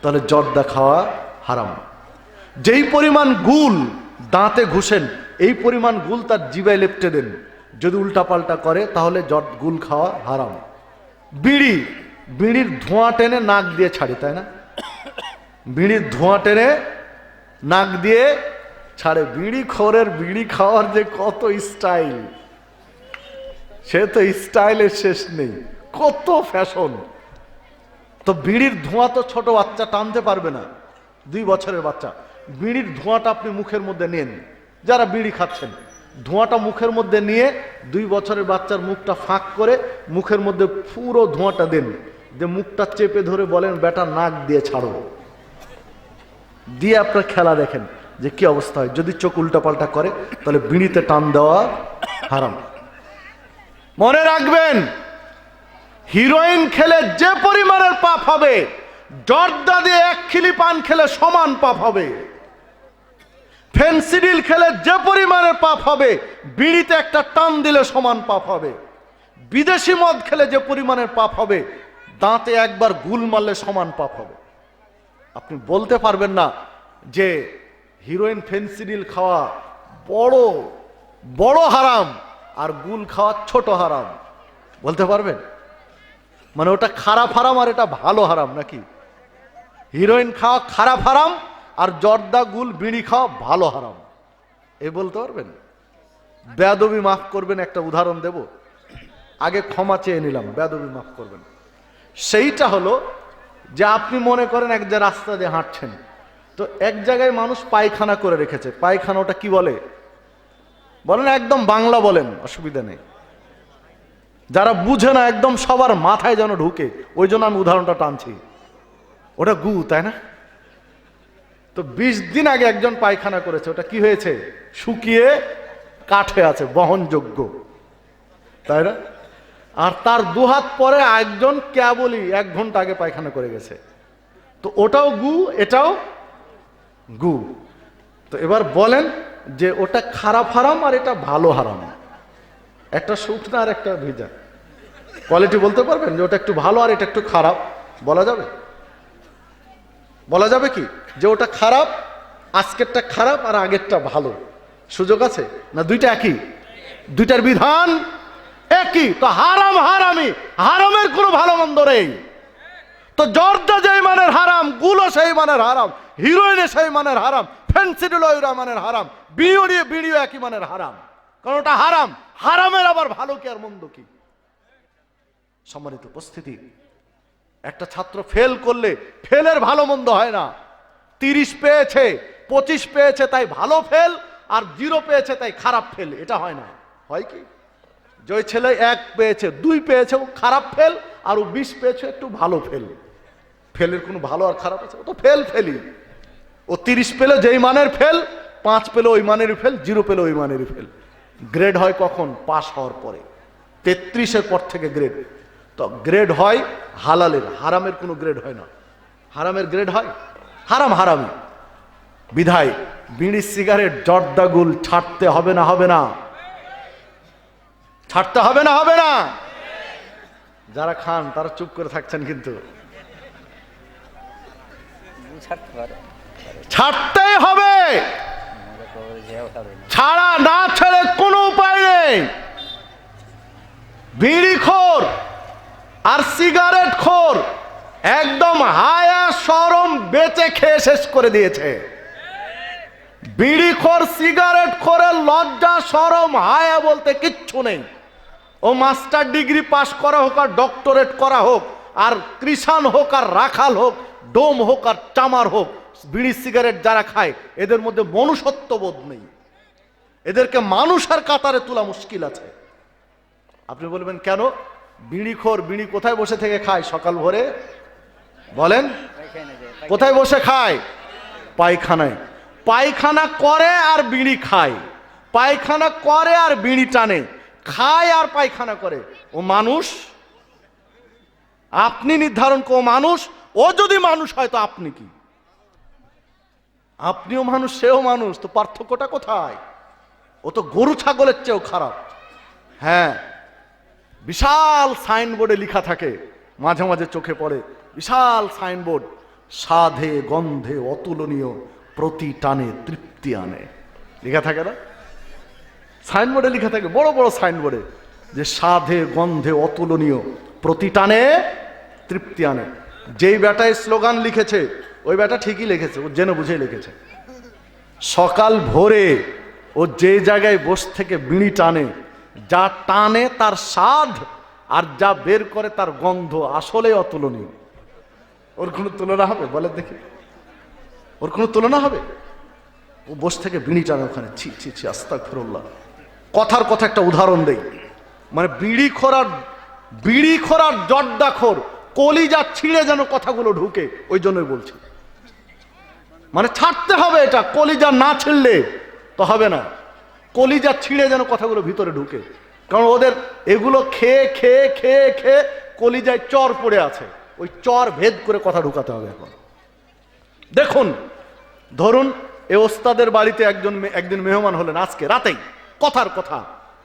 তাহলে জর্দা খাওয়া হারাম। যেই পরিমাণ গুল দাঁতে ঘুষেন, এই পরিমাণ গুল তার জিভায় লেপটে দেন, যদি উল্টাপাল্টা করে তাহলে গুল খাওয়া হারাম। বিড়ি, বিড়ির ধোঁয়া টেনে নাক দিয়ে ছাড়ি, তাই না? বিড়ির ধোঁয়া টেনে নাক দিয়ে ছাড়ে। বিড়ি খোরের বিড়ি খাওয়ার যে কত স্টাইল, সে তো স্টাইলের শেষ নেই, কত ফ্যাশন। তো বিড়ির ধোঁয়া তো ছোট বাচ্চা টানতে পারবে না, 2 বছরের বাচ্চা। বিড়ির ধোঁয়াটা আপনি মুখের মধ্যে নেন, যারা বিড়ি খাচ্ছেন, ধোঁয়াটা মুখের মধ্যে নিয়ে 2 বছরের বাচ্চার মুখটা ফাঁক করে মুখের মধ্যে পুরো ধোঁয়াটা দেন, যে মুখটা চেপে ধরে বলেন বেটা নাক দিয়ে ছাড়ো, দিয়ে আপনার খেলা দেখেন। যে কি অবস্থা হয়। যদি চোখ উল্টাপাল্টা করে তাহলে বিড়িতে টান দেওয়া হারাম। মনে রাখবেন, হিরোইন খেলে যে পরিমাণের পাপ হবে, জর্দা দিয়ে 1 খিলি পান খেলে সমান পাপ হবে। ফেন্সিডিল খেলে যে পরিমাণের পাপ হবে, বিড়িতে একটা টান দিলে সমান পাপ হবে। বিদেশি মদ খেলে যে পরিমাণের পাপ হবে, দাঁতে একবার গুল মারলে সমান পাপ হবে। আপনি বলতে পারবেন না যে হিরোইন ফেন্সিডিল খাওয়া বড় বড় হারাম আর গুল খাওয়া ছোট হারাম, বলতে পারবেন? মানে ওটা খারাপ হারাম আর এটা ভালো হারাম নাকি? হিরোইন খাওয়া খারাপ হারাম আর জর্দা গুল বিড়ি খাওয়া ভালো হারাম, এ বলতে পারবেন? বেয়াদবি মাফ করবেন, একটা উদাহরণ দেব, আগে ক্ষমা চেয়ে নিলাম, বেয়াদবি মাফ করবেন। সেইটা হলো যে আপনি মনে করেন এক যে রাস্তা দিয়ে হাঁটছেন, তো এক জায়গায় মানুষ পায়খানা করে রেখেছে। পায়খানা ওটা কি বলে বলেন? একদম বাংলা বলেন, অসুবিধা নেই। যারা বুঝে না একদম সবার মাথায় যেন ঢুকে, ওই জন্য আমি উদাহরণটা টানছি। ওটা গু, তাই না? তো 20 দিন আগে একজন পায়খানা করেছে, ওটা কি হয়েছে? শুকিয়ে কাঠে আছে, বহনযোগ্য, তাই না? আর তার 2 হাত পরে একজন কেবলই 1 ঘন্টা আগে পায়খানা করে গেছে, তো ওটাও গু এটাও গু। তো এবার বলেন যে ওটা খারাপ হারাম আর এটা ভালো হারাম, একটা শুকনা আর একটা ভিজা, কোয়ালিটি বলতে পারবেন যে ওটা একটু ভালো আর এটা একটু খারাপ? বলা যাবে? বলা যাবে কি যে ওটা খারাপ, আজকেরটা খারাপ আর আগেরটা ভালো? সুযোগ আছে না? দুইটা একই, দুইটার বিধান একই। তো হারাম হারামি, হারামের কোনো ভালো মন্দ নেই। তো জর্দা যেই মানের হারাম, গুলো সেই মানের হারাম, হিরোইনে সেই মানের হারাম, ফেন্সিডিল ওই মানের হারাম, বিড়িও একই মানের হারাম, কারণ ওটা হারাম। হারামের আবার ভালো কি আর মন্দ কি? সম্মানিত উপস্থিতি, একটা ছাত্র ফেল করলে ফেলের ভালো মন্দ হয় না। 30 পেয়েছে 25 পেয়েছে তাই ভালো ফেল, আর 0 পেয়েছে তাই খারাপ ফেল, এটা হয় না। হয় কি? যে ছেলে 1 পেয়েছে 2 পেয়েছে ও খারাপ ফেল, আর ও 20 পেয়েছে একটু ভালো ফেল। ফেলের কোনো ভালো আর খারাপ আছে? ও তো ফেলি। ও 30 পেলে যেই মানের ফেল, 5 পেলে ওই মানেরই ফেল, 0 পেলে ওই মানেরই ফেল। গ্রেড হয় কখন? পাস হওয়ার পরে। 33-এর পর থেকে গ্রেড। তো গ্রেড হয় হালালের, হারামের কোনো গ্রেড হয় না। হারামের গ্রেড হয় হারাম হারামি। বিধায় বিড়ি সিগারেট জর্দা গুল ছাড়তে হবে না? হবে না? ছাড়তে হবে না? হবে না? যারা খান তারা চুপ করে থাকছেন, কিন্তু ছাড়তেই হবে। ছাড়া না ছেড়ে কোনো উপায় নেই। বিড়িখোর আর সিগারেট খোর একদম হায়া শরম বেচে খেয়ে শেষ করে দিয়েছে। বিড়িখোর সিগারেট খোরের লজ্জা শরম হায়া বলতে কিচ্ছু নেই। ও মাস্টার ডিগ্রি পাস করা হোক আর ডক্টরেট করা হোক, আর কৃষাণ হোক আর রাখাল হোক, ডোম হোক আর চামার হোক, বিড়ি সিগারেট যারা খায় এদের মধ্যে মনুষ্যত্ব বোধ নেই। এদেরকে মানুষের কাতারে তোলা মুশকিল আছে। আপনি বলবেন কেন? বিড়িখোর বিড়ি কোথায় বসে থেকে খায় সকাল ভোরে? বলেন কোথায় বসে খায়? পায়খানায়। পায়খানা করে আর বিড়ি খায়, পায়খানা করে আর বিড়ি টানে, খায় আর পায়খানা করে। ও মানুষ? আপনি নির্ধারণ কো মানুষ? ও যদি মানুষ হয় তো আপনি কি? আপনিও মানুষ, সেও মানুষ, তো পার্থক্যটা কোথায়? ও তো গরু ছাগলের চেয়েও খারাপ। হ্যাঁ, বিশাল সাইনবোর্ডে লেখা থাকে, মাঝে মাঝে চোখে পড়ে, বিশাল সাইনবোর্ড, স্বাদে গন্ধে অতুলনীয়, প্রতি টানে তৃপ্তি আনে, লেখা থাকে না? সাইনবোর্ডে লেখা থাকে, বড় বড় সাইনবোর্ডে, যে স্বাদে গন্ধে অতুলনীয়, প্রতি টানে তৃপ্তি আনে। যেই বেটায় স্লোগান লিখেছে ওই বেটা ঠিকই লিখেছে, ও জেনে বুঝে লিখেছে। সকাল ভোরে ও যে জায়গায় বসে থেকে বিড়ি টানে, যা টানে তার স্বাদ আর যা বের করে তার গন্ধ আসলে অতুলনীয়। ওর কোনো তুলনা হবে? বলে দেখি, ওর কোনো তুলনা হবে? ও বসে থেকে বিড়ি টানে ওখানে, ছি ছি ছি, আস্তাগফিরুল্লাহ। কথার কথা একটা উদাহরণ দেই, মানে বিড়ি খোরার জর্দাখোর কলিজা ছিঁড়ে যেন কথাগুলো ঢুকে, ওই জন্যই বলছি। মানে ছাড়তে হবে, এটা কলিজা না ছিঁড়লে তো হবে না। কলিজা ছিঁড়ে যেন কথাগুলো ভিতরে ঢুকে, কারণ ওদের এগুলো খেয়ে খেয়ে খেয়ে খেয়ে কলিজায় চর পড়ে আছে, ওই চর ভেদ করে কথা ঢুকাতে হবে। এখন দেখুন, ধরুন এ ওস্তাদের বাড়িতে একদিন মেহমান হলেন, আজকে রাতেই, কথার কথা,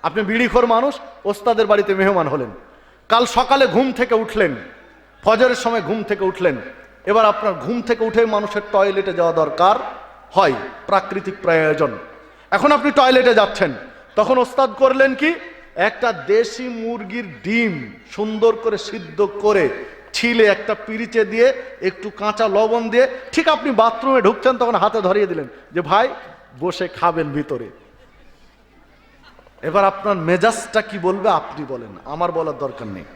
আপনি বিড়িখোর মানুষ, ওস্তাদের বাড়িতে মেহমান হলেন। কাল সকালে ঘুম থেকে উঠলেন, ফজরের সময় ঘুম থেকে উঠলেন। এবার আপনার ঘুম থেকে উঠে মানুষের টয়লেটে যাওয়া দরকার হয়, প্রাকৃতিক প্রয়োজন। এখন আপনি টয়লেটে যাচ্ছেন, তখন ওস্তাদ করলেন কি, একটা দেশি মুরগির ডিম সুন্দর করে সিদ্ধ করে ছিলে একটা পিরিচে দিয়ে একটু কাঁচা লবণ দিয়ে, ঠিক আপনি বাথরুমে ঢুকছেন তখন হাতে ধরিয়ে দিলেন যে ভাই বসে খাবেন ভিতরে। এবার আপনার মেজাজটা কি বলবে আপনি বলেন, আমার বলার দরকার নেই।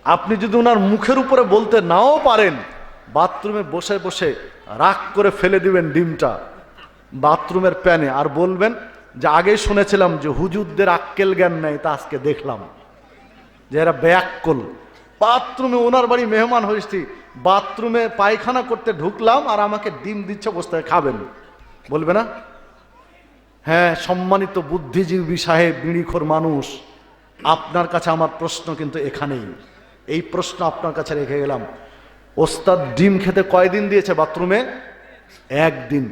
আপনি যদি ওনার মুখের উপরে বলতে নাও পারেন, বাথরুমে বসে বসে রাগ করে ফেলে দিবেন ডিমটা বাথরুমের প্যানে, আর বলবেন যে আগেই শুনেছিলাম যে হুজুরদের আক্কেল জ্ঞান নেই, তা আজকে দেখলাম যে এরা বেয়াক্কল। বাথরুমে, ওনার বাড়ি মেহমান হয়েছি, বাথরুমে পায়খানা করতে ঢুকলাম আর আমাকে ডিম দিচ্ছে, বসতে খাবেন, বলবে না? হ্যাঁ, সম্মানিত বুদ্ধিজীবী সাহেব, বিড়িখোর মানুষ, আপনার কাছে আমার প্রশ্ন কিন্তু এখানেই, এই প্রশ্ন আপনার কাছে রেখে গেলাম। ওস্তাদ ডিম খেতে কয়দিন দিয়েছে বাথরুমে? একদিন।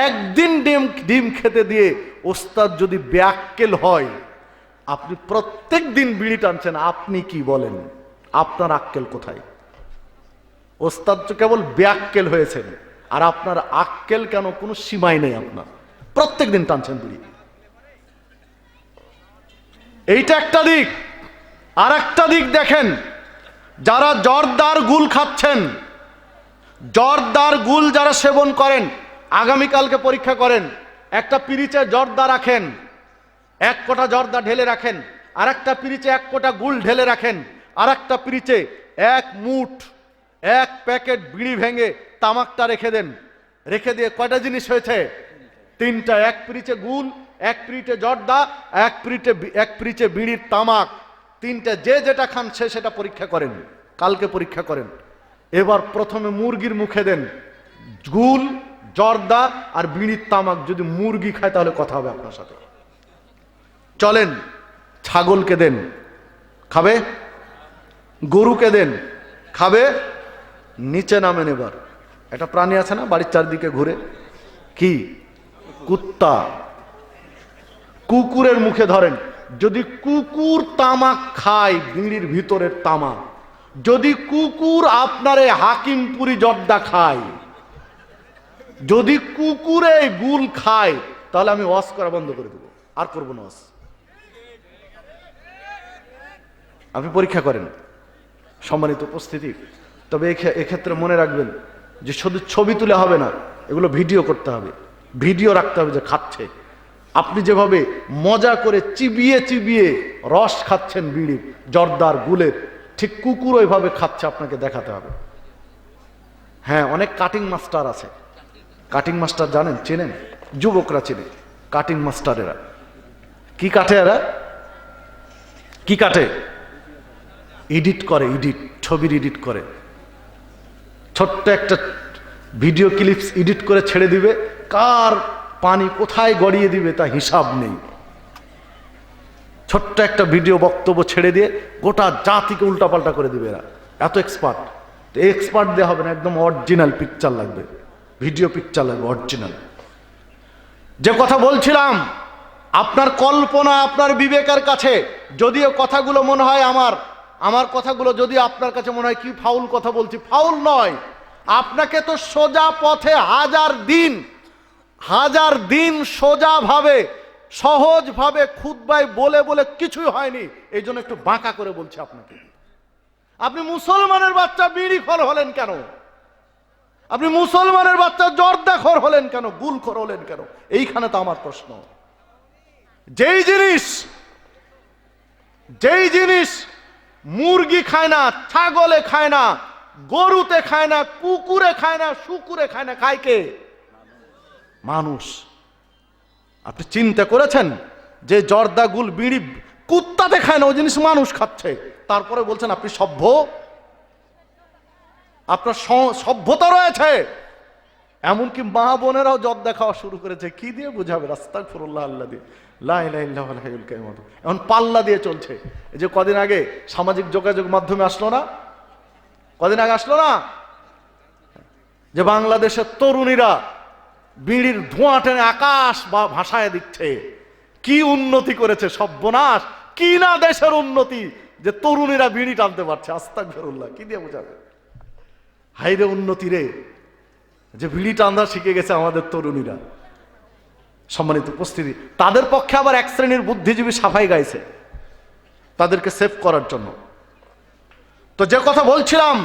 একদিন ডিম খেতে দিয়ে ওস্তাদ যদি বেয়াক্কেল হয়, আপনি প্রত্যেক দিন বিড়ি টানছেন, আপনি কি বলেন? আপনার আক্কেল কোথায়? ওস্তাদ তো কেবল বেয়াক্কেল হয়েছেন, আর আপনার আক্কেল কেন কোনো সীমাই নেই, আপনার প্রত্যেক দিন টানছেন বিড়ি। এইটা একটা দিক। আর একটা দিক দেখেন, যারা জর্দার গুল খাচ্ছেন, জর্দার গুল যারা সেবন করেন, আগামীকালকে পরীক্ষা করেন, একটা পিরিচে জর্দা রাখেন, এক কোটা জর্দা ঢেলে রাখেন, আর একটা পিরিচে এক কোটা গুল ঢেলে রাখেন, আর একটা পিরিচে এক মুঠ, এক প্যাকেট বিড়ি ভেঙে তামাকটা রেখে দেন। রেখে দিয়ে কয়টা জিনিস হয়েছে? তিনটা। এক পিরিচে গুল, এক পিরিচে জর্দা, এক পিরিচে বিড়ির তামাক, তিনটা। যে যেটা খান সে সেটা পরীক্ষা করেন, কালকে পরীক্ষা করেন। এবার প্রথমে মুরগির মুখে দেন গুল, জর্দা আর বিড়ির তামাক। যদি মুরগি খায় তাহলে কথা হবে আপনার সাথে। চলেন, ছাগলকে দেন, খাবে? গরুকে দেন, খাবে? নিচে নামেন। এবার একটা প্রাণী আছে না বাড়ির চারদিকে ঘুরে, কি? কুত্তা। কুকুরের মুখে ধরেন, যদি কুকুর তামাক খায়, বিড়ির ভিতরের তামাক, যদি কুকুর আপনার এই হাকিমপুরি জর্দা খায়, যদি কুকুরে গুল খায়, তাহলে আমি ওয়াজ করা বন্ধ করে দেবো, আর করবো না ওয়াজ। আপনি পরীক্ষা করেন, সম্মানিত উপস্থিতি। তবে এক্ষেত্রে মনে রাখবেন যে শুধু ছবি তুলে হবে না, এগুলো ভিডিও করতে হবে, ভিডিও রাখতে হবে যে খাচ্ছে। আপনি যেভাবে মজা করে চিবিয়ে চিবিয়ে রস খাচ্ছেন বিড়ির, জর্দার, গুলের, ঠিক কুকুর ওইভাবে খাচ্ছে, আপনাকে দেখাতে হবে। হ্যাঁ, অনেক কাটিং মাস্টার আছে। কাটিং মাস্টার জানেন, চেনেন? যুবকরা চেনে কাটিং মাস্টারেরা। কি কাটে এরা? কি কাটে? এডিট করে, ছবির এডিট করে। ছোট্ট একটা ভিডিও ক্লিপস এডিট করে ছেড়ে দিবে, কার পানি কোথায় গড়িয়ে দিবে তা হিসাব নেই। ছোট্ট একটা ভিডিও বক্তব্য ছেড়ে দিয়ে গোটা জাতিকে উল্টাপাল্টা করে দিবে এরা, এত এক্সপার্ট। এক্সপার্ট দেওয়া হবে না, একদম অরিজিনাল পিকচার লাগবে, ভিডিও পিকচার লাগবে অরিজিনাল। যে কথা বলছিলাম, আপনার কল্পনা, আপনার বিবেকের কাছে যদিও কথাগুলো মনে হয় আমার কথাগুলো যদি আপনার কাছে মনে হয় কি ফাউল কথা বলছি, ফাউল নয়। আপনাকে তো সোজা পথে হাজার দিন সোজাভাবে সহজভাবে খুতবায় বলে বলে কিছুই হয়নি, এই জন্য একটু বাঁকা করে বলছি আপনাকে। আপনি মুসলমানের বাচ্চা বিড়িখোর হলেন কেন? আপনি মুসলমানের বাচ্চা জর্দাখোর হলেন কেন? গুলখোর হলেন কেন? এইখানে তো আমার প্রশ্ন। যেই জিনিস মুরগি খায় না, ছাগলে খায় না, গরুতে খায় না, কুকুরে খায় না, শুকুরে খায় না, খায় কে? মানুষ। আপনি চিন্তা করেছেন যে জর্দা, গুল, বিড়ি কুত্তাতে খায় না, ওই জিনিস মানুষ খাচ্ছে, তারপরে বলছেন আপনি সভ্য? আপনার সভ্যতা রয়েছে, এমনকি মা বোনেরাও জর্দা খাওয়া শুরু করেছে। কি দিয়ে বুঝাবে? আস্তাগফিরুল্লাহ আল্লাহ দিয়ে, লা ইলাহা ইল্লাল্লাহুল হাইয়ুল কাইয়ুম। এখন পাল্লা দিয়ে চলছে। এই যে কদিন আগে সামাজিক যোগাযোগ মাধ্যমে আসলো না, কদিন আগে আসলো না, যে বাংলাদেশের তরুণীরা বিড়ির ধোঁয়া টেনে আকাশ বা ভাসায় দিচ্ছে। কি উন্নতি করেছে, সর্বনাশ! কি না দেশের উন্নতি যে তরুণীরা বিড়ি টানতে পারছে। আস্তাগফিরুল্লাহ, কি দিয়ে বোঝাবে? হাইরে উন্নতি রে, যে বিড়ি টান্দা শিখে গেছে আমাদের তরুণীরা। সম্মানিত উপস্থিতি, তাদের পক্ষে আবার এক শ্রেণীর বুদ্ধিজীবী সাফাই গাইছে তাদেরকে সেভ করার জন্য। তো যে কথা বলছিলাম,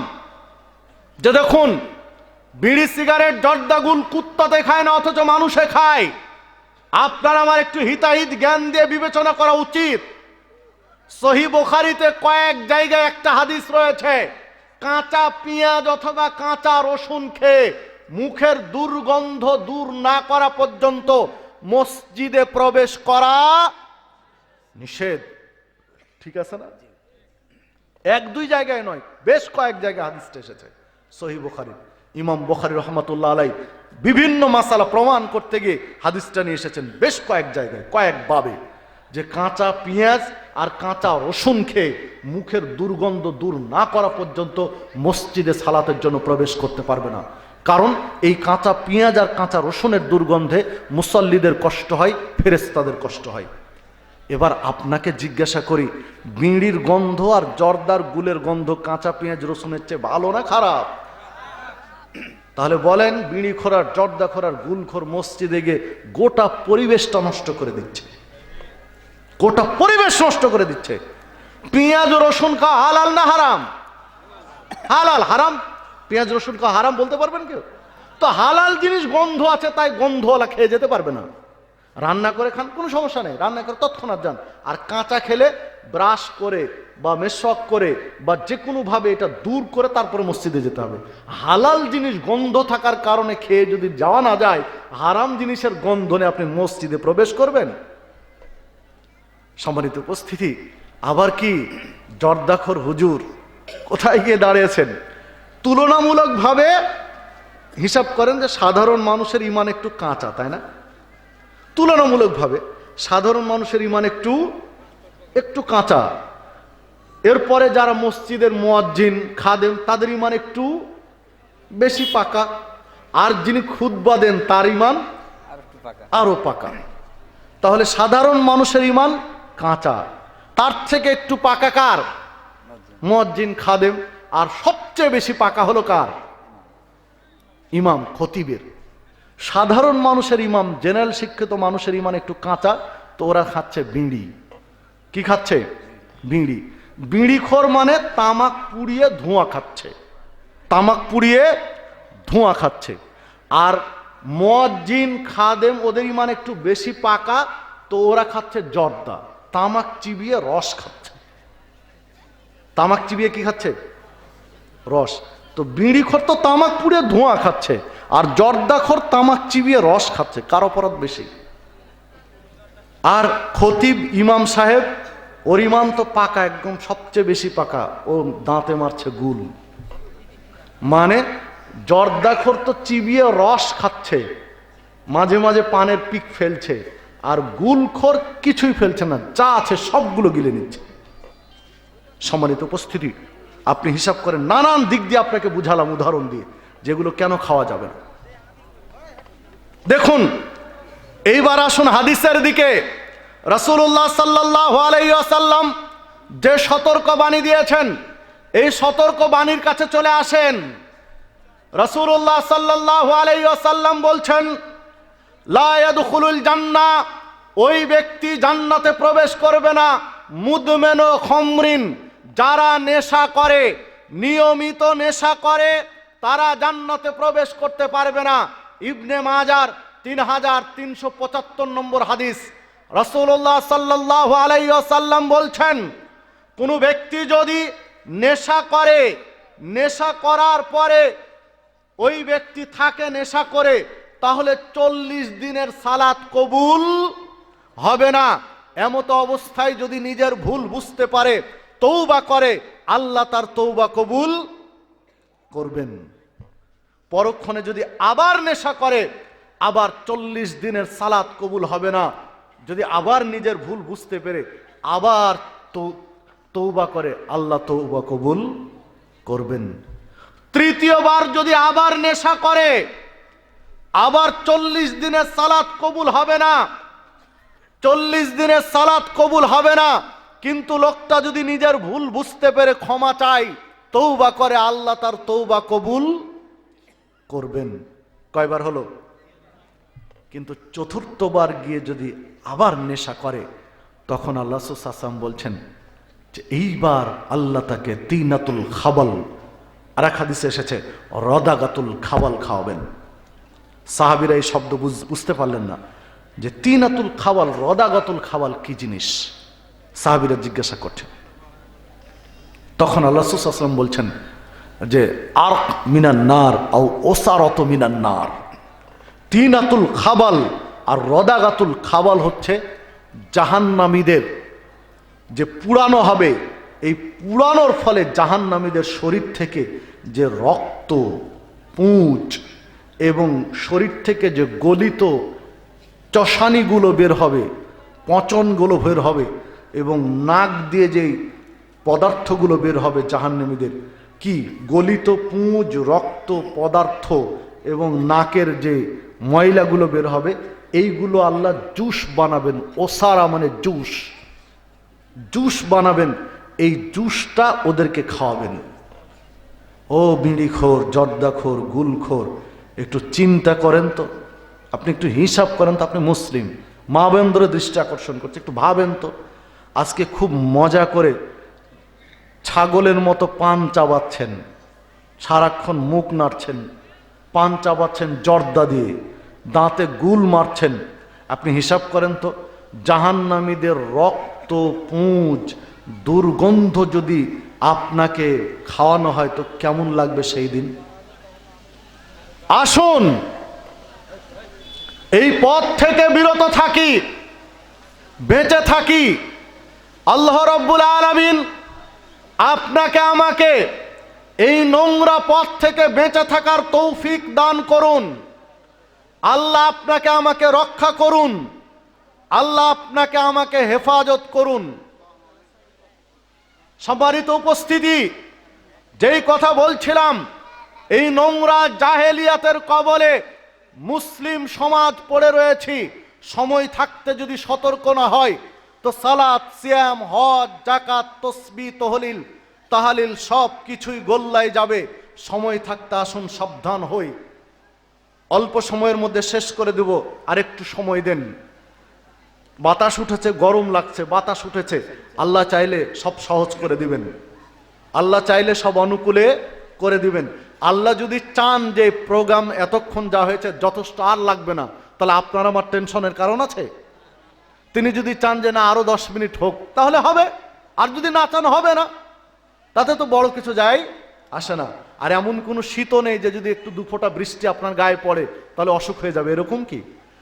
যে দেখুন, বিড়ি সিগারেট জর্দাগুল কুত্তাতে খায় না, অথচ মানুষে খায়। আপনার আমার একটু হিতাহিত জ্ঞান দিয়ে বিবেচনা করা উচিত। সহিহ বুখারীতে কয়েক জায়গায় একটা হাদিস রয়েছে, কাঁচা পেঁয়াজ অথবা কাঁচা রসুন খেয়ে মুখের দুর্গন্ধ দূর না করা পর্যন্ত মসজিদে প্রবেশ করা নিষেধ। ঠিক আছে না? এক দুই জায়গায় নয়, বেশ কয়েক জায়গায় হাদিসটা এসেছে সহিহ বুখারী। ইমাম বুখারী রাহমাতুল্লাহ আলাইহি বিভিন্ন মাসালা প্রমাণ করতে গিয়ে হাদিসটা নিয়ে এসেছেন বেশ কয়েক জায়গায়, কয়েক বাবে, যে কাঁচা পেঁয়াজ আর কাঁচা রসুন খেয়ে মুখের দুর্গন্ধ দূর না করা পর্যন্ত মসজিদে সালাতের জন্য প্রবেশ করতে পারবে না। কারণ এই কাঁচা পেঁয়াজ আর কাঁচা রসুনের দুর্গন্ধে মুসল্লিদের কষ্ট হয়, ফেরেশতাদের কষ্ট হয়। এবার আপনাকে জিজ্ঞাসা করি, বিড়ির গন্ধ আর জর্দার গুলের গন্ধ কাঁচা পেঁয়াজ রসুনের চেয়ে ভালো না খারাপ? তাহলে বলেন, বিড়ি খোরার, জর্দা খোরার, গুলখোর মসজিদে গিয়ে গোটা পরিবেশটা নষ্ট করে দিচ্ছে, গোটা পরিবেশ নষ্ট করে দিচ্ছে। পেঁয়াজ রসুন খাওয়া হালাল না হারাম? হালাল। হারাম? পেঁয়াজ রসুন খাওয়া হারাম বলতে পারবেন কেউ? তো হালাল জিনিস গন্ধ আছে তাই গন্ধওয়ালা খেয়ে যেতে পারবে না। রান্না করে খান, কোনো সমস্যা নেই, রান্না করে তৎক্ষণাৎ যান। আর কাঁচা খেলে ব্রাশ করে বা মেশক করে বা যে কোনোভাবে এটা দূর করে তারপরে মসজিদে যেতে হবে। হালাল জিনিস গন্ধ থাকার কারণে খেয়ে যদি যাওয়া না যায়, হারাম জিনিসের গন্ধনে আপনি মসজিদে প্রবেশ করবেন? সম্মানিত উপস্থিতি, আবার কি জর্দাখোর হুজুর কোথায় গিয়ে দাঁড়িয়েছেন? তুলনামূলকভাবে হিসাব করেন যে সাধারণ মানুষের ইমান একটু কাঁচা, তাই না? তুলনামূলকভাবে সাধারণ মানুষের ইমান একটু কাঁচা। এরপরে যারা মসজিদের মুয়াজ্জিন, খাদেম, তাদের ইমান একটু বেশি পাকা। আর যিনি খুতবা দেন তার ইমান আরো পাকা। তাহলে সাধারণ মানুষের ইমান কাঁচা, তার থেকে একটু পাকা কার? মুয়াজ্জিন, খাদেম। আর সবচেয়ে বেশি পাকা হলো কার? ইমাম, খতিবের। সাধারণ মানুষের ইমাম, জেনারেল শিক্ষিত মানুষের ইমান একটু কাঁচা, তো ওরা খাচ্ছে বিড়ি। কি খাচ্ছে? বিড়ি। বিড়িখোর মানে তামাক পুড়িয়ে ধোঁয়া খাচ্ছে, তামাক পুড়িয়ে ধোঁয়া খাচ্ছে। আর মুয়াজ্জিন, খাদেম, ওদের ইমান একটু বেশি পাকা, তো ওরা খাচ্ছে জর্দা, তামাক চিবিয়ে রস খাচ্ছে। তামাক চিবিয়ে কি খাচ্ছে? রস। তো বিড়িখোর তো তামাক পুড়িয়ে ধোঁয়া খাচ্ছে, আর জর্দাখোর তামাক চিবিয়ে রস খাচ্ছে। কার অপরাধ বেশি? আর খতিব, ইমাম সাহেব, ওর ইমান তো পাকা, একদম সবচেয়ে বেশি পাকা, ও দাঁতে মারছে গুল। মানে জর্দাখোর তো চিবিয়ে রস খাচ্ছে, মাঝে মাঝে পানের পিক ফেলছে, আর গুলখোর কিছুই ফেলছে না, যা আছে সবগুলো গিলে নিচ্ছে। সম্মানিত উপস্থিতি, আপনি হিসাব করেন, নানান দিক দিয়ে আপনাকে বুঝালাম উদাহরণ দিয়ে, যেগুলো কেন খাওয়া যাবে না। দেখুন, এইবার আসুন হাদিসের দিকে। রাসূলুল্লাহ সাল্লাল্লাহু আলাইহি ওয়াসাল্লাম যে সতর্কবাণী দিয়েছেন, এই সতর্কবাণীর কাছে চলে আসেন। রাসূলুল্লাহ সাল্লাল্লাহু আলাইহি ওয়াসাল্লাম বলছেন, লা ইয়াদখুলুল জান্নাহ, ওই ব্যক্তি জান্নাতে প্রবেশ করবে না, মুদমেনু খামরিন, যারা নেশা করে, নিয়মিত নেশা করে, তারা জান্নাতে প্রবেশ করতে পারবে না। ইবনে মাজার 3375 নম্বর হাদিস। রাসূলুল্লাহ সাল্লাল্লাহু আলাইহি ওয়াসাল্লাম বলছেন, কোন ব্যক্তি যদি নেশা করে, নেশা করার পরে ওই ব্যক্তি থাকে নেশা করে, তাহলে 40 দিনের সালাত কবুল হবে না। এমত অবস্থায় যদি নিজের ভুল বুঝতে পারে, তওবা করে, আল্লাহ তার তওবা কবুল করবেন। পরক্ষণে যদি আবার নেশা করে, আবার 40 দিনের সালাত কবুল হবে না। যদি আবার নিজের ভুল বুঝতে পেরে আবার তওবা করে, আল্লাহ তওবা কবুল করবেন। তৃতীয়বার যদি আবার নেশা করে, আবার 40 দিনের সালাত কবুল হবে না। 40 দিনের সালাত কবুল হবে না, কিন্তু লোকটা যদি নিজের ভুল বুঝতে পেরে ক্ষমা চায়, তওবা করে, আল্লাহ তার তওবা কবুল করবেন। কয়বার হলো? কিন্তু চতুর্থবার গিয়ে যদি আবার নেশা করে, তখন আল্লাহ রাসূল সাল্লাল্লাহু আলাইহি ওয়াসাল্লাম বলছেন যে এইবার আল্লাহ তাকে তিনাতুল খাবাল, আর এক হাদিসে এসেছে রদাগাতুল খাবাল খাওয়াবেন। সাহাবীরা এই শব্দ বুঝতে পারলেন না যে তিনাতুল খাবাল, রদাগাতুল খাবাল কি জিনিস। সাহাবীরা জিজ্ঞাসা করছেন। তখন আল্লাহ রাসূল সাল্লাল্লাহু আলাইহি ওয়াসাল্লাম বলছেন যে আরক মিনান নার আও ওসারত মিনান নার। তিনাতুল খাবাল আর রদাগাতুল খাবাল হচ্ছে জাহান্নামীদের যে পুরানো হবে, এই পুরানোর ফলে জাহান্নামীদের শরীর থেকে যে রক্ত, পুঁজ এবং শরীর থেকে যে গলিত চশানিগুলো বের হবে, পচনগুলো বের হবে, এবং নাক দিয়ে যেই পদার্থগুলো বের হবে জাহান্নামীদের, কি গলিত পুঁজ, রক্ত, পদার্থ এবং নাকের যে ময়লাগুলো বের হবে, এইগুলো আল্লাহ জুস বানাবেন। ওসারা মানে জুস, জুস বানাবেন। এই জুসটা ওদেরকে খাওয়াবেন। ও বিড়িখোর, জর্দাখোর, গুলখোর, একটু চিন্তা করেন তো, আপনি একটু হিসাব করেন তো। আপনি মুসলিম, মা বোনদের দৃষ্টি আকর্ষণ করছে, একটু ভাবেন তো। আজকে খুব মজা করে ছাগলের মতো পান চাবাচ্ছেন, সারাক্ষণ মুখ নাড়ছেন, পান চাবাচ্ছেন জর্দা দিয়ে, দাঁতে গুল মারছেন। আপনি হিসাব করেন তো, জাহান্নামীদের রক্ত, পুঁজ, দুর্গন্ধ যদি আপনাকে খাওয়ানো হয় তো কেমন লাগবে সেই দিন? আসুন এই পথ থেকে বিরত থাকি, বেঁচে থাকি। আল্লাহ রাব্বুল আলামিন আপনাকে আমাকে এই নোংরা পথ থেকে বেঁচে থাকার তৌফিক দান করুন। আল্লাহ আপনাকে আমাকে রক্ষা করুন। আল্লাহ আপনাকে আমাকে হেফাজত করুন। সম্মানিত উপস্থিতি, যেই কথা বলছিলাম, এই নোংরা জাহেলিয়াতের কবলে মুসলিম সমাজ পড়ে রয়েছি। সময় থাকতে যদি সতর্ক না হয় তো সালাত, সিয়াম, হজ, যাকাত, তসবিহ, তহলিল, তাহালিল সব কিছুই গোল্লায় যাবে। সময় থাকতে আসুন সাবধান হই। অল্প সময়ের মধ্যে শেষ করে দেব, আরেকটু সময় দেন। বাতাস উঠেছে, গরম লাগছে, বাতাস উঠেছে। আল্লাহ চাইলে সব সহজ করে দিবেন, আল্লাহ চাইলে সব অনুকূলে করে দিবেন। আল্লাহ যদি চান যে প্রোগ্রাম এতক্ষণ যা হয়েছে যথেষ্ট, আর লাগবে না, তাহলে আপনার আমার টেনশনের কারণ আছে? তিনি যদি চান যে না আরো 10 মিনিট হোক, তাহলে হবে। আর যদি না চান, হবে না। তাতে তো বড় কিছু যায় আসে না। আর এমন কোনো শীতও নেই যে যদি একটু দুফোঁটা বৃষ্টি আপনার গায়ে পড়ে তাহলে অসুখ হয়ে যাবে, এরকম কি?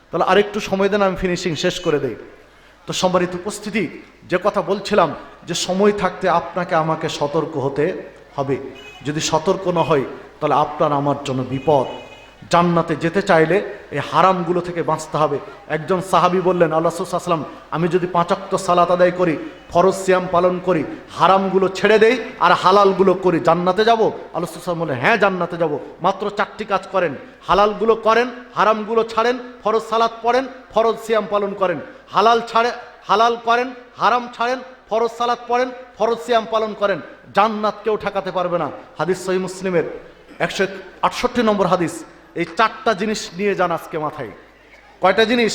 তাহলে আরেকটু সময় দেন, আমি ফিনিশিং শেষ করে দেই। তো সম্মানিত উপস্থিতি, যে কথা বলছিলাম যে সময় থাকতে আপনাকে আমাকে সতর্ক হতে হবে। যদি সতর্ক না হয় তাহলে আপনার আমার জন্য বিপদ। জান্নাতে যেতে চাইলে এই হারামগুলো থেকে বাঁচতে হবে। একজন সাহাবী বললেন, আল্লাহ রাসূল সাল্লাল্লাহু আলাইহি ওয়াসাল্লাম, আমি যদি 5 ওয়াক্ত সালাত আদায় করি, ফরজ সিয়াম পালন করি, হারামগুলো ছেড়ে দেই আর হালালগুলো করি, জান্নাতে যাব? আল্লাহ রাসূল সাল্লাল্লাহু আলাইহি ওয়াসাল্লাম বললেন, হ্যাঁ জান্নাতে যাব। মাত্র 4টি কাজ করেন, হালালগুলো করেন, হারামগুলো ছাড়েন, ফরজ সালাত পড়েন, ফরজ সিয়াম পালন করেন। হালাল করেন, হারাম ছাড়েন, ফরজ সালাত পড়েন, ফরজ সিয়াম পালন করেন, জান্নাত কেউ ঠেকাতে পারবে না। হাদিস সহিহ মুসলিমের 168 নম্বর হাদিস। এই 4টা জিনিস নিয়ে যান আজকে মাথায়। কয়টা জিনিস?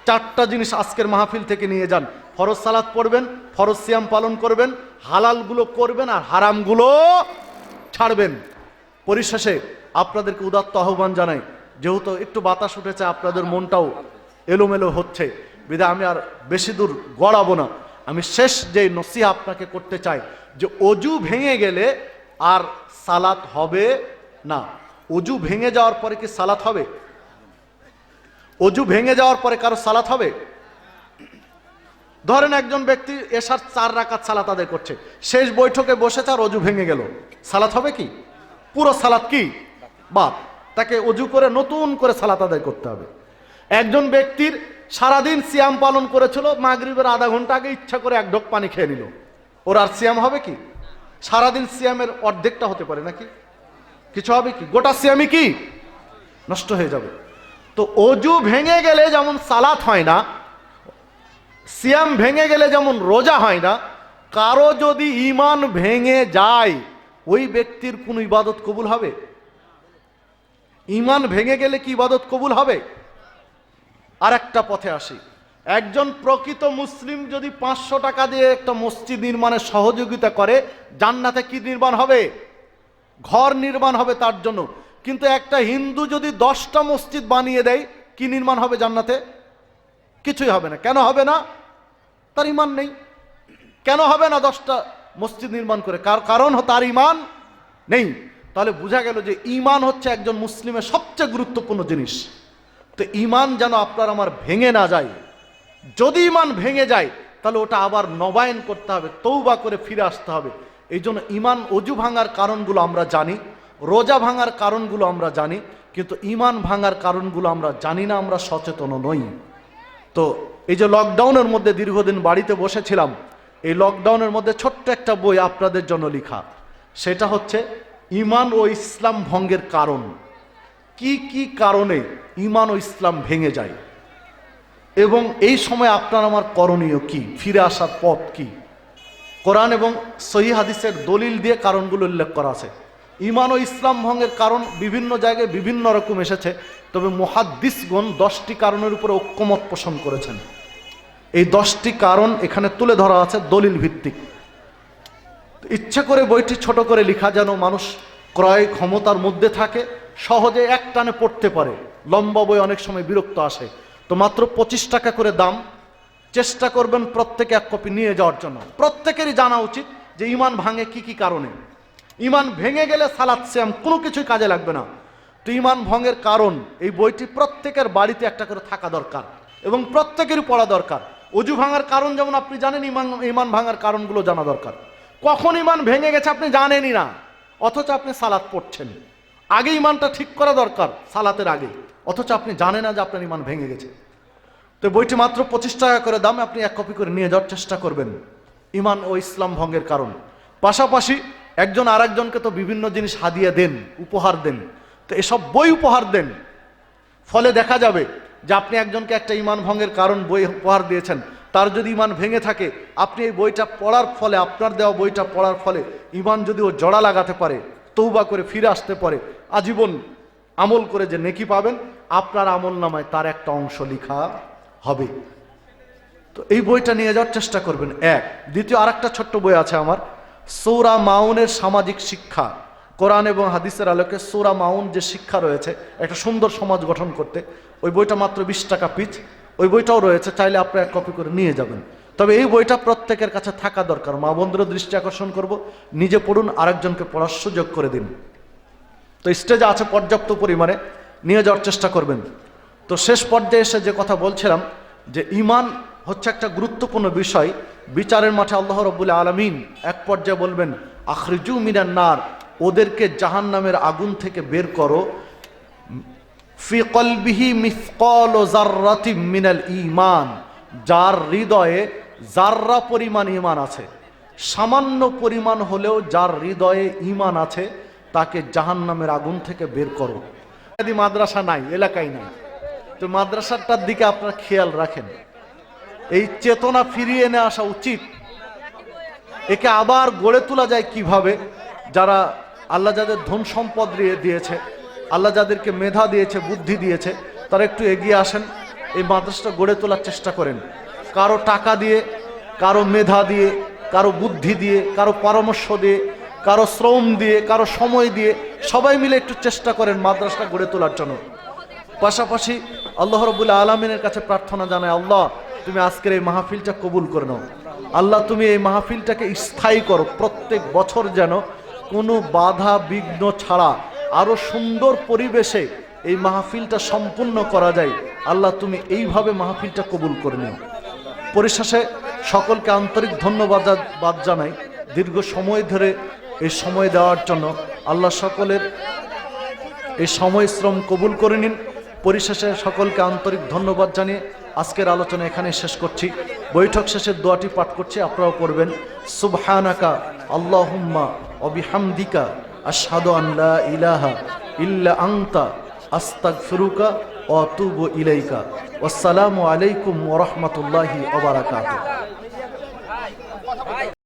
4টা জিনিস আজকের মাহফিল থেকে নিয়ে যান। ফরজ সালাত পড়বেন, ফরজ সিয়াম পালন করবেন, হালালগুলো করবেন আর হারামগুলো ছাড়বেন। পরিশেষে আপনাদেরকে উদাত্ত আহ্বান জানাই, যেহেতু একটু বাতাস উঠেছে, আপনাদের মনটাও এলোমেলো হচ্ছে, বিধায় আমি আর বেশি দূর গড়াবো না। আমি শেষ যে নসিহা আপনাকে করতে চাই যে অজু ভেঙে গেলে আর সালাত হবে না। অজু ভেঙে যাওয়ার পরে কি সালাত হবে? অজু ভেঙে যাওয়ার পরে কারো সালাত হবে? ধরেন একজন ব্যক্তি এশার 4 রাকাত সালাত আদায় করছে, শেষ বৈঠকে বসেছে আর অজু ভেঙে গেল, সালাত হবে কি? পুরো সালাত কি বাদ। তাকে অজু করে নতুন করে সালাত আদায় করতে হবে। একজন ব্যক্তির সারাদিন সিয়াম পালন করেছিল, মাগরিবের আধা ঘন্টা আগে ইচ্ছা করে এক ঢোক পানি খেয়ে নিল, ওর আর সিয়াম হবে কি? সারাদিন সিয়ামের অর্ধেকটা হতে পারে নাকি? কিছু হবে কি? গোটা সিয়ামই কি নষ্ট হয়ে যাবে। তো অজু ভেঙে গেলে যেমন সালাত হয় না, সিয়াম ভেঙে গেলে যেমন রোজা হয় না, কারো যদি ঈমান ভেঙে যায় ওই ব্যক্তির কোন ইবাদত কবুল হবে? ঈমান ভেঙে গেলে কি ইবাদত কবুল হবে? আর একটা পথে আসি, একজন প্রকৃত মুসলিম যদি 500 টাকা দিয়ে একটা মসজিদ নির্মাণে সহযোগিতা করে, জান্নাতে কি নির্মাণ হবে? ঘর নির্মাণ হবে তার জন্য। কিন্তু একটা হিন্দু যদি 10টা মসজিদ বানিয়ে দেয়, কি নির্মাণ হবে জান্নাতে? কিছুই হবে না। কেন হবে না? তার ঈমান নেই। কেন হবে না 10টা মসজিদ নির্মাণ করে? কারণ তার ঈমান নেই। তাহলে বোঝা গেল যে ঈমান হচ্ছে একজন মুসলিমের সবচেয়ে গুরুত্বপূর্ণ জিনিস। তো ঈমান যেন আপনার আমার ভেঙে না যায়। যদি ঈমান ভেঙে যায় তাহলে ওটা আবার নবায়ন করতে হবে, তওবা করে ফিরে আসতে হবে। এই জন্য ঈমান, অজু ভাঙার কারণগুলো আমরা জানি, রোজা ভাঙার কারণগুলো আমরা জানি, কিন্তু ঈমান ভাঙার কারণগুলো আমরা জানি না, আমরা সচেতন নই। তো এই যে লকডাউনের মধ্যে দীর্ঘদিন বাড়িতে বসেছিলাম, এই লকডাউনের মধ্যে ছোট্ট একটা বই আপনাদের জন্য লেখা, সেটা হচ্ছে ঈমান ও ইসলাম ভঙ্গের কারণ। কি কি কারণে ঈমান ও ইসলাম ভেঙে যায় এবং এই সময় আপনার আমার করণীয় কি, ফিরে আসার পথ কি। কোরআন এবং সহিহ হাদিসের দলিল দিয়ে কারণগুলো উল্লেখ করা আছে। ঈমান ও ইসলাম ভঙ্গের কারণ বিভিন্ন জায়গায় বিভিন্ন রকম এসেছে, তবে মুহাদ্দিসগণ 10টি কারণের উপরে ঐক্যমত পোষণ করেছেন। এই 10টি কারণ এখানে তুলে ধরা আছে দলিল ভিত্তিক। ইচ্ছা করে বইটি ছোট করে লেখা, যেন মানুষ ক্রয় ক্ষমতার মধ্যে থাকে, সহজে এক টানে পড়তে পারে। লম্বা বই অনেক সময় বিরক্ত আসে, তো মাত্র 25 টাকা করে দাম। চেষ্টা করবেন প্রত্যেকে এক কপি নিয়ে যাওয়ার জন্য। প্রত্যেকেরই জানা উচিত যে ঈমান ভাঙে কি কি কারণে। ঈমান ভেঙে গেলে সালাত সিয়াম কোনো কিছুই কাজে লাগবে না। তো ঈমান ভঙ্গের কারণ, এই বইটি প্রত্যেকের বাড়িতে একটা করে থাকা দরকার এবং প্রত্যেকেরই পড়া দরকার। অজু ভাঙার কারণ যেমন আপনি জানেন, ঈমান ভাঙার কারণগুলো জানা দরকার। কখন ঈমান ভেঙে গেছে আপনি জানেনই না, অথচ আপনি সালাত পড়ছেন। আগে ঈমানটা ঠিক করা দরকার, সালাতের আগে, অথচ আপনি জানেন না যে আপনার ঈমান ভেঙে গেছে। তো বইটি মাত্র 25 টাকা করে দাম, আপনি এক কপি করে নিয়ে যাওয়ার চেষ্টা করবেন। ঈমান ও ইসলাম ভঙ্গের কারণ। পাশাপাশি একজন আর একজনকে তো বিভিন্ন জিনিস হাদিয়া দেন, উপহার দেন। তো এসব বই উপহার দেন, ফলে দেখা যাবে যে আপনি একজনকে একটা ঈমান ভঙ্গের কারণ বই উপহার দিয়েছেন, তার যদি ঈমান ভেঙে থাকে, আপনি এই বইটা পড়ার ফলে, আপনার দেওয়া বইটা পড়ার ফলে ঈমান যদি ও জোড়া লাগাতে পারে, তওবা করে ফিরে আসতে পারে, আজীবন আমল করে যে নেকি পাবেন, আপনার আমল নামায় তার একটা অংশ লেখা হবে। তো এই বইটা নিয়ে যাওয়ার চেষ্টা করবেন। এক। দ্বিতীয় আরেকটা ছোট্ট বই আছে আমার, সূরা মাউনের সামাজিক শিক্ষা। কোরআন এবং হাদিসের আলোকে সূরা মাউন যে শিক্ষা রয়েছে একটা সুন্দর সমাজ গঠন করতে, ওই বইটা মাত্র 20 টাকা পিচ। ওই বইটাও রয়েছে, চাইলে আপনি এক কপি করে নিয়ে যাবেন। তবে এই বইটা প্রত্যেকের কাছে থাকা দরকার। মা বন্ধুদের দৃষ্টি আকর্ষণ করব, নিজে পড়ুন, আরেকজনকে পড়ার সুযোগ করে দিন। তো স্টেজে আছে পর্যাপ্ত পরিমাণে, নিয়ে যাওয়ার চেষ্টা করবেন। তো শেষ পর্যায়ে এসে যে কথা বলছিলাম, যে ঈমান হচ্ছে একটা গুরুত্বপূর্ণ বিষয়। বিচারের মাঠে আল্লাহ রাব্বুল আলামিন এক পর্যায়ে বলবেন, আখরিজু মিনান নার, ওদেরকে জাহান্নামের আগুন থেকে বের করো, ফি কলবিহি মিসকাল যাররাতিন মিনাল ঈমান, যার হৃদয়ে যাররা পরিমাণ ঈমান আছে, সামান্য পরিমাণ হলেও যার হৃদয়ে ঈমান আছে, তাকে জাহান্নামের আগুন থেকে বের করো। যদি মাদ্রাসা নাই, এলাকায় নাই, তো মাদ্রাসাটার দিকে আপনারা খেয়াল রাখেন। এই চেতনা ফিরিয়ে এনে আসা উচিত। একে আবার গড়ে তোলা যায় কিভাবে? যারা আল্লাহ যাদের ধন সম্পদ দিয়েছে, আল্লাহ যাদেরকে মেধা দিয়েছে, বুদ্ধি দিয়েছে, তারা একটু এগিয়ে আসেন, এই মাদ্রাসাটা গড়ে তোলার চেষ্টা করেন। কারো টাকা দিয়ে, কারো মেধা দিয়ে, কারো বুদ্ধি দিয়ে, কারো পরামর্শ দিয়ে, কারো শ্রম দিয়ে, কারো সময় দিয়ে, সবাই মিলে একটু চেষ্টা করেন মাদ্রাসাটা গড়ে তোলার জন্য। পাশাপাশি আল্লাহ রাব্বুল আলামিনের কাছে প্রার্থনা জানায়, আল্লাহ তুমি আজকের এই মাহফিলটা কবুল করে নাও। আল্লাহ তুমি এই মাহফিলটাকে স্থায়ী করো, প্রত্যেক বছর যেন কোনো বাধা বিঘ্ন ছাড়া আরো সুন্দর পরিবেশে এই মাহফিলটা সম্পূর্ণ করা যায়। আল্লাহ তুমি এইভাবে মাহফিলটা কবুল করে নিও। পরিশেষে সকলকে আন্তরিক ধন্যবাদ জানাই দীর্ঘ সময় ধরে এই সময় দেওয়ার জন্য। আল্লাহ সকলের এই সময় শ্রম কবুল করে নিন। পরিশেষে সকলকে আন্তরিক ধন্যবাদ জানিয়ে আজকের আলোচনা এখানে শেষ করছি। বৈঠক শেষের দোয়াটি পাঠ করছি, আপনারাও পড়বেন। সুবহানাকা আল্লাহুম্মা ওয়া বিহামদিকা আশহাদু আন লা ইলাহা ইল্লা আনতা আস্তাগফিরুকা ওয়া আতুবু ইলাইকা। ওয়াসসালামু আলাইকুম ওয়া রাহমাতুল্লাহি ওয়া বারাকাতুহু।